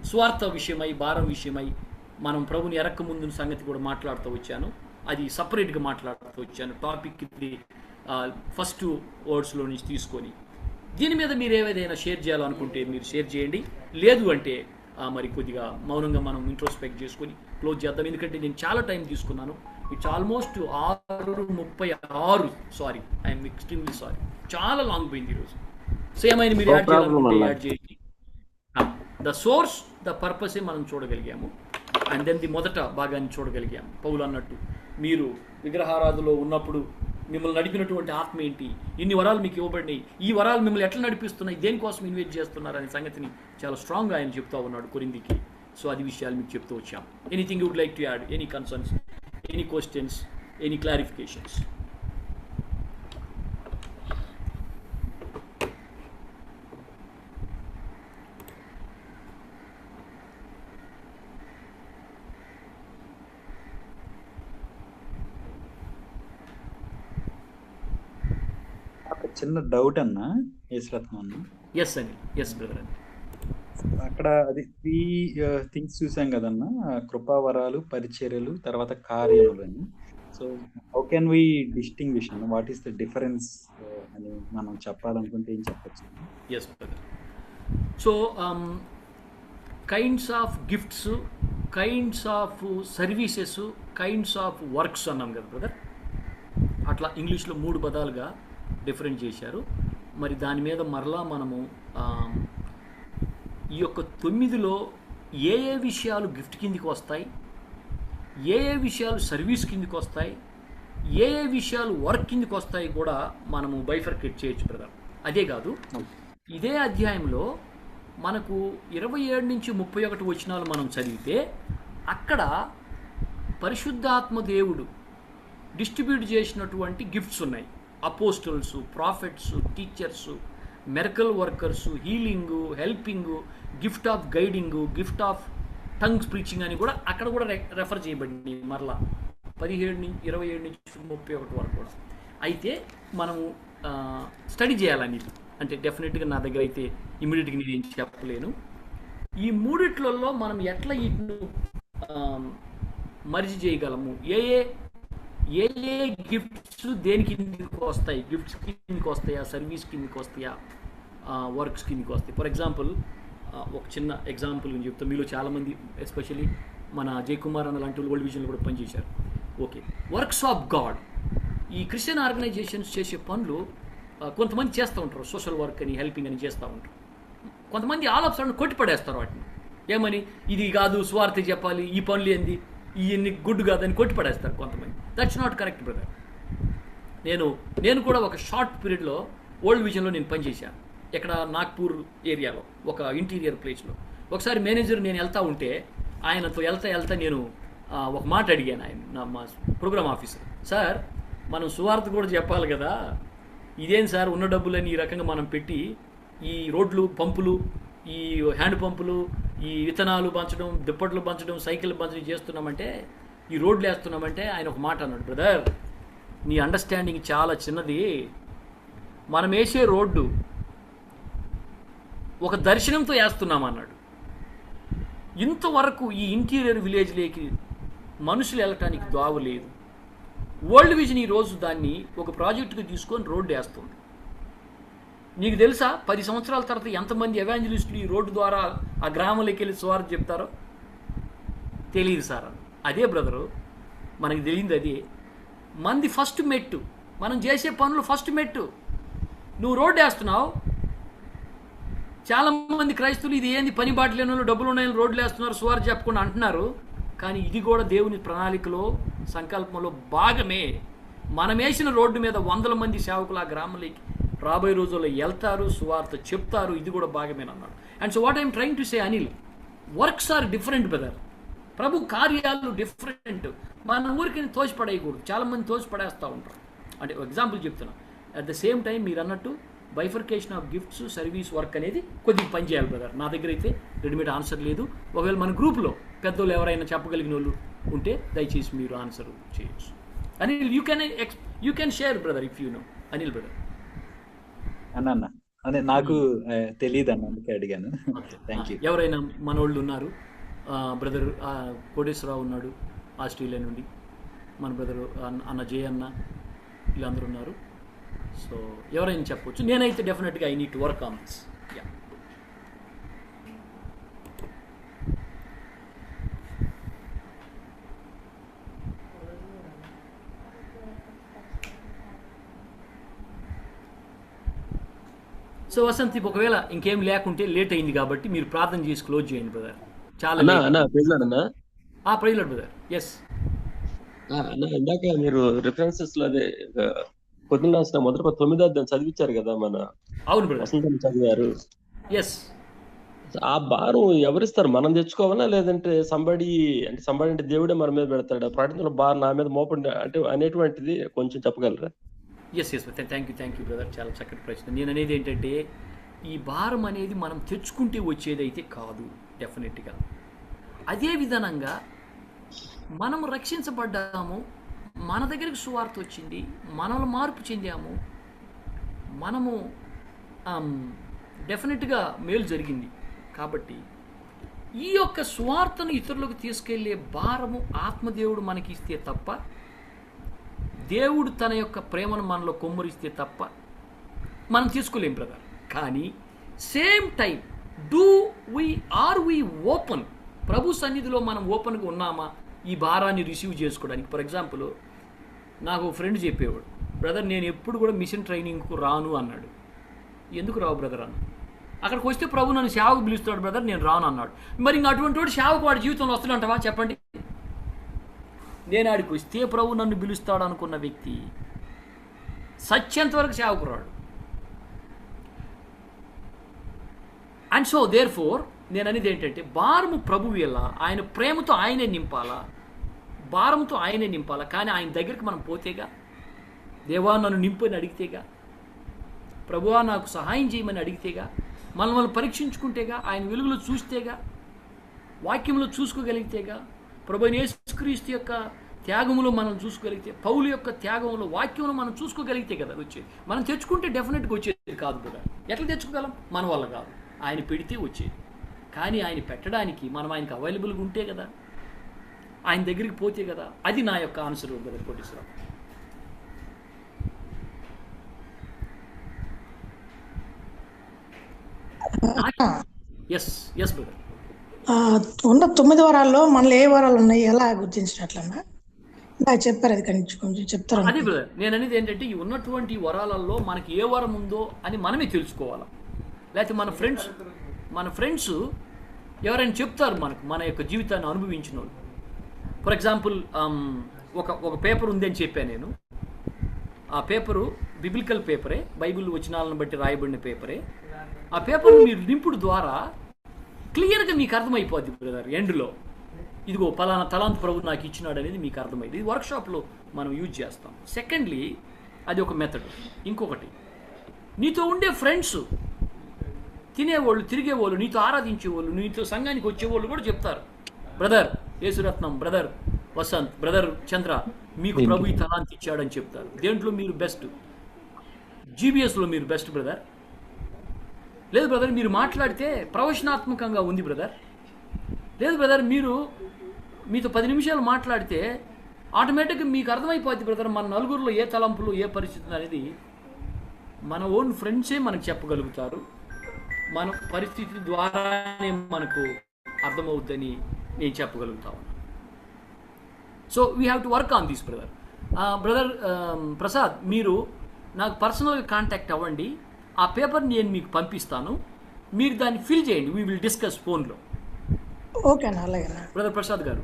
స్వార్థ విషయమై, భారం విషయమై మనం ప్రభుని ఎరక్క ముందు సంగతి కూడా మాట్లాడుతూ వచ్చాను. అది సపరేట్గా మాట్లాడుతూ వచ్చాను. టాపిక్ ఇది ఫస్ట్ వర్డ్స్లో నుంచి తీసుకొని దీని మీద మీరు ఏదైనా షేర్ చేయాలనుకుంటే మీరు షేర్ చేయండి. లేదు అంటే మరి కొద్దిగా మౌనంగా మనం ఇంట్రోస్పెక్ట్ చేసుకొని క్లోజ్ చేద్దాం. ఎందుకంటే నేను చాలా టైం తీసుకున్నాను. It's almost 6:36. Sorry, I'm extremely sorry, చాలా లాంగ్ పోయింది ఈరోజు. సేమ్ మీరు యాడ్ చేయాలనుకుంటే యాడ్ చేయండి. ద సోర్స్, ద పర్పసే మనం చూడగలిగాము. అండ్ దెన్ ది మొదట భాగాన్ని చూడగలిగాము. పౌలు అన్నట్టు మీరు విగ్రహారాధనలో ఉన్నప్పుడు మిమ్మల్ని నడిపినటువంటి ఆత్మ ఏంటి, ఇన్ని వరాలు మీకు ఇవ్వబడినాయి, ఈ వరాలు మిమ్మల్ని ఎట్లా నడిపిస్తున్నాయి, దేనికోసం ఇన్వెస్ట్ చేస్తున్నారు అనే సంగతిని చాలా స్ట్రాంగ్గా ఆయన చెప్తా ఉన్నాడు కొరింథీకి. సో అది విషయాలు మీకు చెప్తూ వచ్చాం. Anything you would like to add, any concerns, any questions, any clarifications? చిన్న డౌట్ అన్న యేసురత్నం అన్న. ఎస్ అని, ఎస్ బ్రదర్ అని. అక్కడ అది 3 థింగ్స్ చూసాం కదన్న, కృపావరాలు, పరిచర్యలు, తర్వాత కార్యములు అని. So how can we distinguish అన్న, వాట్ ఈస్ ద డిఫరెన్స్ అని మనం చెప్పాలనుకుంటే ఏం చెప్పచ్చు? Yes brother. So kinds of gifts, kinds of services, kinds of works అన్నాం కదా బ్రదర్. అట్లా ఇంగ్లీష్లో 3 పదాలుగా డిఫరెంట్ చేశారు. మరి దాని మీద మరలా మనము ఈ యొక్క 9లో ఏ ఏ విషయాలు గిఫ్ట్ కిందికి వస్తాయి, ఏ ఏ విషయాలు సర్వీస్ కిందికి వస్తాయి, ఏ ఏ విషయాలు వర్క్ కిందికి వస్తాయి కూడా మనము బైఫర్కేట్ చేయొచ్చు బ్రదర్. అదే కాదు, ఇదే అధ్యాయంలో మనకు 27 నుంచి 31 వచనాలు మనం చదివితే అక్కడ పరిశుద్ధాత్మ దేవుడు డిస్ట్రిబ్యూట్ చేసినటువంటి గిఫ్ట్స్ ఉన్నాయి. Apostles, prophets, teachers, miracle workers, healing, helping, gift of guiding, gift of tongues preaching అని కూడా అక్కడ కూడా రెఫర్ చేయబడింది మరలా 27 నుంచి 31 వరకు కూడా. అయితే మనము స్టడీ చేయాలని, అంటే డెఫినెట్గా నా దగ్గర అయితే ఇమీడియట్గా నేను ఏం చెప్పలేను. ఈ మూడిట్లలో మనం ఎట్లా వీటిని మర్జీ చేయగలము, ఏ ఏ గిఫ్ట్స్ దేని కిందకి వస్తాయి, గిఫ్ట్స్ కిందకి వస్తాయా, సర్వీస్ కిందకి వస్తాయా, వర్క్స్ కిందకి వస్తాయి. ఫర్ ఎగ్జాంపుల్ ఒక చిన్న ఎగ్జాంపుల్ నేను చెప్తాను. మీలో చాలామంది ఎస్పెషల్లీ మన జయకుమార్ అన్న లాంటి వరల్డ్ విజన్లో కూడా పనిచేశారు. ఓకే, వర్క్స్ ఆఫ్ గాడ్, ఈ క్రిస్టియన్ ఆర్గనైజేషన్స్ చేసే పనులు కొంతమంది చేస్తూ ఉంటారు. సోషల్ వర్క్ అని, హెల్పింగ్ అని చేస్తూ ఉంటారు. కొంతమంది ఆల్ ఆఫ్ సడన్ కొట్టిపడేస్తారు వాటిని. ఏమని, ఇది కాదు, స్వార్థ చెప్పాలి, ఈ పనులు ఏంది, ఇవన్నీ గుడ్ కాదని కొట్టిపడేస్తారు కొంతమంది. That's not correct brother. నేను కూడా ఒక షార్ట్ పీరియడ్లో వరల్డ్ విజన్లో నేను పనిచేశాను. ఇక్కడ నాగ్పూర్ ఏరియాలో ఒక ఇంటీరియర్ ప్లేస్లో. ఒకసారి మేనేజర్ నేను వెళ్తూ ఉంటే ఆయనతో వెళ్తా నేను ఒక మాట అడిగాను. ఆయన మా ప్రోగ్రామ్ ఆఫీసర్, సార్ మనం సువార్త కూడా చెప్పాలి కదా, ఇదేం సార్ ఉన్న డబ్బులని ఈ రకంగా మనం పెట్టి ఈ రోడ్లు, పంపులు, ఈ హ్యాండ్ పంపులు, ఈ విత్తనాలు పంచడం, దుప్పట్లు పంచడం, సైకిల్ పంచడం చేస్తున్నామంటే, ఈ రోడ్లు వేస్తున్నామంటే ఆయన ఒక మాట అన్నాడు, బ్రదర్ నీ అండర్స్టాండింగ్ చాలా చిన్నది. మనం వేసే రోడ్డు ఒక దర్శనంతో వేస్తున్నాం అన్నాడు. ఇంతవరకు ఈ ఇంటీరియర్ విలేజ్లోకి మనుషులు వెళ్ళటానికి దావు లేదు. వరల్డ్ విజన్ ఈరోజు దాన్ని ఒక ప్రాజెక్టుగా తీసుకొని రోడ్డు వేస్తుంది. నీకు తెలుసా 10 సంవత్సరాల తర్వాత ఎంతమంది ఎవాంజలిస్టులు ఈ రోడ్డు ద్వారా ఆ గ్రామంలోకి వెళ్ళి సువార్త చెప్తారో? తెలియదు సార్. అదే బ్రదరు, మనకి తెలియదు. అదే మంది ఫస్ట్ మెట్టు, మనం చేసే పనులు ఫస్ట్ మెట్టు. నువ్వు రోడ్డు వేస్తున్నావు, చాలామంది క్రైస్తవులు ఇది ఏంది పని బాట లేని వాళ్ళు, డబ్బులు ఉన్నాయని రోడ్లు వేస్తున్నారు, సువార్త చెప్పకుండా అంటున్నారు. కానీ ఇది కూడా దేవుని ప్రణాళికలో, సంకల్పంలో భాగమే. మనం వేసిన రోడ్డు మీద 100 మంది సేవకులు ఆ గ్రామంలోకి రాబోయే రోజుల్లో వెళ్తారు, సువార్త చెప్తారు. ఇది కూడా భాగమేనన్నాడు. And so what I'm trying to say Anil, works are different brother. ప్రభు కార్యాలు డిఫరెంట్. మన ఊరికి తోచిపడేయకూడదు. చాలామంది తోచిపడేస్తూ ఉంటారు. అంటే ఎగ్జాంపుల్ చెప్తున్నా. అట్ ద సేమ్ టైం మీరు అన్నట్టు bifurcation of gifts, service, work అనేది కొద్దిగా పని చేయాలి బ్రదర్. నా దగ్గర అయితే రెడీమేడ్ ఆన్సర్ లేదు. ఒకవేళ మన గ్రూప్లో పెద్దోళ్ళు ఎవరైనా చెప్పగలిగిన వాళ్ళు ఉంటే దయచేసి మీరు ఆన్సర్ చేయొచ్చు. Anil you can share brother if you know. Anil brother అన్న అదే నాకు తెలియదు అన్న, అందుకే అడిగాను. Thank you. ఎవరైనా మనోళ్ళు ఉన్నారు? బ్రదర్ కోటేశ్వరరావు ఉన్నాడు ఆస్ట్రేలియా నుండి, మన బ్రదరు అన్న జయ అన్న, వీళ్ళందరూ ఉన్నారు. సో ఎవరైనా చెప్పవచ్చు. నేనైతే డెఫినెట్గా I need to work on this. Yeah. So Vasanth, ఒకవేళ ఇంకేం లేకుంటే లేట్ అయింది కాబట్టి మీరు ప్రార్థన చేసి క్లోజ్ చేయండి బ్రదర్. చాలా ప్రైజ్ బ్రదర్. ఎస్ అన్న, ఇందాక మీరు రిఫరెన్సెస్ లో అదే పొద్దున్న రాసిన మొదటి 9వ అధ్యాయం చదివించారు కదా మన. అవును బ్రదర్, వసంతం చదివారు. ఎస్. ఆ భారం ఎవరిస్తారు? మనం తెచ్చుకోవాలా, లేదంటే సంబడి అంటే దేవుడే మన మీద పెడతాడు? ప్రకటనలో భారం నా మీద మోపండి అంటే అనేటువంటిది కొంచెం చెప్పగలరా? ఎస్ థ్యాంక్ యూ బ్రదర్, చాలా చక్కటి ప్రశ్న. నేను అనేది ఏంటంటే, ఈ భారం అనేది మనం తెచ్చుకుంటే వచ్చేదైతే కాదు డెఫినెట్గా. అదే విధానంగా మనం రక్షించబడ్డాము, మన దగ్గరికి సువార్త వచ్చింది, మనల్ని మార్పు చెందాము. మనము డెఫినెట్గా మేలు జరిగింది. కాబట్టి ఈ యొక్క సువార్తను ఇతరులకు తీసుకెళ్లే భారము ఆత్మదేవుడు మనకి ఇస్తే తప్ప, దేవుడు తన యొక్క ప్రేమను మనలో కొమ్మరిస్తే తప్ప మనం తీసుకోలేం బ్రదర్. కానీ same time are we open, ప్రభు సన్నిధిలో మనం ఓపెన్గా ఉన్నామా ఈ భారాన్ని రిసీవ్ చేసుకోవడానికి? ఫర్ ఎగ్జాంపుల్, నాకు ఫ్రెండ్ చెప్పేవాడు, బ్రదర్ నేను ఎప్పుడు కూడా మిషన్ ట్రైనింగ్కు రాను అన్నాడు. ఎందుకు రావు బ్రదర్ అన్న? అక్కడికి వస్తే ప్రభు నన్ను సేవకు పిలుస్తాడు బ్రదర్, నేను రాను అన్నాడు. మరి ఇంక అటువంటి వాడు సేవకు వాడి జీవితంలో వస్తాడంటవా చెప్పండి? నేను ఆడికి వస్తే ప్రభు నన్ను పిలుస్తాడు అనుకున్న వ్యక్తి సత్యంత వరకు సేవకు రాడు. అండ్ సో దేర్ ఫోర్ నేను అనేది ఏంటంటే, భారము ప్రభువు ఎలా, ఆయన ప్రేమతో ఆయనే నింపాలా, భారంతో ఆయనే నింపాలా. కానీ ఆయన దగ్గరికి మనం పోతేగా, దేవా నన్ను నింపని అడిగితేగా, ప్రభువా నాకు సహాయం చేయమని అడిగితేగా, మనల్ని పరీక్షించుకుంటేగా, ఆయన వెలుగులో చూస్తేగా, వాక్యంలో చూసుకోగలిగితేగా, ప్రభువైన యేసుక్రీస్తు యొక్క త్యాగములో మనం చూసుకోగలిగితే, పౌలు యొక్క త్యాగంలో వాక్యంలో మనం చూసుకోగలిగితే కదా వచ్చేది. మనం తెచ్చుకుంటే డెఫినెట్గా వచ్చేది కాదు కదా. ఎట్లా తెచ్చుకోగలం? మన వల్ల కాదు, ఆయన పెడితే వచ్చేది. కానీ ఆయన పెట్టడానికి మనం ఆయనకు అవైలబుల్గా ఉంటే కదా, ఆయన దగ్గరికి పోతే కదా. అది నా యొక్క answer brother Koteswararao. Yes yes brother. ఉన్న 9 వరాల్లో మనలో ఏ వరాలు ఉన్నాయి ఎలా గుర్తించినట్లన్నా నాకు చెప్పారు, అది కొంచెం చెప్తారు. అదే బ్రదర్ నేను అనేది ఏంటంటే, ఈ ఉన్నటువంటి వరాలలో మనకి ఏ వరం ఉందో అని మనమే తెలుసుకోవాలి. లేకపోతే మన ఫ్రెండ్స్ ఎవరైనా చెప్తారు మనకు, మన యొక్క జీవితాన్ని అనుభవించిన వాళ్ళు. ఫర్ ఎగ్జాంపుల్, ఒక పేపర్ ఉంది అని చెప్పాను నేను. ఆ పేపరు బిబిలికల్ పేపరే, బైబిల్ వచనాలను బట్టి రాయబడిన పేపరే. ఆ పేపర్ మీరు నింపుడు ద్వారా క్లియర్గా మీకు అర్థమైపోద్ది బ్రదర్. ఎండ్లో ఇదిగో పలానా తలాంత్ ప్రభు నాకు ఇచ్చినాడు అనేది మీకు అర్థమైంది. ఇది వర్క్షాప్లో మనం యూజ్ చేస్తాం. సెకండ్లీ అది ఒక మెథడ్. ఇంకొకటి, నీతో ఉండే ఫ్రెండ్స్, తినేవాళ్ళు, తిరిగేవాళ్ళు, నీతో ఆరాధించేవాళ్ళు, నీతో సంఘానికి వచ్చేవాళ్ళు కూడా చెప్తారు, brother Yesuratnam, brother Vasanth, brother Chandra, మీకు ప్రభు ఈ తలాంత్ ఇచ్చాడని చెప్తారు. దేంట్లో మీరు బెస్ట్? జీబీఎస్లో మీరు బెస్ట్ బ్రదర్. లేదు బ్రదర్ మీరు మాట్లాడితే ప్రవచనాత్మకంగా ఉంది బ్రదర్. లేదు బ్రదర్ మీతో 10 నిమిషాలు మాట్లాడితే ఆటోమేటిక్గా మీకు అర్థమైపోద్ది బ్రదర్ మన నలుగురిలో ఏ తలంపులు, ఏ పరిస్థితులు అనేది మన ఓన్ ఫ్రెండ్సే మనకు చెప్పగలుగుతారు. మన పరిస్థితి ద్వారానే మనకు అర్థమవుద్దని నేను చెప్పగలుగుతాను. So we have to work on this brother. Brother Prasad, మీరు నాకు పర్సనల్గా కాంటాక్ట్ అవ్వండి. ఆ పేపర్ నేను మీకు పంపిస్తాను, మీరు దాన్ని ఫిల్ చేయండి. వీ విల్ డిస్కస్ ఫోన్లో. ఓకేనా? అలాగేనా బ్రదర్ ప్రసాద్ గారు?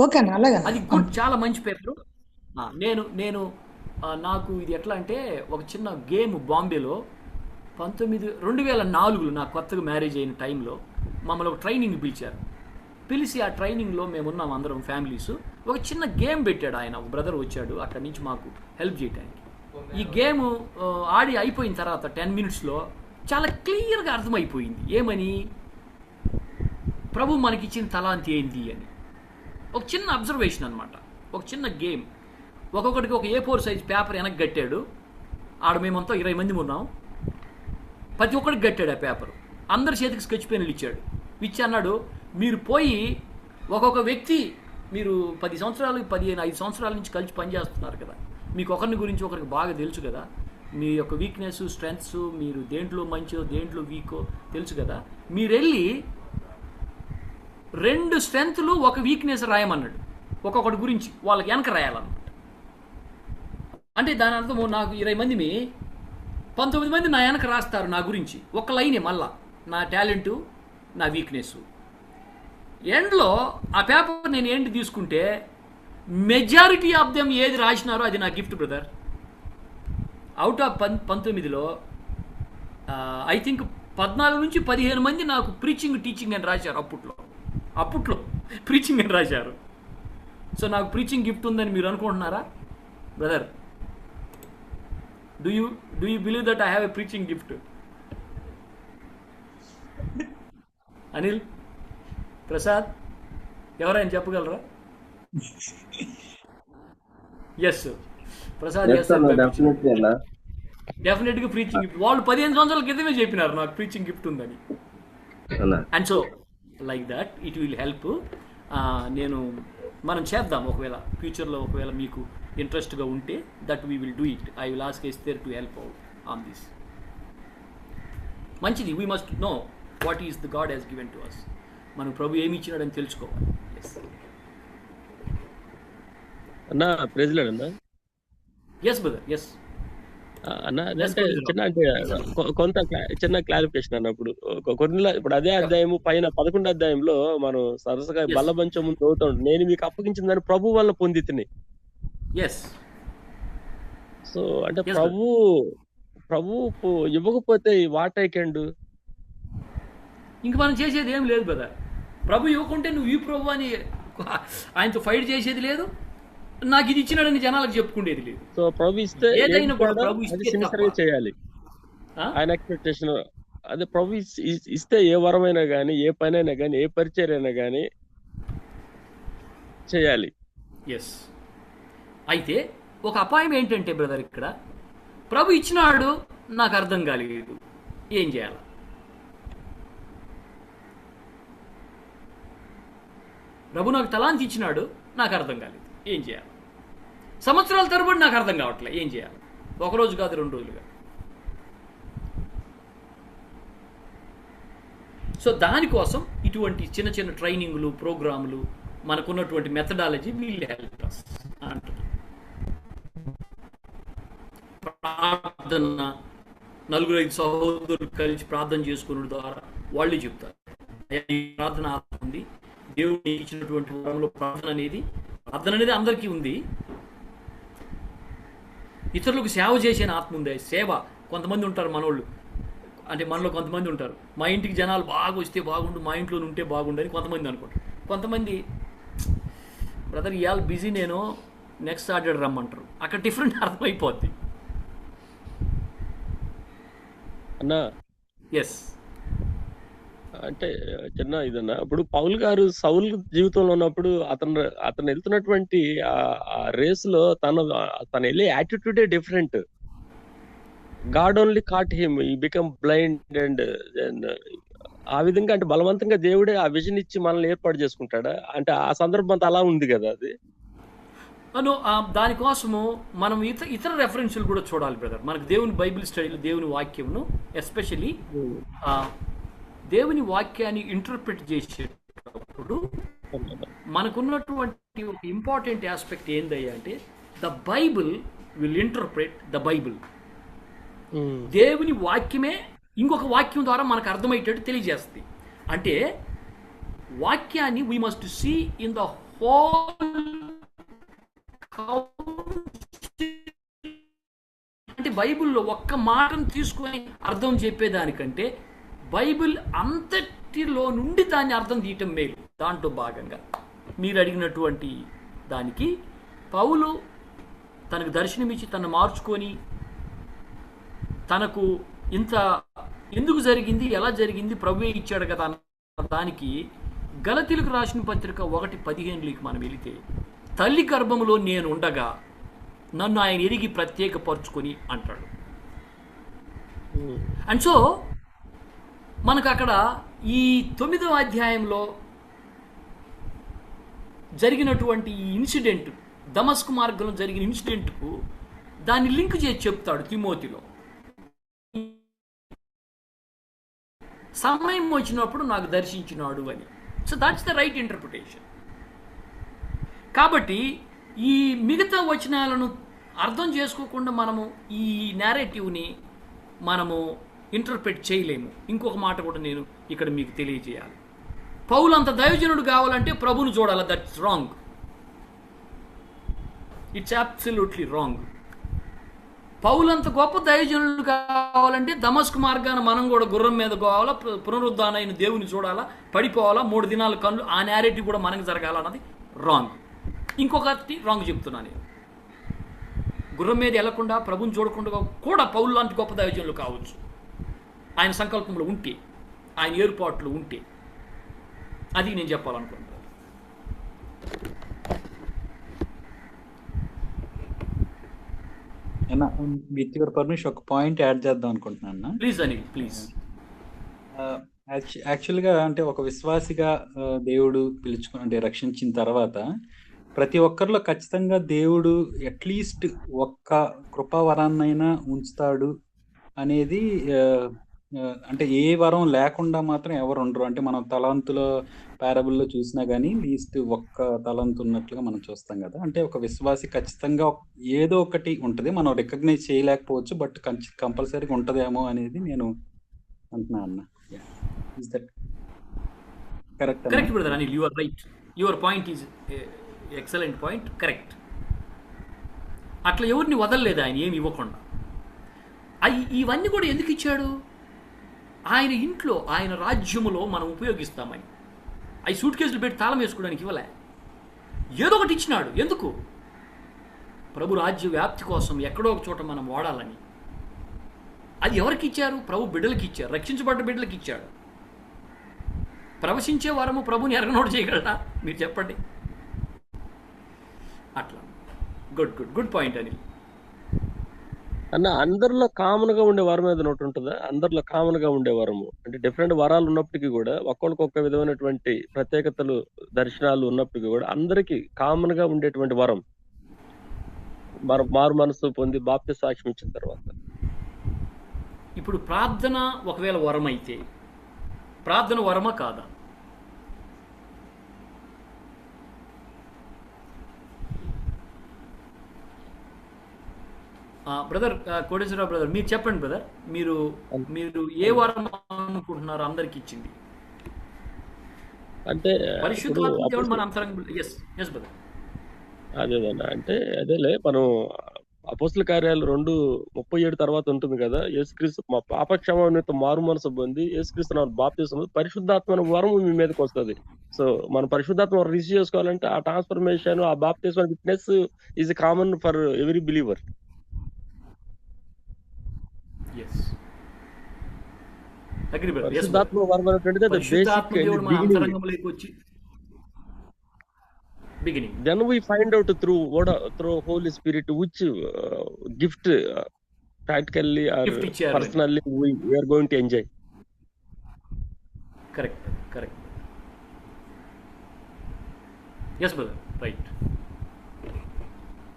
ఓకేనా? అలాగే. అది గుడ్, చాలా మంచి పేపర్. నేను నాకు ఇది ఎట్లా అంటే, ఒక చిన్న గేమ్ బాంబేలో 2004లో నాకు కొత్తగా మ్యారేజ్ అయిన టైంలో మమ్మల్ని ఒక ట్రైనింగ్ పిలిచి ఆ ట్రైనింగ్లో మేమున్నాం అందరం ఫ్యామిలీస్. ఒక చిన్న గేమ్ పెట్టాడు ఆయన, ఒక బ్రదర్ వచ్చాడు అక్కడి నుంచి మాకు హెల్ప్ చేయడానికి. ఈ గేమ్ ఆడి అయిపోయిన తర్వాత 10 మినిట్స్లో చాలా క్లియర్గా అర్థమైపోయింది ఏమని, ప్రభు మనకిచ్చిన తలాంతి ఏంది అని. ఒక చిన్న అబ్జర్వేషన్ అనమాట, ఒక చిన్న గేమ్. ఒక్కొక్కటికి ఒక A4 సైజ్ పేపర్ వెనక్కి కట్టాడు. ఆడ మేమంతా 20 మంది ఉన్నాం. ప్రతి ఒక్కరికి కట్టాడు ఆ పేపర్. అందరి చేతికి స్కెచ్ పెన్నులు ఇచ్చాడు. ఇచ్చి అన్నాడు, మీరు పోయి ఒక్కొక్క వ్యక్తి, మీరు 10 సంవత్సరాలు 15 సంవత్సరాల నుంచి కలిసి పనిచేస్తున్నారు కదా, మీకు ఒకరిని గురించి ఒకరికి బాగా తెలుసు కదా, మీ యొక్క వీక్నెస్, స్ట్రెంగ్త్స్, మీరు దేంట్లో మంచో దేంట్లో వీకో తెలుసు కదా, మీరు వెళ్ళి 2 స్ట్రెంగ్త్లు 1 వీక్నెస్ రాయమన్నాడు. ఒక్కొక్కటి గురించి వాళ్ళకి వెనక రాయాలన్నమాట. అంటే దాని అర్థం, నాకు 20 మందిని 19 మంది నా వెనక రాస్తారు నా గురించి, ఒక లైనే మళ్ళా నా టాలెంటు, నా వీక్నెస్. ఎండ్లో ఆ పేపర్ నేను ఏంటి తీసుకుంటే, మెజారిటీ ఆఫ్ దెమ్ ఏది రాసినారో అది నా గిఫ్ట్ బ్రదర్. అవుట్ ఆఫ్ 19లో ఐ థింక్ 14 నుంచి 15 మంది నాకు ప్రీచింగ్, టీచింగ్ అని రాశారు. అప్పట్లో ప్రీచింగ్ అని రాశారు. సో నాకు ప్రీచింగ్ గిఫ్ట్ ఉందని మీరు అనుకుంటున్నారా brother? Do you believe that I have a preaching gift? Anil, Prasad, ఎవరైనా చెప్పగలరా? ఎస్ ప్రసాద్, డెఫినెట్గా ప్రీచింగ్ గిఫ్ట్. వాళ్ళు 15 సంవత్సరాల క్రితమే చెప్పినారు నాకు ప్రీచింగ్ గిఫ్ట్ ఉందని. అన్నా and so like that it will help. నేను మనం చేద్దాం ఒకవేళ ఫ్యూచర్లో ఒకవేళ మీకు ఇంట్రెస్ట్గా ఉంటే that we will do it. I will ask Esther to help out on this. మంచిది. We must know what is the God has given to us. మనం ప్రభు ఏమి ఇచ్చినాడని తెలుసుకోవాలి. ఎస్ అన్నా ప్రెసిడెంట్ అన్నా ఎస్ బ్రదర్ ఎస్. అన్న Yes, అంటే brother. చిన్న అంటే కొంత చిన్న క్లారిఫికేషన్ అన్నప్పుడు కొన్ని ఇప్పుడు అదే అధ్యాయము పైన 11 అధ్యాయంలో మనం సరసగా Yes. బల్లబంచం ముందు చదువుతాం. నేను మీకు అప్పగించిందని ప్రభు వల్ల పొందితిని. ఎస్ సో అంటే Yes, ప్రభు ఇవ్వకపోతే వాట్ ఐ కెన్ డూ? ఇంక మనం చేసేది ఏం లేదు బ్రదర్. ప్రభు ఇవ్వకుంటే నువ్వు ఈ ప్రభు అని ఆయనతో ఫైట్ చేసేది లేదు. నాకు ఇది ఇచ్చినాడని జనాలకు చెప్పుకునేది లేదు. సో ప్రభు ఇస్తే ఏదైనా కూడా ప్రభు ఇస్తే సిన్సియర్ గా తప్ప. చేయాలి. ఆ? ఆయన ఎక్స్పెక్టేషన్ అదే ప్రభు ఇస్తే ఏ వరమైనా గానీ, ఏ పనైనా గానీ, ఏ పరిచయం అయినా గానీ చేయాలి. ఎస్. అయితే ఒక అపాయం ఏంటంటే బ్రదర్, ఇక్కడ ప్రభు ఇచ్చినాడు, నాకు అర్థం కాలేదు, ఏం చేయాలి? ప్రభు నాకు తలాంతి ఇచ్చినాడు, నాకు అర్థం కాలేదు, ఏం చేయాలి? సంవత్సరాల తరబడి నాకు అర్థం కావట్లేదు, ఏం చేయాలి? ఒకరోజు కాదు, 2 రోజులుగా. సో దానికోసం ఇటువంటి చిన్న చిన్న ట్రైనింగ్లు, ప్రోగ్రాములు, మనకున్నటువంటి మెథడాలజీ వీల్ హెల్ప్ us అంటున్నాను. ప్రార్థన, 4-5 సహోదరులు కలిసి ప్రార్థన చేసుకునే ద్వారా వాళ్ళే చెప్తారు, ఈ ప్రార్థన ఆత్మ ఉంది, దేవుడు ఇచ్చినటువంటి వరంలో ప్రార్థన అనేది అందరికీ ఉంది. ఇతరులకు సేవ చేసే ఆత్మ ఉంది. సేవ కొంతమంది ఉంటారు మనోళ్ళు, అంటే మనలో కొంతమంది ఉంటారు, మా ఇంటికి జనాలు బాగా వస్తే బాగుండు, మా ఇంట్లో ఉంటే బాగుండు అని కొంతమంది అనుకుంటారు. కొంతమంది బ్రదర్ ఇవాళ బిజీ, నేను నెక్స్ట్ సాటర్డే రమ్మంటారు. అక్కడ డిఫరెంట్ అర్థమైపోద్ది. అన్నా ఎస్. అంటే చిన్న ఇదన్నా, ఇప్పుడు పౌల్ గారు సౌల్ జీవితంలో ఉన్నప్పుడు అతను వెళ్తున్నటువంటి ఆ రేస్ లో తను వెళ్ళే యాటిట్యూడే different. God only caught him, ఈ బికమ్ బ్లైండ్ అండ్ ఆ విధంగా అంటే బలవంతంగా దేవుడే ఆ విజన్ ఇచ్చి మనల్ని ఏర్పాటు చేసుకుంటాడా? అంటే ఆ సందర్భం అంతా అలా ఉంది కదా అది. దానికోసము మనం ఇతర రెఫరెన్స్లు కూడా చూడాలి బ్రదర్. మనకు దేవుని బైబిల్ స్టడీలో దేవుని వాక్యంను, ఎస్పెషలీ దేవుని వాక్యాన్ని ఇంటర్ప్రిట్ చేసేటప్పుడు మనకున్నటువంటి ఒక ఇంపార్టెంట్ ఆస్పెక్ట్ ఏందయ్యా అంటే, the Bible will interpret the Bible. దేవుని వాక్యమే ఇంకొక వాక్యం ద్వారా మనకు అర్థమయ్యేటట్టు తెలియజేస్తుంది. అంటే వాక్యాన్ని we must see in the whole. అంటే బైబిల్లో ఒక్క మాటను తీసుకొని అర్థం చెప్పేదానికంటే బైబిల్ అంతటిలో నుండి దాన్ని అర్థం తీయటం మేలు. దాంట్లో భాగంగా మీరు అడిగినటువంటి దానికి పౌలు తనకు దర్శనమిచ్చి తను మార్చుకొని తనకు ఇంత ఎందుకు జరిగింది, ఎలా జరిగింది, ప్రభువే ఇచ్చాడు కదా అన్న దానికి గలతీలకు రాసిన పత్రిక 1:15 మనం వెళితే, తల్లి గర్భములో నేను ఉండగా నన్ను ఆయన ఎరిగి ప్రత్యేకపరుచుకొని అంటాడు. అండ్ సో మనకు అక్కడ ఈ 9వ అధ్యాయంలో జరిగినటువంటి ఈ ఇన్సిడెంట్, దమస్కు మార్గంలో జరిగిన ఇన్సిడెంట్కు దాన్ని లింక్ చేసి చెప్తాడు తిమోతిలో. సమయం వచ్చినప్పుడు నాకు దర్శించినాడు అని. So that's the right interpretation. కాబట్టి ఈ మిగతా వచనాలను అర్థం చేసుకోకుండా మనము ఈ నేరేటివ్ని మనము ఇంటర్ప్రిట్ చేయలేము. ఇంకొక మాట కూడా నేను ఇక్కడ మీకు తెలియజేయాలి. పౌలు అంత దైవజనుడు కావాలంటే ప్రభును చూడాలి. That's wrong. It's absolutely wrong. పౌలు అంత గొప్ప దైవజనుడు కావాలంటే దమస్కు మార్గాన మనం కూడా గుర్రం మీద పోవాలా, పునరుద్ధానైన దేవుని చూడాలా, పడిపోవాలా, 3 దినాల కళ్ళు, ఆ నేరేటివ్ కూడా మనకు జరగాలన్నది రాంగ్. ఇంకొకటి రాంగ్ చెప్తున్నాను నేను. గుర్రం మీద వెళ్లకుండా, ప్రభుని చూడకుండా కూడా పౌలు లాంటి గొప్ప దైవజనులు కావచ్చు, ఆయన సంకల్పంలో ఉంటే, ఆయన ఏర్పాట్లు ఉంటే. అది నేను చెప్పాలనుకుంటున్నాను. అన్న విత్ యువర్ పర్మిషన్ ఒక పాయింట్ యాడ్ చేద్దాం అనుకుంటున్నాను అన్న. Please Anil please. యాక్చువల్గా అంటే ఒక విశ్వాసిగా దేవుడు పిలుచుకుని అంటే రక్షించిన తర్వాత ప్రతి ఒక్కరిలో ఖచ్చితంగా దేవుడు అట్లీస్ట్ ఒక్క కృపావరాన్నైనా ఉంచుతాడు అనేది అంటే ఏ వరం లేకుండా మాత్రం ఎవరు ఉండరు. అంటే మనం తలాంతుల పారబుల్లో చూసినా కానీ లీస్ట్ ఒక్క తలంతు ఉన్నట్లుగా మనం చూస్తాం కదా. అంటే ఒక విశ్వాసి ఖచ్చితంగా ఏదో ఒకటి ఉంటుంది, మనం రికగ్నైజ్ చేయలేకపోవచ్చు, బట్ కంపల్సరీగా ఉంటుందేమో అనేది నేను అంటున్నా అన్న. Is that correct? Correct, brother Anil, you are right. Your point is excellent point, correct. అట్లా ఎవరిని వదలలేదు ఆయన ఏమి ఇవ్వకుండా. ఇవన్నీ కూడా ఎందుకు ఇచ్చాడు? ఆయన ఇంట్లో ఆయన రాజ్యములో మనం ఉపయోగిస్తామని. అవి సూట్ కేసులు పెట్టి తాళం వేసుకోవడానికి ఇవ్వలే, ఏదో ఒకటి ఇచ్చినాడు. ఎందుకు? ప్రభు రాజ్య వ్యాప్తి కోసం ఎక్కడో ఒక చోట మనం వాడాలని. అది ఎవరికి ఇచ్చారు? ప్రభు బిడ్డలకి ఇచ్చారు, రక్షించబడ్డ బిడ్డలకి ఇచ్చాడు. ప్రవశించే వరము ప్రభుని ఎరగనోడు చేయగలడా? మీరు చెప్పండి. అట్లా గుడ్ గుడ్ గుడ్ పాయింట్ అని అన్న. అందరిలో కామన్ గా ఉండే వరం ఏదైనా ఒకటి ఉంటుందా? అందరిలో కామన్ గా ఉండే వరము అంటే డిఫరెంట్ వరాలు ఉన్నప్పటికీ కూడా ఒక్కొక్క విధమైనటువంటి ప్రత్యేకతలు దర్శనాలు ఉన్నప్పటికీ కూడా అందరికీ కామన్ గా ఉండేటువంటి వరం మారు మనసు పొంది బాప్తి సాక్ష్యం ఇచ్చిన తర్వాత. ఇప్పుడు ప్రార్థన ఒకవేళ వరం అయితే ప్రార్థన వరమా కాదా? బ్రదర్ కోటేశ్వరరావు బ్రదర్ మీరు చెప్పండి బ్రదర్. మీరు ఏ వరం అనుకుంటున్నారు అందరికి ఇచ్చింది? అంటే పరిశుద్ధాత్మ మన అంతరంగం. Yes yes brother. అదేదన్నా అంటే అదేలే మనం అపోస్తుల కార్యాలు 2:37 తర్వాత ఉంటుంది కదా. యేసుక్రీస్తు మా పాపక్షమాపణతో మారు మనసు పొంది యేసుక్రీస్తు బాప్తిసం పరిశుద్ధాత్మ వరం మీ మీదకి వస్తుంది. సో మనం పరిశుద్ధాత్మ రిసీవ్ చేసుకోవాలంటే ఆ ట్రాన్స్ఫర్మేషన్, ఆ బాప్తిసం witness is common for every believer. పరిశుద్ధాత్మ వరం అనేటువంటిది బేసిక్. వచ్చి beginning. Then we find out through Holy Spirit which gift practically or personally we are going to enjoy. Correct. Yes brother, right.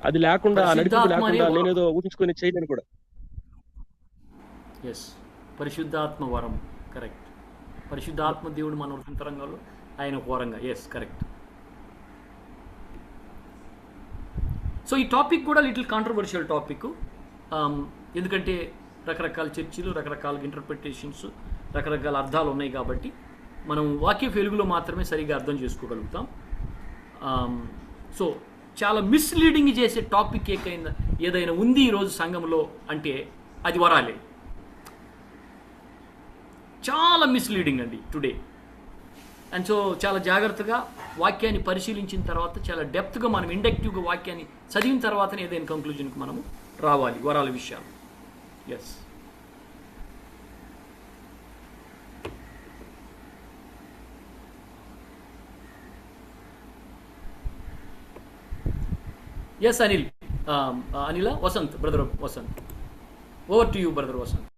అది లేకుండా నడిపింపు లేకుండా నేనేదో ఊహించుకొని చేయలేను కూడా. ఎస్, పరిశుద్ధాత్మ వరం. కరెక్ట్. పరిశుద్ధాత్మ దేవుడు మన అంతరంగంలో ఆయన వరంగా. Yes correct. సో ఈ టాపిక్ కూడా లిటిల్ కాంట్రవర్షియల్ టాపిక్. ఎందుకంటే రకరకాల చర్చిలు, రకరకాల ఇంటర్ప్రిటేషన్స్, రకరకాల అర్థాలు ఉన్నాయి కాబట్టి మనం వాక్య వెలుగులో మాత్రమే సరిగా అర్థం చేసుకోగలుగుతాం. సో చాలా మిస్లీడింగ్ చేసే టాపిక్ ఏదైనా ఉంది ఈరోజు సంఘంలో అంటే అది వరాలే. చాలా మిస్లీడింగ్ అండి టుడే. అండ్ సో చాలా జాగ్రత్తగా వాక్యాన్ని పరిశీలించిన తర్వాత చాలా డెప్త్గా మనం ఇండక్టివ్గా వాక్యాన్ని చదివిన తర్వాతనే ఏదైనా కంక్లూజన్కి మనము రావాలి వరాల విషయాలు. Yes. Yes Anil. Anil Vasanth, brother Vasanth, over to you brother Vasant.